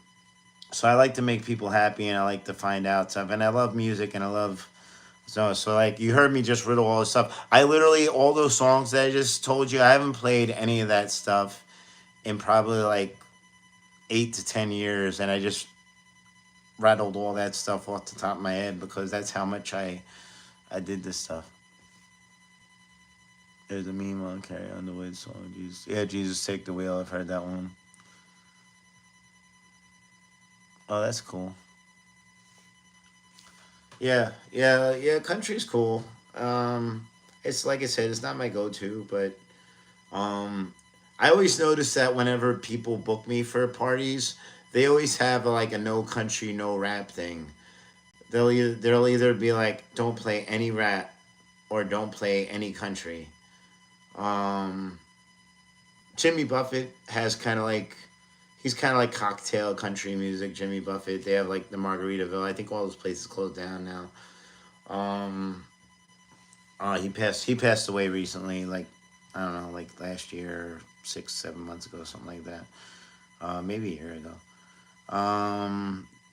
[SPEAKER 1] so I like to make people happy and I like to find out stuff and I love music and I love so like you heard me just riddle all this stuff. I literally all those songs that I just told you I haven't played any of that stuff in probably like 8 to 10 years and I just rattled all that stuff off the top of my head because that's how much I did this stuff. There's a meme on Carrie Underwood song. Jesus, yeah, Jesus take the wheel. I've heard that one. Oh, that's cool. Yeah. Country's cool. It's like I said, it's not my go-to, but um, I always notice that whenever people book me for parties, they always have like a no country, no rap thing. They'll either be like, don't play any rap or don't play any country. Um, Jimmy Buffett has kind of like he's kind of like cocktail country music. Jimmy Buffett. They have like the Margaritaville. I think all those places closed down now. Um, he passed away recently, like I don't know, like last year, 6 7 months ago, something like that. Maybe a year ago.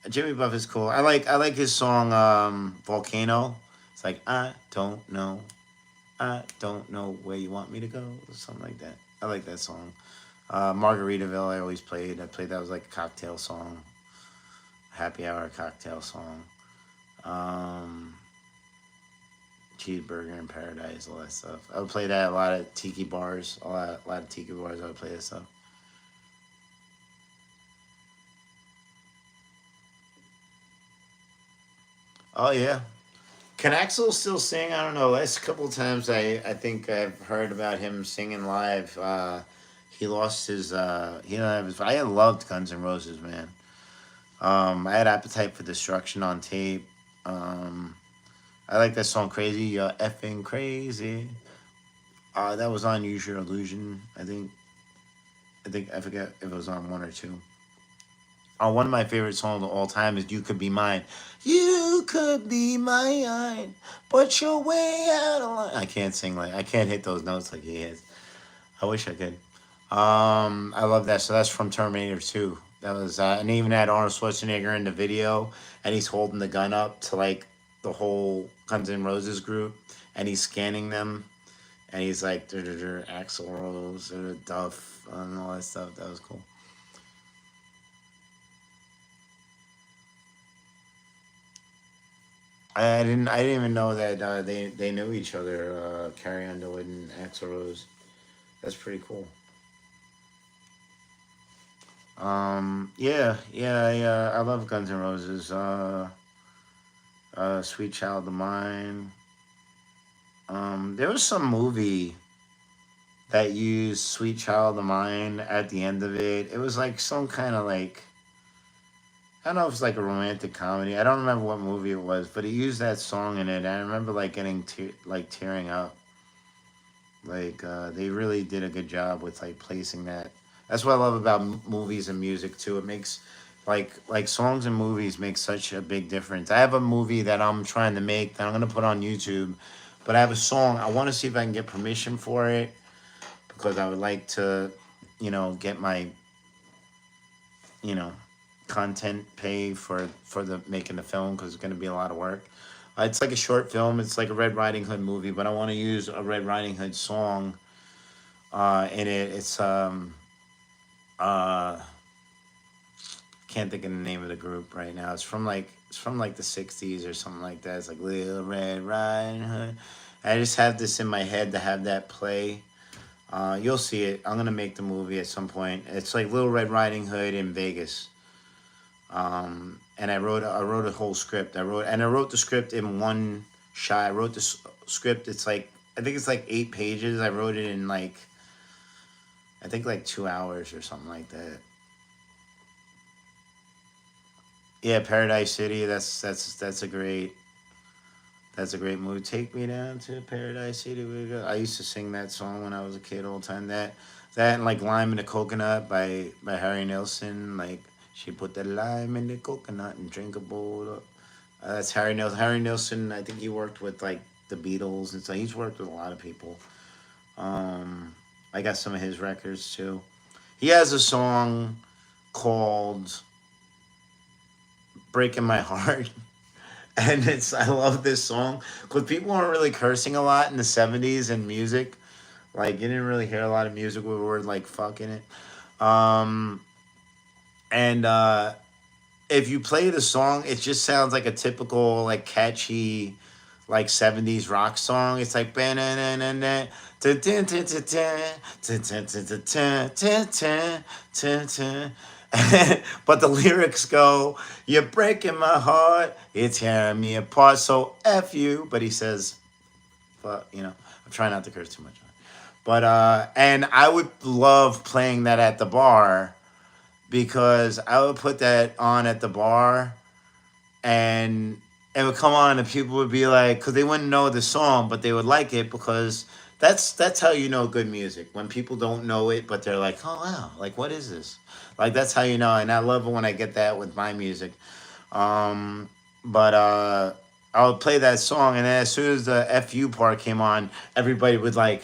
[SPEAKER 1] Jimmy Buffett's cool. I like his song Volcano. It's like I don't know where you want me to go, or something like that. I like that song. Margaritaville I always played. I played that was like a cocktail song, happy hour cocktail song. Um, Cheeseburger in Paradise, all that stuff. I would play that at a lot of tiki bars, a lot of tiki bars. I would play that stuff. Oh yeah, can Axel still sing? I don't know. Last couple of times I think I've heard about him singing live. He lost his he don't have his. I loved Guns N' Roses, man. I had Appetite for Destruction on tape. Um, I like that song Crazy. You're effing crazy. That was on Use Your Illusion. I think I forget if it was on one or two. One of my favorite songs of all time is "You Could Be Mine." You could be mine, but you're way out of line. I can't hit those notes like he is. I wish I could. I love that. So that's from Terminator 2. That was and even had Arnold Schwarzenegger in the video, and he's holding the gun up to like the whole Guns N' Roses group, and he's scanning them, and he's like, Axl Rose, Duff, and all that stuff. That was cool. I didn't even know that they knew each other. Carrie Underwood and Axl Rose. That's pretty cool. Yeah. I love Guns N' Roses. Sweet Child of Mine. There was some movie. that used "Sweet Child of Mine" at the end of it. It was like some kind of like, I don't know if it's like a romantic comedy. I don't remember what movie it was, but it used that song in it. And I remember like getting like tearing up. Like they really did a good job with like placing that. That's what I love about movies and music too. It makes like songs and movies make such a big difference. I have a movie that I'm trying to make that I'm gonna put on YouTube, but I have a song. I want to see if I can get permission for it because I would like to, get my, you know, content pay for the making the film because it's gonna be a lot of work. It's like a short film. It's like a Red Riding Hood movie, but I want to use a Red Riding Hood song in it. It's uh can't think of the name of the group right now. It's from like the '60s or something like that. It's like Little Red Riding Hood. I just have this in my head to have that play. You'll see it. I'm gonna make the movie at some point. It's like Little Red Riding Hood in Vegas. And I wrote a whole script. I wrote the script in one shot. I wrote the script. It's like I think it's like 8 pages. I wrote it in like I think like 2 hours or something like that. Yeah, Paradise City. That's a great movie. Take me down to Paradise City. We go. I used to sing that song when I was a kid all the time. That and like Lime in the Coconut by Harry Nilsson. Like she put the lime in the coconut and drink a bowl. That's Harry Nilsson. Harry Nilsson. I think he worked with like the Beatles and so he's worked with a lot of people. Um, I got some of his records too. He has a song called "Breaking My Heart." And I love this song because people weren't really cursing a lot in the '70s in music. Like you didn't really hear a lot of music with the word like "fuck" in it. Um, and if you play the song, it just sounds like a typical like catchy like '70s rock song. It's like "Ba-na-na-na-na, ta-ta-ta-ta-ta, ta-ta-ta-ta, ta-ta-ta." But the lyrics go, "You're breaking my heart, it's tearing me apart, so F you." But he says, but I'm trying not to curse too much. But and I would love playing that at the bar because I would put that on at the bar and it would come on and people would be like, because they wouldn't know the song, but they would like it because that's how you know good music when people don't know it, but they're like, oh wow, like what is this? Like that's how you know, and I love it when I get that with my music. Um, but I would play that song, and then as soon as the "fu" part came on, everybody would like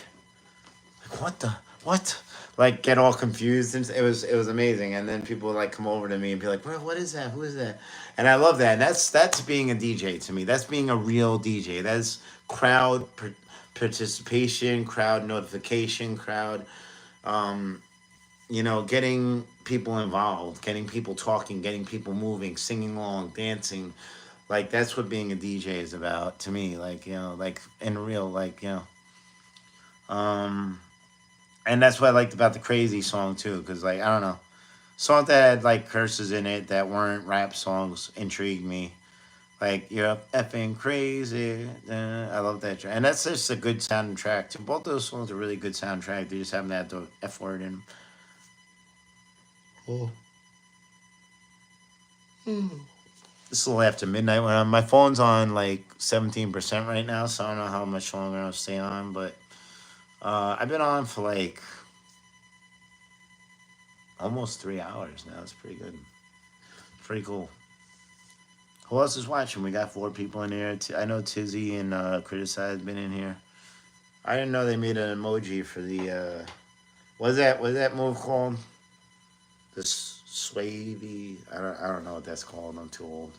[SPEAKER 1] what the what? Like get all confused and it was amazing. And then people would like come over to me and be like, "Bro, what is that? Who is that?" And I love that. And that's being a DJ to me. That's being a real DJ. That's crowd participation, crowd notification, crowd getting people involved, getting people talking, getting people moving, singing along, dancing. Like that's what being a DJ is about to me. Like, like in real um and that's what I liked about the Crazy song too, because like I don't know, songs that had like curses in it that weren't rap songs intrigued me. Like you're effing crazy. I love that track, and that's just a good sounding track too. Both those songs are really good soundtrack. They just haven't had the F word in 'em. Oh. It's a little after midnight when my phone's on like 17% right now, so I don't know how much longer I'll stay on. But I've been on for like almost 3 hours now. It's pretty good. Pretty cool. Who else is watching? We got 4 people in here. I know Tizzy and Criticize been in here. I didn't know they made an emoji for the. What is that move called? The swavy. I don't know what that's called. I'm too old.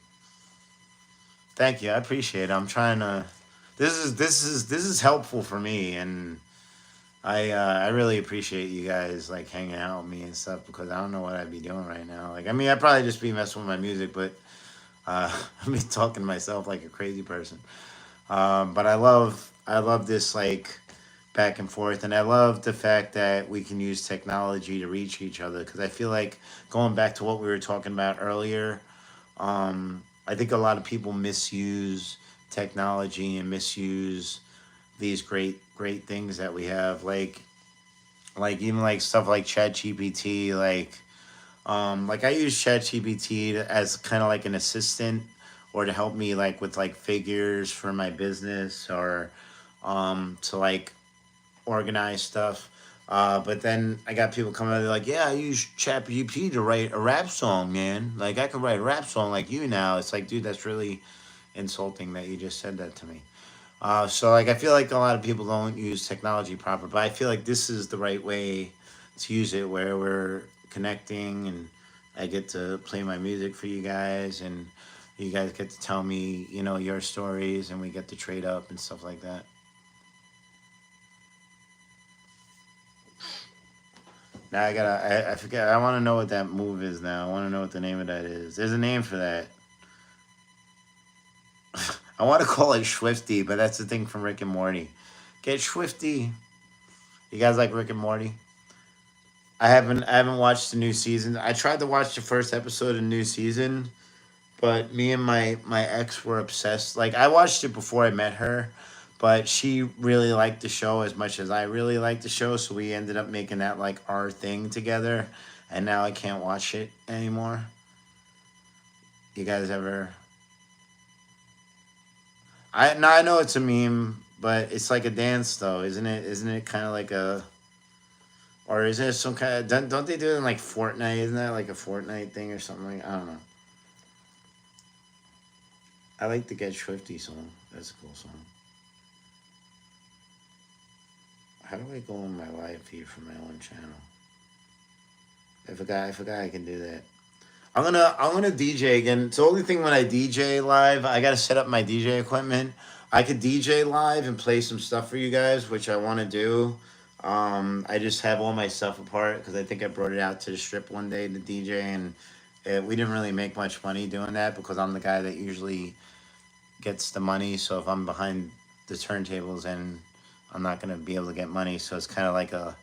[SPEAKER 1] Thank you. I appreciate it. I'm trying to. This is helpful for me, and I really appreciate you guys like hanging out with me and stuff because I don't know what I'd be doing right now. Like I mean, I'd probably just be messing with my music, but I'd be talking to myself like a crazy person. But I love this like back and forth, and I love the fact that we can use technology to reach each other because I feel like going back to what we were talking about earlier, I think a lot of people misuse technology and misuse these great things that we have. Like like even like stuff like ChatGPT, like I use ChatGPT as kind of like an assistant or to help me like with like figures for my business or to like organize stuff. But then I got people coming out, they're like, yeah, I use ChatGPT to write a rap song, man. Like I could write a rap song like you now. It's like, dude, that's really insulting that you just said that to me. So like I feel like a lot of people don't use technology proper, but I feel like this is the right way to use it, where we're connecting and I get to play my music for you guys, and you guys get to tell me, you know, your stories, and we get to trade up and stuff like that. Now I forget. I want to know what that move is now. I want to know what the name of that is. There's a name for that. I want to call it Swifty, but that's the thing from Rick and Morty. Get Swifty. You guys like Rick and Morty? I haven't watched the new season. I tried to watch the first episode of the new season, but me and my ex were obsessed. Like I watched it before I met her, but she really liked the show as much as I really liked the show, so we ended up making that like our thing together. And now I can't watch it anymore. You guys ever? I know it's a meme, but it's like a dance though, isn't it? Isn't it kind of like a, or is it some kind of, don't they do it in like Fortnite? Isn't that like a Fortnite thing or something? Like I don't know. I like the Get Swifty song. That's a cool song. How do I go on my live feed from my own channel? I forgot I can do that. I'm gonna DJ again. It's the only thing when I DJ live, I gotta set up my DJ equipment. I could DJ live and play some stuff for you guys, which I want to do. I just have all my stuff apart because I think I brought it out to the strip one day to DJ, and we didn't really make much money doing that because I'm the guy that usually gets the money. So if I'm behind the turntables, and I'm not gonna be able to get money, so it's kind of like a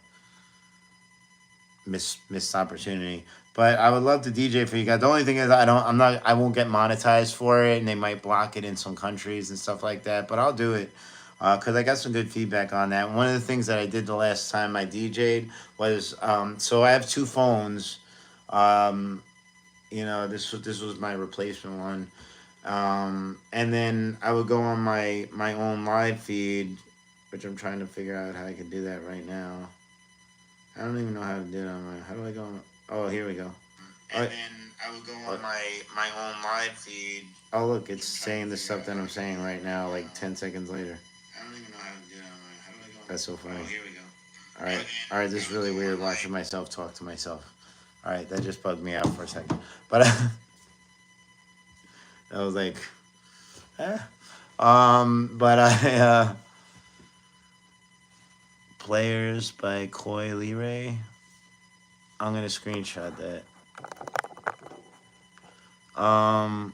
[SPEAKER 1] missed opportunity. But I would love to DJ for you guys. The only thing is I won't get monetized for it, and they might block it in some countries and stuff like that. But I'll do it because I got some good feedback on that. One of the things that I did the last time I DJ'd was so I have two phones. Um, this was my replacement one. And then I would go on my own live feed, which I'm trying to figure out how I can do that right now. I don't even know how to do it on my. How do I go on? Oh, here we go. And then I would go on my own live feed. Oh, look, it's saying the stuff that I'm saying right now, like 10 seconds later. I don't even know how to do it on my. How do I go on? That's so funny. Oh, here we go. All right, this is really weird watching myself talk to myself. All right, that just bugged me out for a second. But I was like, eh. But I, Players by Koi Leray. I'm gonna screenshot that. Um,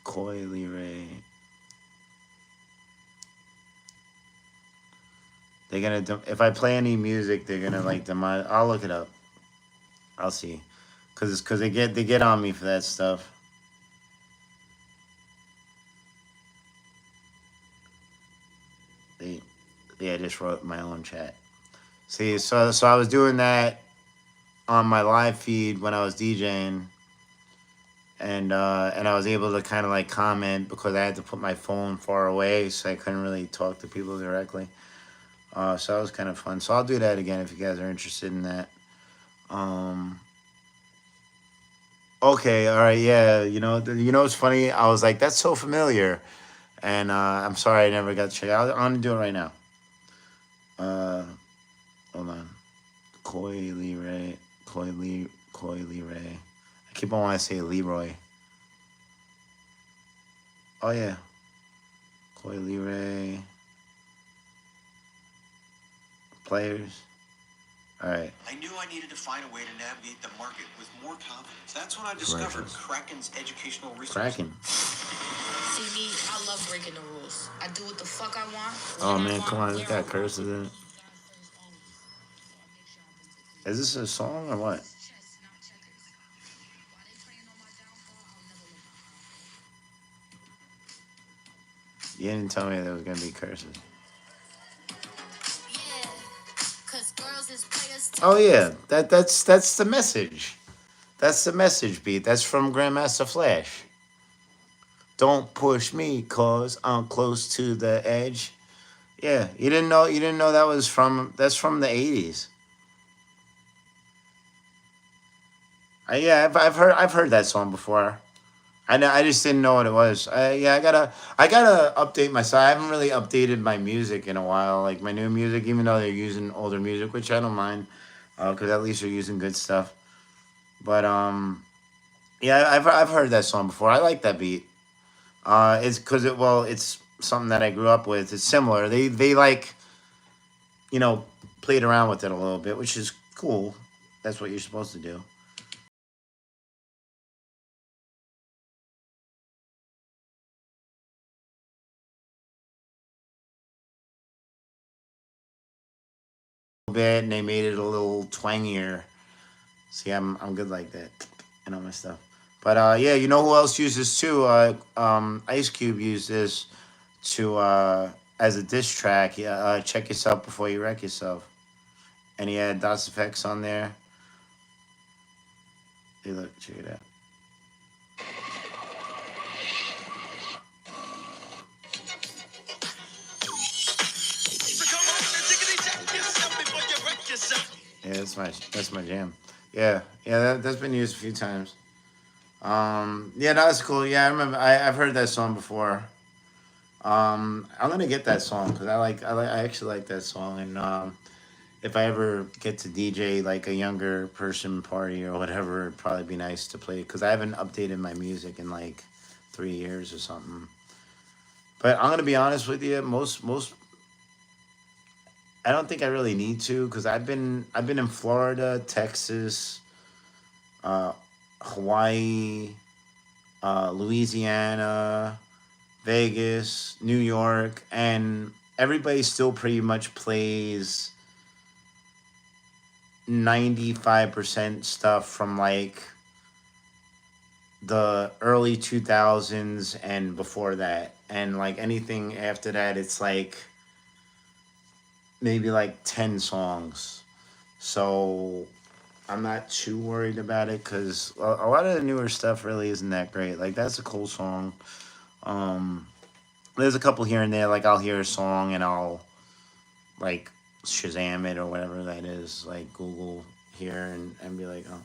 [SPEAKER 1] Koi Leray. They're gonna if I play any music, they're gonna like demonize. I'll look it up. I'll see, cause they get on me for that stuff. They I just wrote my own chat. See, so I was doing that on my live feed when I was DJing, and I was able to kind of like comment because I had to put my phone far away, so I couldn't really talk to people directly. So that was kind of fun. So I'll do that again if you guys are interested in that. Um, okay, all right, yeah. It's funny. I was like, that's so familiar, and I'm sorry I never got to check it out. I'm gonna do it right now. Uh, Hold on. Coy Leray, Coy Leray. I keep on wanting to say Leroy. Oh yeah, Coy Leray. Players. All right. I knew I needed to find a way to navigate the market with more confidence. That's when I discovered Kraken's educational resources. Kraken. See me, I love breaking the rules. I do what the fuck I want. Oh man, come on, this got curses in it. Is this a song or what? You didn't tell me there was gonna be curses. Oh yeah, that's the message. That's the message beat. That's from Grandmaster Flash. Don't push me, cause I'm close to the edge. Yeah, you didn't know that was from that's from the 80s. Yeah, I've heard that song before. I know, I just didn't know what it was. Yeah, I gotta update my site. I haven't really updated my music in a while, like my new music, even though they're using older music, which I don't mind, because at least they're using good stuff. But yeah, I've heard that song before. I like that beat. It's because it's something that I grew up with. It's similar. They like you know played around with it a little bit, which is cool. That's what you're supposed to do. A bit, and they made it a little twangier. See, I'm good like that, and all my stuff. But yeah, you know who else uses too? Ice Cube used this to as a diss track. Yeah, check yourself before you wreck yourself, and he had DOS effects on there. Hey, look, check it out. Yeah, that's my jam. Yeah, yeah, that's been used a few times. Yeah, that's cool. Yeah, I remember. I've heard that song before. I'm gonna get that song because I actually like that song, and if I ever get to DJ like a younger person party or whatever, it'd probably be nice to play because I haven't updated my music in like 3 years or something. But I'm gonna be honest with you, most I don't think I really need to because I've been in Florida, Texas, uh, Hawaii, Louisiana, Vegas, New York, and everybody still pretty much plays 95% stuff from like the early 2000s and before that. And like anything after that, it's like maybe like 10 songs. So I'm not too worried about it because a lot of the newer stuff really isn't that great. Like that's a cool song. Um, there's a couple here and there. Like I'll hear a song and I'll like Shazam it or whatever that is. Like Google here and be like, oh,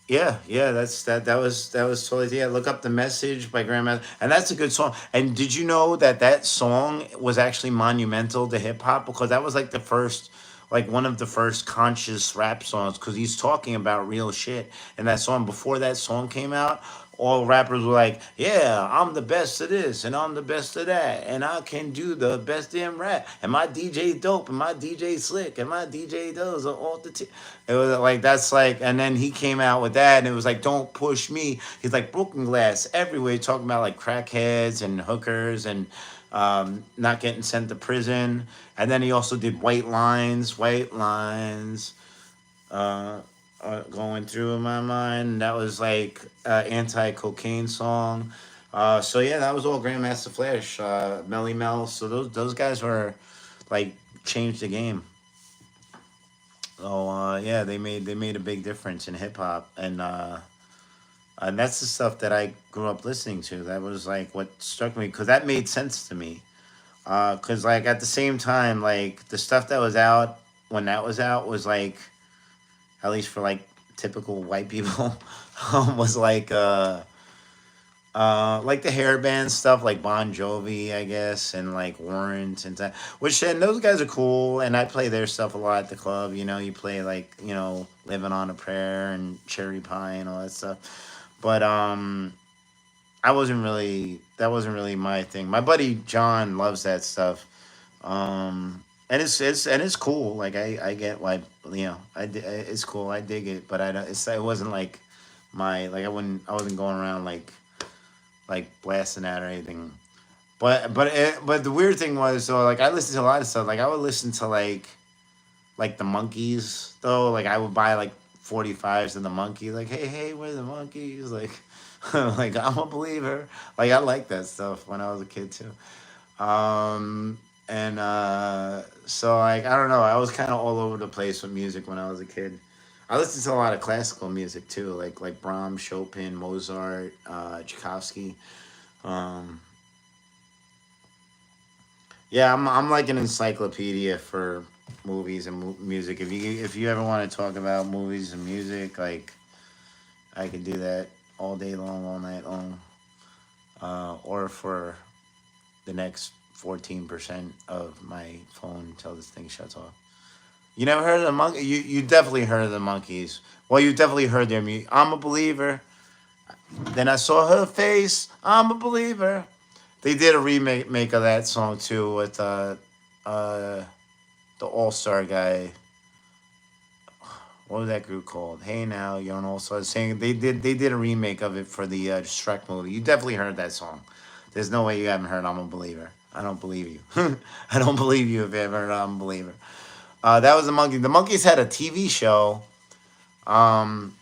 [SPEAKER 1] yeah, yeah, that was totally yeah. Look up the message by Grandma, and that's a good song. And did you know that that song was actually monumental to hip hop because that was like the first, like one of the first conscious rap songs because he's talking about real shit in that song. Before that song came out, all rappers were like, "Yeah, I'm the best of this, and I'm the best of that, and I can do the best damn rap, and my DJ dope, and my DJ slick, and my DJ does all the." It was like that's like, and then he came out with that, and it was like, "Don't push me." He's like broken glass everywhere, talking about like crackheads and hookers and not getting sent to prison. And then he also did white lines uh, going through my mind. That was like anti-cocaine song. So yeah, that was all Grandmaster Flash, Melly Mel. So those guys were like changed the game. So yeah, they made a big difference in hip hop, and that's the stuff that I grew up listening to. That was like what struck me because that made sense to me. Because like at the same time, like the stuff that was out when that was out was like at least for like typical white people was like the hairband stuff, like Bon Jovi, I guess, and like Warrant and that. Which and those guys are cool, and I play their stuff a lot at the club. You know, you play like Living on a Prayer and Cherry Pie and all that stuff. But I wasn't really that wasn't really my thing. My buddy John loves that stuff. And it's cool. Like I get why it's cool. I dig it, but I don't. It wasn't like my like I wasn't going around like blasting that or anything. But the weird thing was so like I listened to a lot of stuff. Like I would listen to like the monkeys though. Like I would buy like 45s of the monkey. Like hey, where are the monkeys? Like like I'm a believer. Like I like that stuff when I was a kid too. Um, And so like I don't know, I was kind of all over the place with music when I was a kid. I listened to a lot of classical music too, like Brahms, Chopin, Mozart, Tchaikovsky. Um, yeah, I'm like an encyclopedia for movies and music. If you ever want to talk about movies and music, like I could do that all day long, all night long, or for the next 14% of my phone until this thing shuts off. You never heard of the monkey? You definitely heard of the monkeys. Well, you definitely heard their music. I'm a believer. Then I saw her face. I'm a believer. They did a remake make of that song too with uh the All Star guy. What was that group called? Hey now, you're an All Star. Saying they did a remake of it for the Shrek movie. You definitely heard that song. There's no way you haven't heard I'm a believer. I don't believe you. I don't believe you if you ever heard I'm a believer. That was the monkey. The monkeys had a TV show. Um,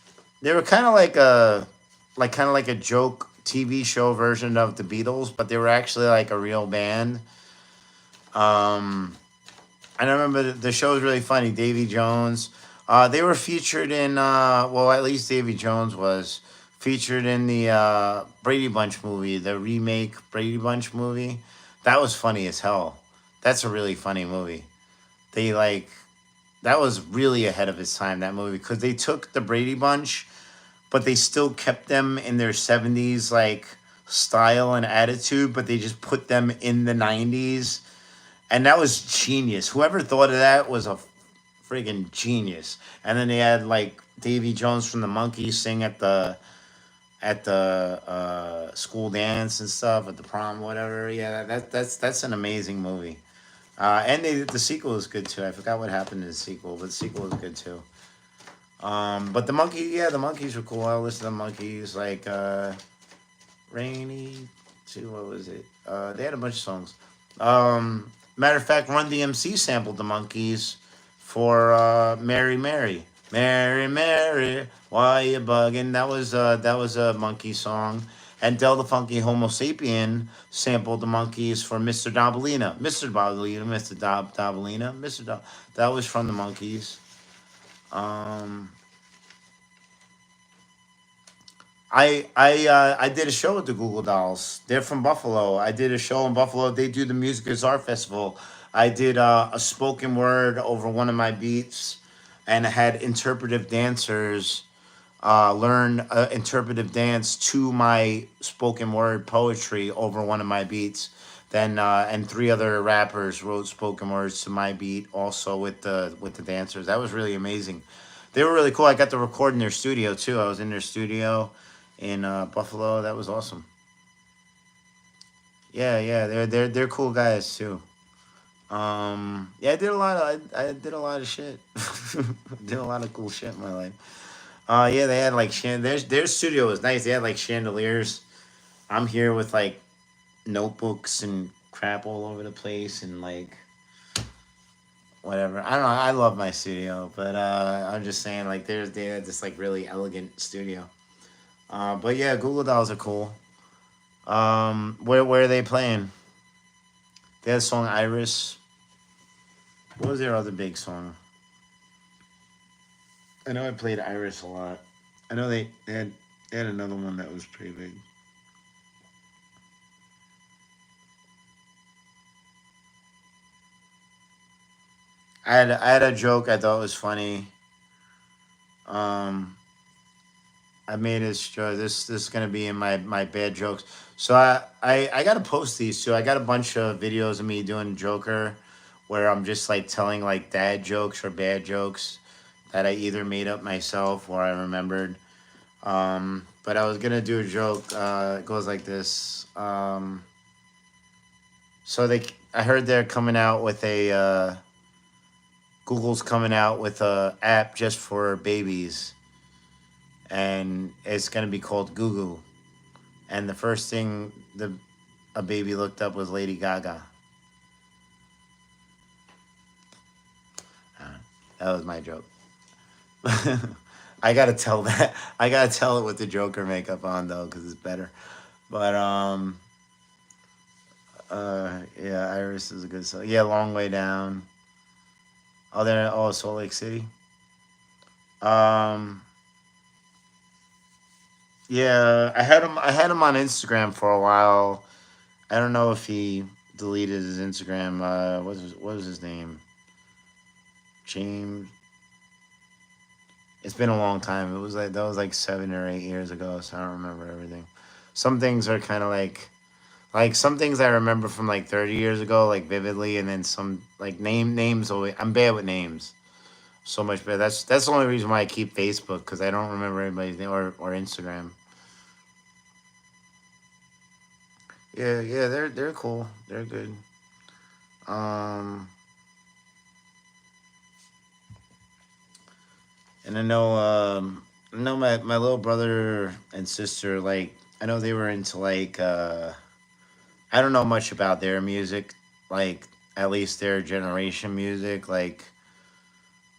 [SPEAKER 1] they were kind of like a joke TV show version of the Beatles, but they were actually like a real band. Um, and I remember the show was really funny. Davy Jones. They were featured in well, at least Davy Jones was featured in the Brady Bunch movie, the remake Brady Bunch movie. That was funny as hell. That's a really funny movie. They like that was really ahead of its time, that movie, because they took the Brady Bunch, but they still kept them in their 70s like style and attitude, but they just put them in the 90s. And that was genius. Whoever thought of that was a friggin' genius. And then they had like Davy Jones from the Monkees sing at the school dance and stuff at the prom, whatever. Yeah, that's an amazing movie. And the sequel is good too. I forgot what happened in the sequel, but the sequel is good too. But the monkeys were cool. I listened to the monkeys like Rainy too. What was it? They had a bunch of songs. Matter of fact, Run DMC sampled the monkeys for Mary Mary. Mary Mary, why you bugging? That was a monkey song. And Del the Funky Homo Sapien sampled the monkeys for Mr. Dabalina. Mr. Dabalina, Mr. Dabalina, Mr. That was from the monkeys. Um, I did a show with the Google Dolls. They're from Buffalo. I did a show in Buffalo. They do the Music is Art Festival. I did a spoken word over one of my beats, and I had interpretive dancers learn interpretive dance to my spoken word poetry over one of my beats. Then and three other rappers wrote spoken words to my beat also with the dancers. That was really amazing. They were really cool. I got to record in their studio too. I was in their studio in Buffalo. That was awesome. Yeah, yeah, they're cool guys too. Yeah, I did a lot of shit. Did a lot of cool shit in my life. Yeah, they had like their studio was nice. They had like chandeliers. I'm here with like notebooks and crap all over the place and like whatever. I don't know. I love my studio, but I'm just saying like they had this like really elegant studio. But yeah, Google Dolls are cool. Where are they playing? They had a song Iris. What was their other big song? I know I played Iris a lot. I know they had another one that was pretty big. I had a joke I thought was funny. Um, I made it sure this is gonna be in my bad jokes. So I gotta post these too. I got a bunch of videos of me doing Joker, where I'm just like telling like dad jokes or bad jokes that I either made up myself or I remembered. But I was gonna do a joke. It goes like this. So I heard they're coming out with a Google's coming out with a app just for babies, and it's gonna be called Google. And the first thing the a baby looked up was Lady Gaga. Uh, that was my joke. I gotta tell that. I gotta tell it with the Joker makeup on though, because it's better. But Yeah, Iris is a good song. Yeah, Long Way Down. Oh, there. Oh, Salt Lake City. Um, yeah, I had him. I had him on Instagram for a while. I don't know if he deleted his Instagram. What was his name? James. It's been a long time. It was like that was like 7 or 8 years ago, so I don't remember everything. Some things are kind of like some things I remember from like 30 years ago, like vividly, and then some like names. Always, I'm bad with names. So much better. That's the only reason why I keep Facebook because I don't remember anybody's name or Instagram. Yeah, yeah, they're cool. They're good. Um, and I know my little brother and sister like I know they were into like I don't know much about their music, like at least their generation music, like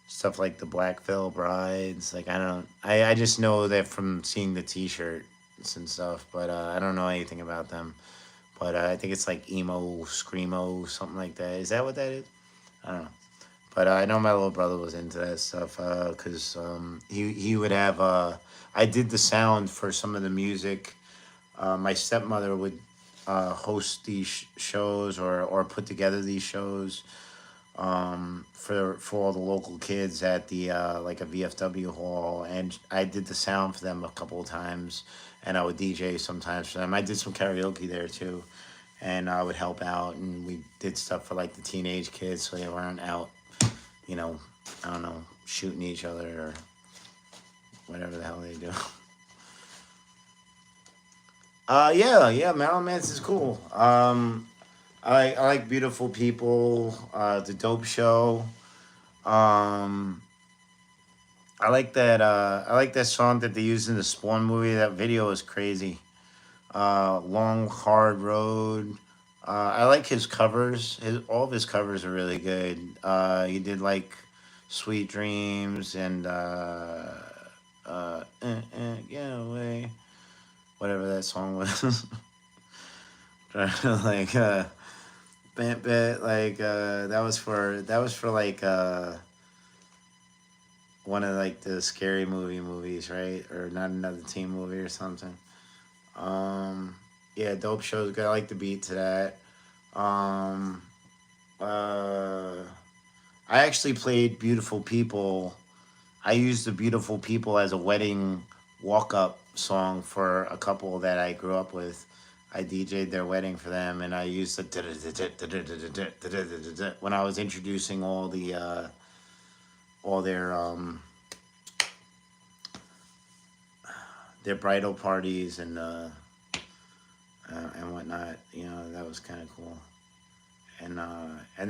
[SPEAKER 1] stuff like the Black Veil Brides. Like I don't, I just know that from seeing the T-shirts and stuff, but I don't know anything about them. But I think it's like emo, screamo, something like that. Is that what that is? I don't know. But I know my little brother was into that stuff because he would have. I did the sound for some of the music. My stepmother would host these shows or put together these shows for all the local kids at the like a VFW hall, and I did the sound for them a couple of times, and I would DJ sometimes for them. I did some karaoke there too, and I would help out, and we did stuff for like the teenage kids, so they weren't out, you know, I don't know, shooting each other or whatever the hell they do. Yeah, yeah, Marilyn Manson's cool. I like Beautiful People, The Dope Show. Um, I like that song that they used in the Spawn movie. That video is crazy. Long Hard Road. I like his covers. All of his covers are really good. He did like Sweet Dreams and Get Away, whatever that song was. like like that was for like one of like the scary movies, right? Or not another teen movie or something. Um, yeah, dope show's good. I like the beat to that. Um, uh, I actually played Beautiful People. I used the Beautiful People as a wedding walk up song for a couple that I grew up with. I DJ'd their wedding for them, and I used the when I was introducing all their bridal parties and whatnot. You know, that was kind of cool. And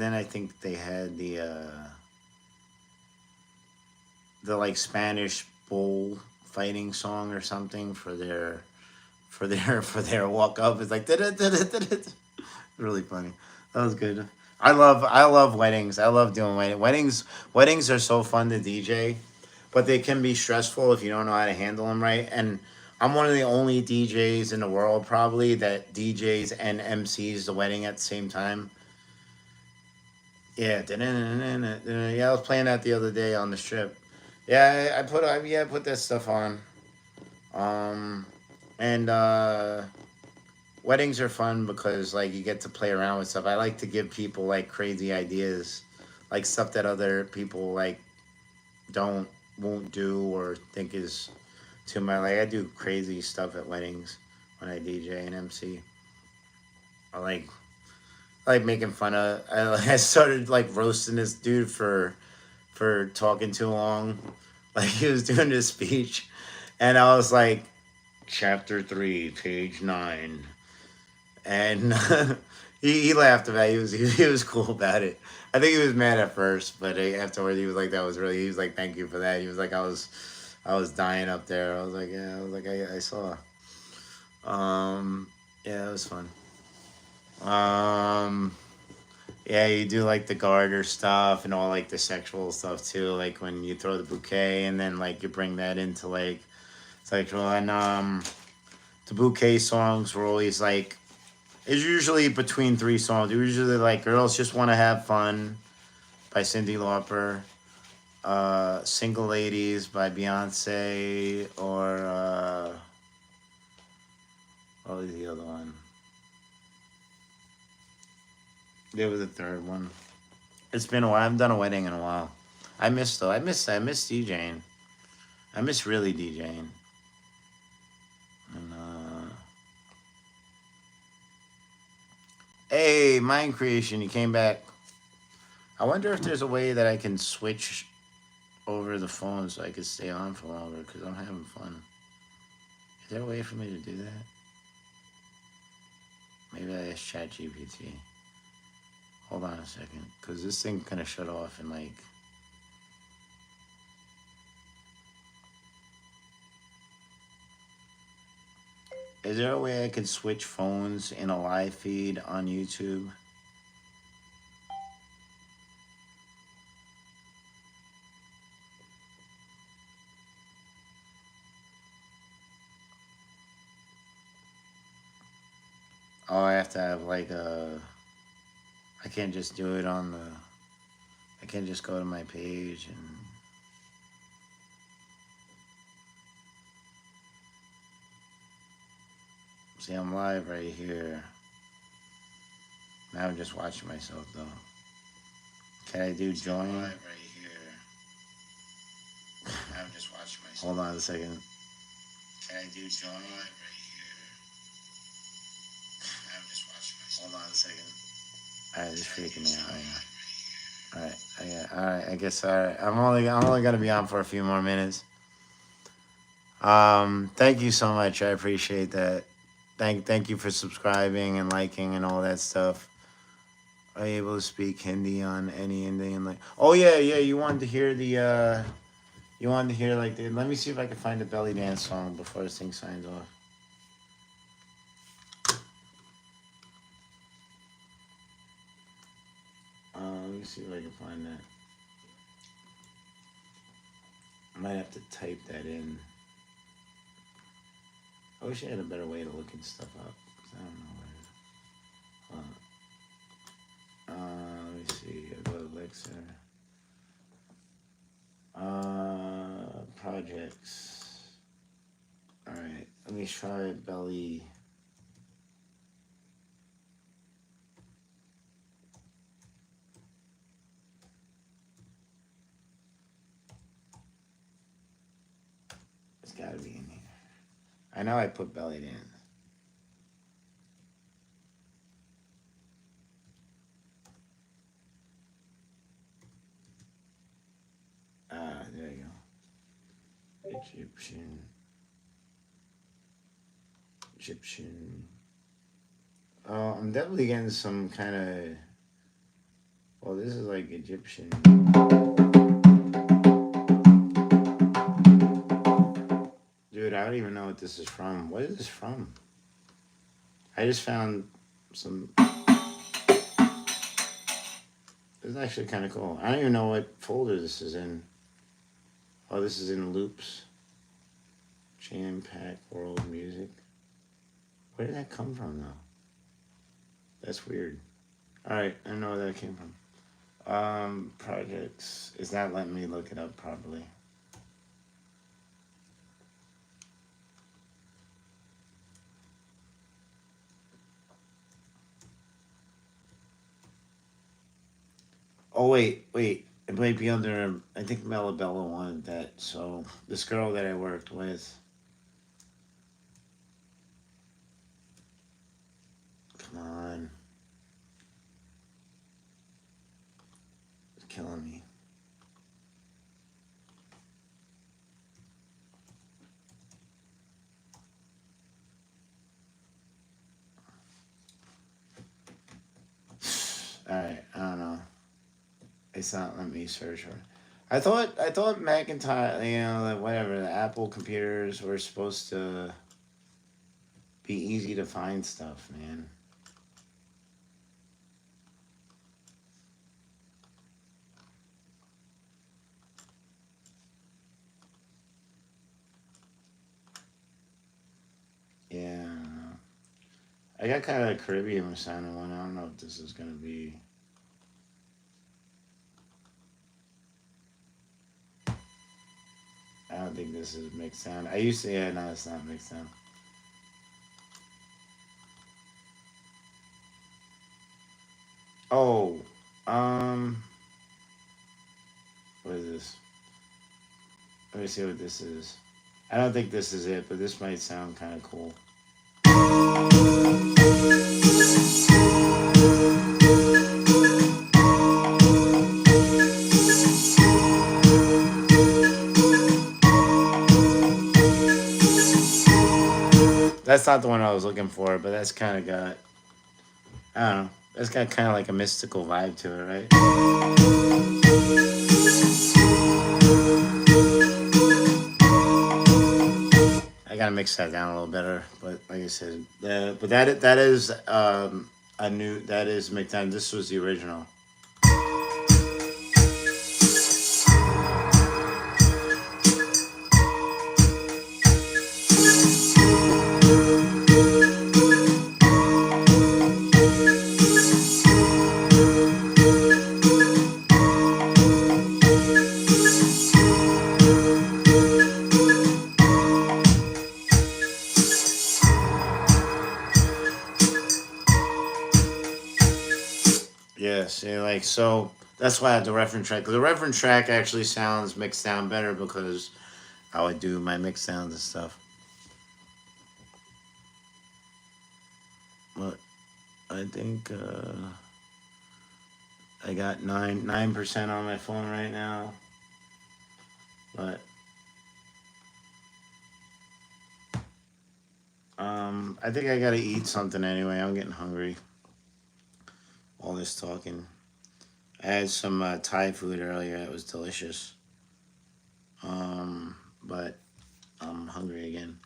[SPEAKER 1] then I think they had the like Spanish bull fighting song or something for their walk up. It's like really funny. That was good. I love weddings. I love doing weddings are so fun to DJ, but they can be stressful if you don't know how to handle them right. And I'm one of the only DJs in the world probably that DJs and MCs the wedding at the same time. Yeah, yeah. I was playing that the other day on the strip. Yeah, I put that stuff on. Um, and weddings are fun because like you get to play around with stuff. I like to give people like crazy ideas, like stuff that other people like don't won't do or think is too much. Like I do crazy stuff at weddings when I DJ and MC. I like making fun of. I started like roasting this dude for talking too long. Like he was doing this speech, and I was like, chapter 3, page 9, and he laughed about it. He was cool about it. I think he was mad at first, but afterwards he was like, that was really. He was like, thank you for that. He was like, I was dying up there. I was like, yeah. I was like, I saw. Um, yeah, it was fun. Um, yeah, you do like the garter stuff and all like the sexual stuff too. Like when you throw the bouquet and then like you bring that into like sexual and the bouquet songs were always like It's usually between three songs. Usually like Girls Just Wanna Have Fun by Cyndi Lauper, Single Ladies by Beyonce, or what was the other one? There was a third one. It's been a while. I haven't done a wedding in a while. I miss though. I miss DJing. I miss really DJing. And hey, Mind Creation, you came back. I wonder if there's a way that I can switch over the phone so I could stay on for longer because I'm having fun. Is there a way for me to do that? Maybe I ask ChatGPT. Hold on a second, because this thing kind of shut off and like. Is there a way I could switch phones in a live feed on YouTube? Oh, I have to have like a. I can't just do it on the. I can't just go to my page and. See, I'm live right here. Now I'm just watching myself though. Can I do join? I'm live right here. Now I'm just watching myself. Hold on a second. Can I do join? Live right here. Now I'm just watching myself. Hold on a second. Alright, this is freaking me out right now. Alright, I guess alright. I'm only gonna be on for a few more minutes. Thank you so much. I appreciate that. Thank you for subscribing and liking and all that stuff. Are you able to speak Hindi on any Indian like? Oh yeah. You wanted to hear the you wanted to hear like the. Let me see if I can find a belly dance song before this thing signs off. Let me see if I can find that. I might have to type that in. I wish I had a better way to look at stuff up. 'Cause I don't know where. Let me see. I go to Elixir. Projects. All right. Let me try belly. It's got to be in here. I know I put belly dance. There you go. Egyptian. Oh, I'm definitely getting some kind of. Well, this is like Egyptian. Dude, I don't even know what this is from. What is this from? I just found some. This is actually kind of cool. I don't even know what folder this is in. Oh, this is in loops. Jam pack world music. Where did that come from, though? That's weird. All right, I know where that came from. Projects. Is that letting me look it up properly? Oh wait. It might be under. I think Melabella wanted that. So this girl that I worked with. Come on. It's killing me. All right. I don't know. It's not letting me search for it. I thought Macintosh, whatever, the Apple computers were supposed to be easy to find stuff, man. Yeah. I got kind of a Caribbean sounding one. I don't know if this is gonna be. I don't think this is mixed sound. I used to, yeah, no, it's not mixed sound. Oh, um, what is this? Let me see what this is. I don't think this is it, but this might sound kind of cool. That's not the one I was looking for, but that's kind of got, I don't know, that's got kind of like a mystical vibe to it, right? I gotta mix that down a little better, but like I said, but that is a new that is McDonald. This was the original. Yeah, see, like so that's why I had the reference track. Because the reference track actually sounds mixed down better because I would do my mix sounds and stuff. But I think I got 9% on my phone right now. But I think I gotta eat something anyway. I'm getting hungry. All this talking. I had some Thai food earlier. It was delicious. But I'm hungry again.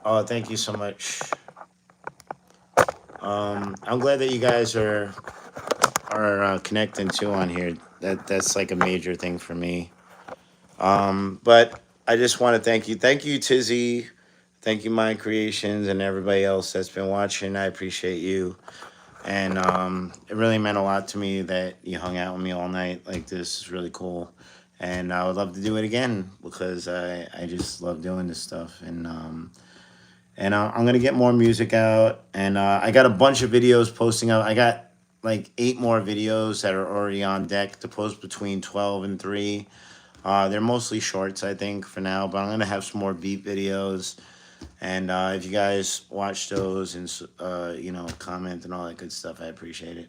[SPEAKER 1] Oh, thank you so much. I'm glad that you guys are connecting too on here. That's like a major thing for me. But I just want to thank you, Tizzy, thank you, Mind Creations, and everybody else that's been watching. I appreciate you, and it really meant a lot to me that you hung out with me all night. Like this is really cool, and I would love to do it again because I just love doing this stuff, and I'm gonna get more music out, and I got a bunch of videos posting out. I got like 8 more videos that are already on deck to post between 12 and 3. They're mostly shorts, I think, for now, but I'm gonna have some more beat videos, and if you guys watch those and comment and all that good stuff, I appreciate it.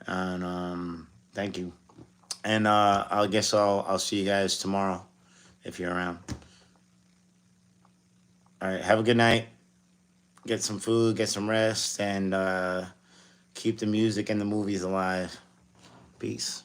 [SPEAKER 1] And thank you. And I guess I'll see you guys tomorrow if you're around. All right, have a good night. Get some food, get some rest, and keep the music and the movies alive. Peace.